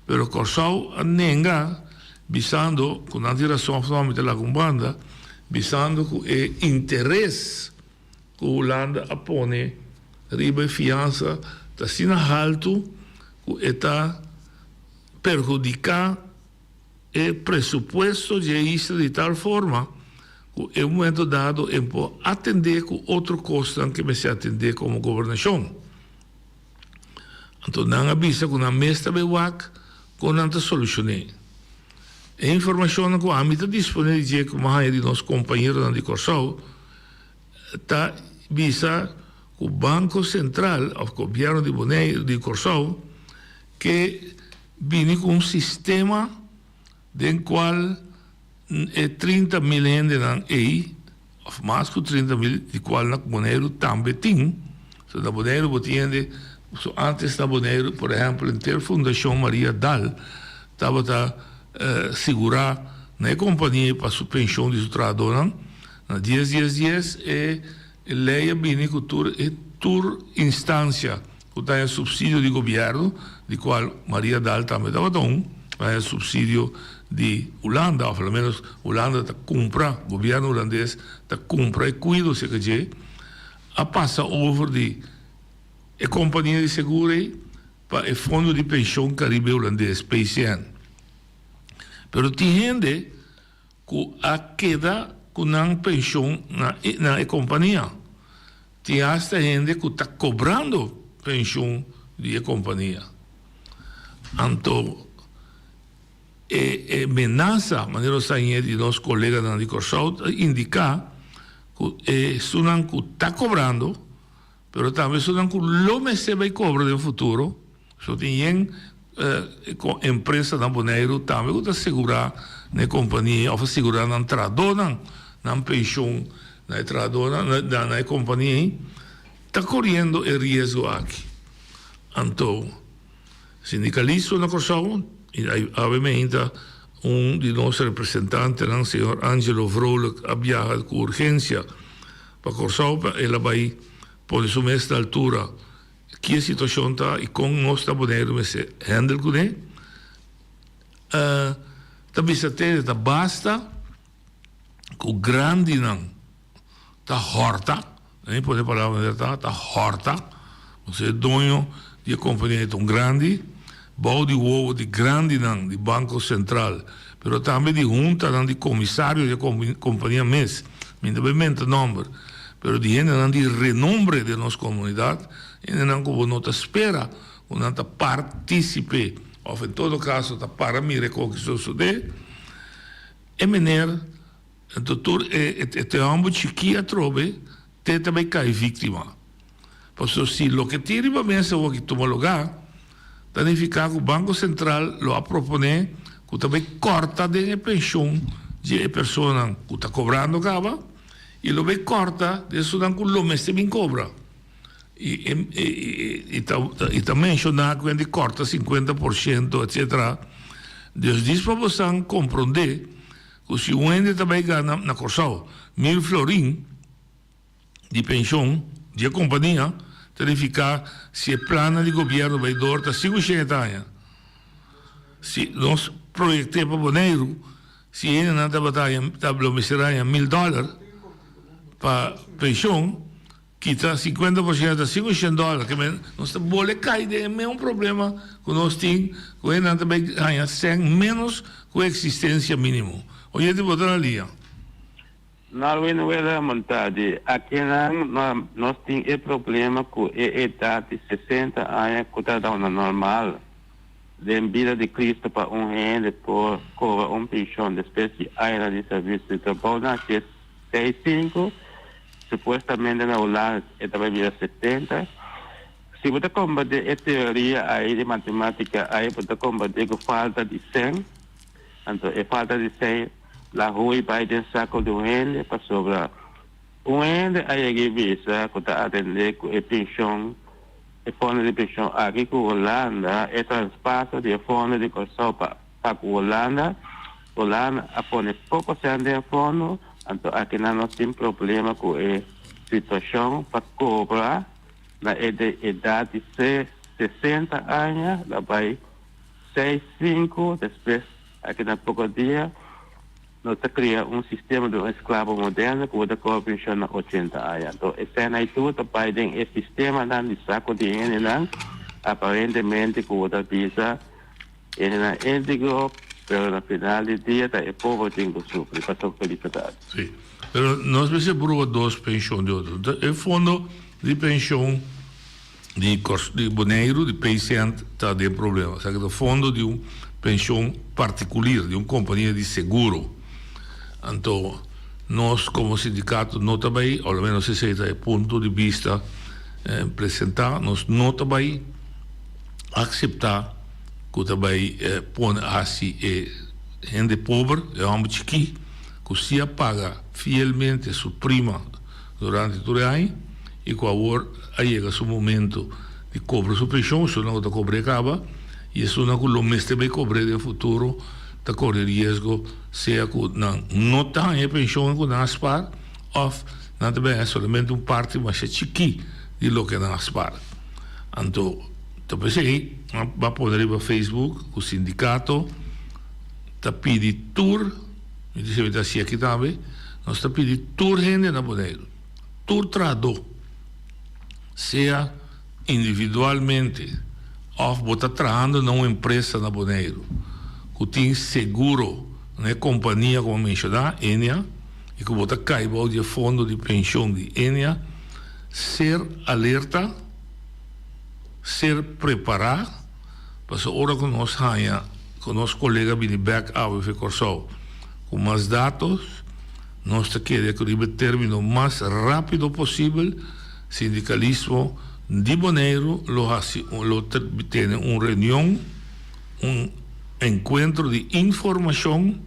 mas Corsau nega, visando, com a direção de la Gumbanda, visando que o interesse que a Holanda põe, riba fiança, está sendo alto, que está perjudicando o pressuposto de isso de tal forma que em um momento dado é para atender com outro custo que me se atender como governação. Então, não avisa que na mesta bewak, que não está solucionando. A informação que a âmbito disponível como a de nossos companheiros de Corsau está visa que o Banco Central, o governo de Boneiro, de Corsau, que vem com um sistema do qual 30.000 gente aí, ou mais que 30.000, de qual na Boneiro também tem. So, na Boneiro, antes da Boneiro, por exemplo, em ter Fundação Maria Dal, estava a segurar na companhia para a pensão de trabalhador, na 10, e lei vem com toda instância que tem subsídio de governo, de qual Maria Dal também estava dando, é subsídio de Holanda, ou pelo menos Holanda está compra, o governo holandês está compra e cuida se que a passa over de a companhia de seguro para o fundo de pensão caribe holandês, PCN. Pero tem gente que a queda com não pensão na companhia. Tem esta gente que está cobrando pensão de companhia. Então, a ameaça, maneira de nossos colegas de Corsau, indica que Sunan que está cobrando, mas também Sunan que lo se vai cobrar no futuro. Só tem empresa na Boneiro também que está segurar na companhia, ou segurar na tradona, na pensão, na tradona, na companhia, está correndo o risco aqui. Então, sindicalista na Corsão, e obviamente de nossos representantes, o senhor Angelo Vrolijk, ha viajado com urgência para Corsão, ela vai pôr isso nesta altura, que a situação está, e com nós está bonito, mas se handle com ele. Também se tem, basta, que o grande não está horta, nem pode falar a verdade, está horta, você é dono de companhia tão grande, bom de ovo de grande não, de Banco Central, mas também de junta não, de comissário de companhia MES, independente número, mas de gente não, de renombre de nossa comunidade, e não como não espera, não participe, ou em todo caso, está para mim reconquistou isso de, e maneira, doutor, é um chiquinho a trobe, te também cai vítima. Porque se o que tira para mesa o que toma lugar, significa que o Banco Central lo propone que também corta de pensão de pessoa que está cobrando cava e lo bem corta de isso que o mês também cobra. E também mencionar que ele corta 50%, etc. Deus diz para você compreender que se o ende também ganha na Corsão 1.000 florins de pensão de companhia, significa se é plano de governo vai dar está 500 anos. Se nós projetamos para Bonaire, se ele não está batendo, está bloqueando $1.000 para pensão, que está 50% a $500, que nós está bolé cair é um problema que nós temos, que ele não também ganha 100 menos que a existência mínimo. Hoje de botar ali. Não é vontade. Aqui nós temos o problema com a idade de 60 anos que está normal. De vida de Cristo para gente por cobrar pensão de espécie área de serviço de trabalho, que é 65, supostamente na Holanda é também vida 70. Se você combater a teoria aí de matemática, aí você combater com falta de 100, então a falta de 100, la rua vai ter saco de gente para sobrar. Gente aí que visa que está atendendo com a pensão, a fundo de pensão aqui com Holanda, é transpasso de fundo de Corsão para Holanda. Holanda põe pouco cento de fundo, então aqui não tem problema com a situação para cobrar na idade de 60 anos, lá vai 65, depois aqui na pouco dia, nós criamos sistema de escravo moderno que vai cobrar pensão na 80 anos. Então, esse é tudo para o sistema de saco de gente, aparentemente que vai visa, ele não é íntegro, mas no final do dia, o povo tem que sofrer, para sua felicidade. Sim, mas nós precisamos de duas pensões de outro. O fundo de pensão de Bonaire, de paciente, está de problema. Sabe, o fundo de uma pensão particular, de uma companhia de seguro. Então, nós, como sindicato, não também, ao menos esse é o ponto de vista apresentar, nós não também aceitar que também põe assim gente pobre, é um chiqui, que se paga fielmente sua prima durante todo o ano e que agora chega o momento de cobrar sua pensão, se não está cobrando acaba, e isso não que o mês também cobrar no futuro, está correndo risco, seja que não está em pensão que não aspar, ou não também é somente parte, mas é chiqui de lo que não aspar. Então, pensei, vai pôr no Facebook, o sindicato está pedindo tour, me disse que está aqui também, nós está pedindo tour gente na Bonaire, tour trador, seja individualmente, ou botar trabalhando numa empresa na Bonaire, que tem seguro, né, companhia como mencionar, Enia, e que botar caiba de fundo de pensão de Enia, ser alerta, ser preparado, para a hora que nós ganha, com nosso colega vem back out of Corsão, com mais dados, nós queremos que o término mais rápido possível, sindicalismo de Bonaire, tem uma reunião, encontro de informação,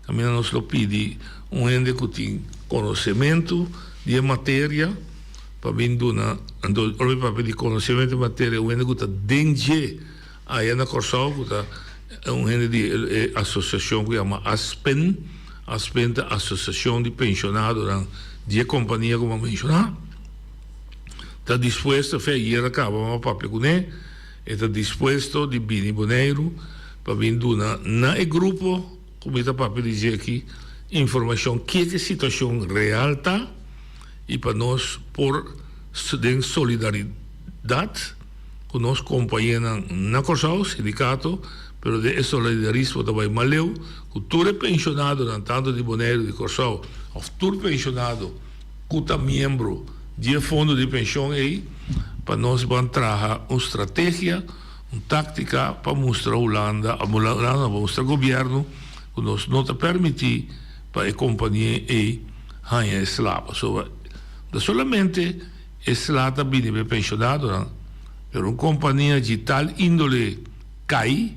também nos lo pede gente que tem conhecimento de matéria, para vinduna ando orbe papel di conoscimento in materia uende guta dengue aí na Corsau guta gente di associação que chama Aspen é a associação de pensionados de companhia como mencionar está disposto a fazer acaba uma papel com ele está disposto de Bini Boneiro para vinduna na grupo como está papel dizer aqui informação que é a situação real tá e para nós por de solidariedade com nossos companheiros na Corsau, sindicato, pero de solidarismo também maleu, com todo pensionado tanto de Boneiro de Corsau, ou todo pensionado que está membro de fundo de pensão aí, para nós vamos trazer uma estratégia, uma tática para mostrar a Holanda, mostrar ao governo, que nós não permitir para a companhia aí ganhar escravo. Solamente escravo bem pensionado, per uma companhia de tal índole cai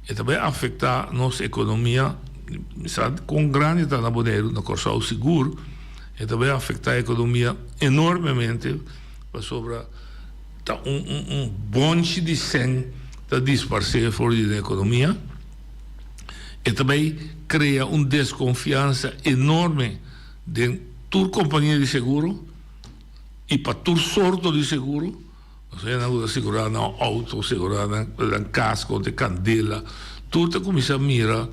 e também afeta nossa economia com grande trabalho na Corsau seguro e também afeta a economia enormemente sobre bonde de sangue da dispersão fora da economia e também cria uma desconfiança enorme de toda companhia de seguro e para todo sorto de seguro. Você não pode segurar no auto, segurar no casco de candela. Tudo começa a mirar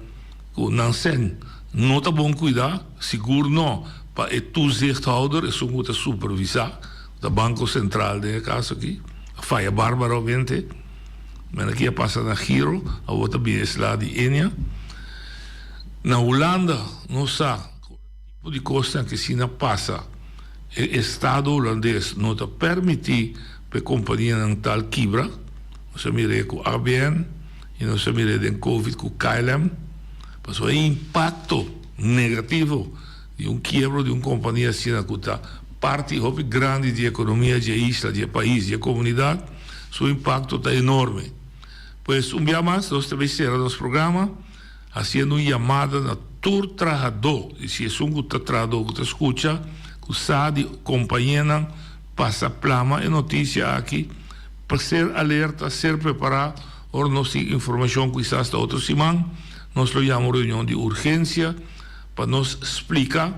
com não sen. Não está bom cuidar, seguro não. Para o toezichthouder, isso moet supervisar. O Banco Central, de caso aqui. Faia bárbara, obviamente. Mas aqui passa na giro, a outra vez lá de Enia. Na Holanda, não sabe o tipo de coisa que se não passa. O Estado holandês não está permitindo para a companhia não tal quebra, não se mire com a ABN e não se mire com Covid com KLM, mas o impacto negativo de quebra de uma companhia assim que está parte grande da economia da isla, do país, da comunidade, seu impacto está enorme. Pois dia mais nós também será nosso programa fazendo uma chamada na todo trabalhador, e se é um trabalhador que escuta, que sabe companhia passa plama e notícia aqui para ser alerta, ser preparado, ou nós temos informação que está hasta outra semana, nós chamamos reunião de urgência para nos explicar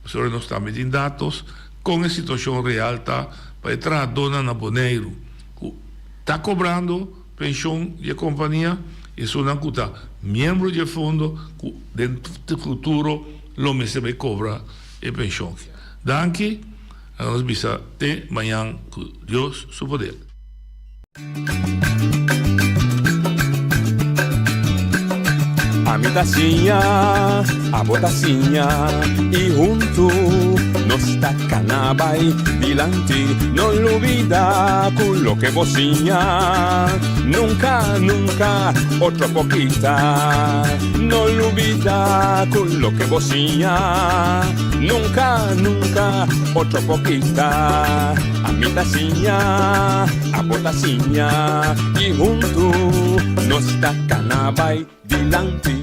sobre nós estamos em dados com a situação real tá para entrar a dona na Boneiro que está cobrando pensão de companhia e só não está membro de fundo que dentro do futuro lo mesmo vai cobrar a pensão. Danke. Nós bisa até amanhã com Deus seu poder. A mi tacinha, a botacinha e junto nos tacanabay dilante, no lo olvida con lo que bocinha. Nunca, nunca, otra poquita, no lo olvida con lo que bocinha. Nunca, nunca, otra poquita, a mi tacinha, a botacinha y junto nos tacanabay dilante.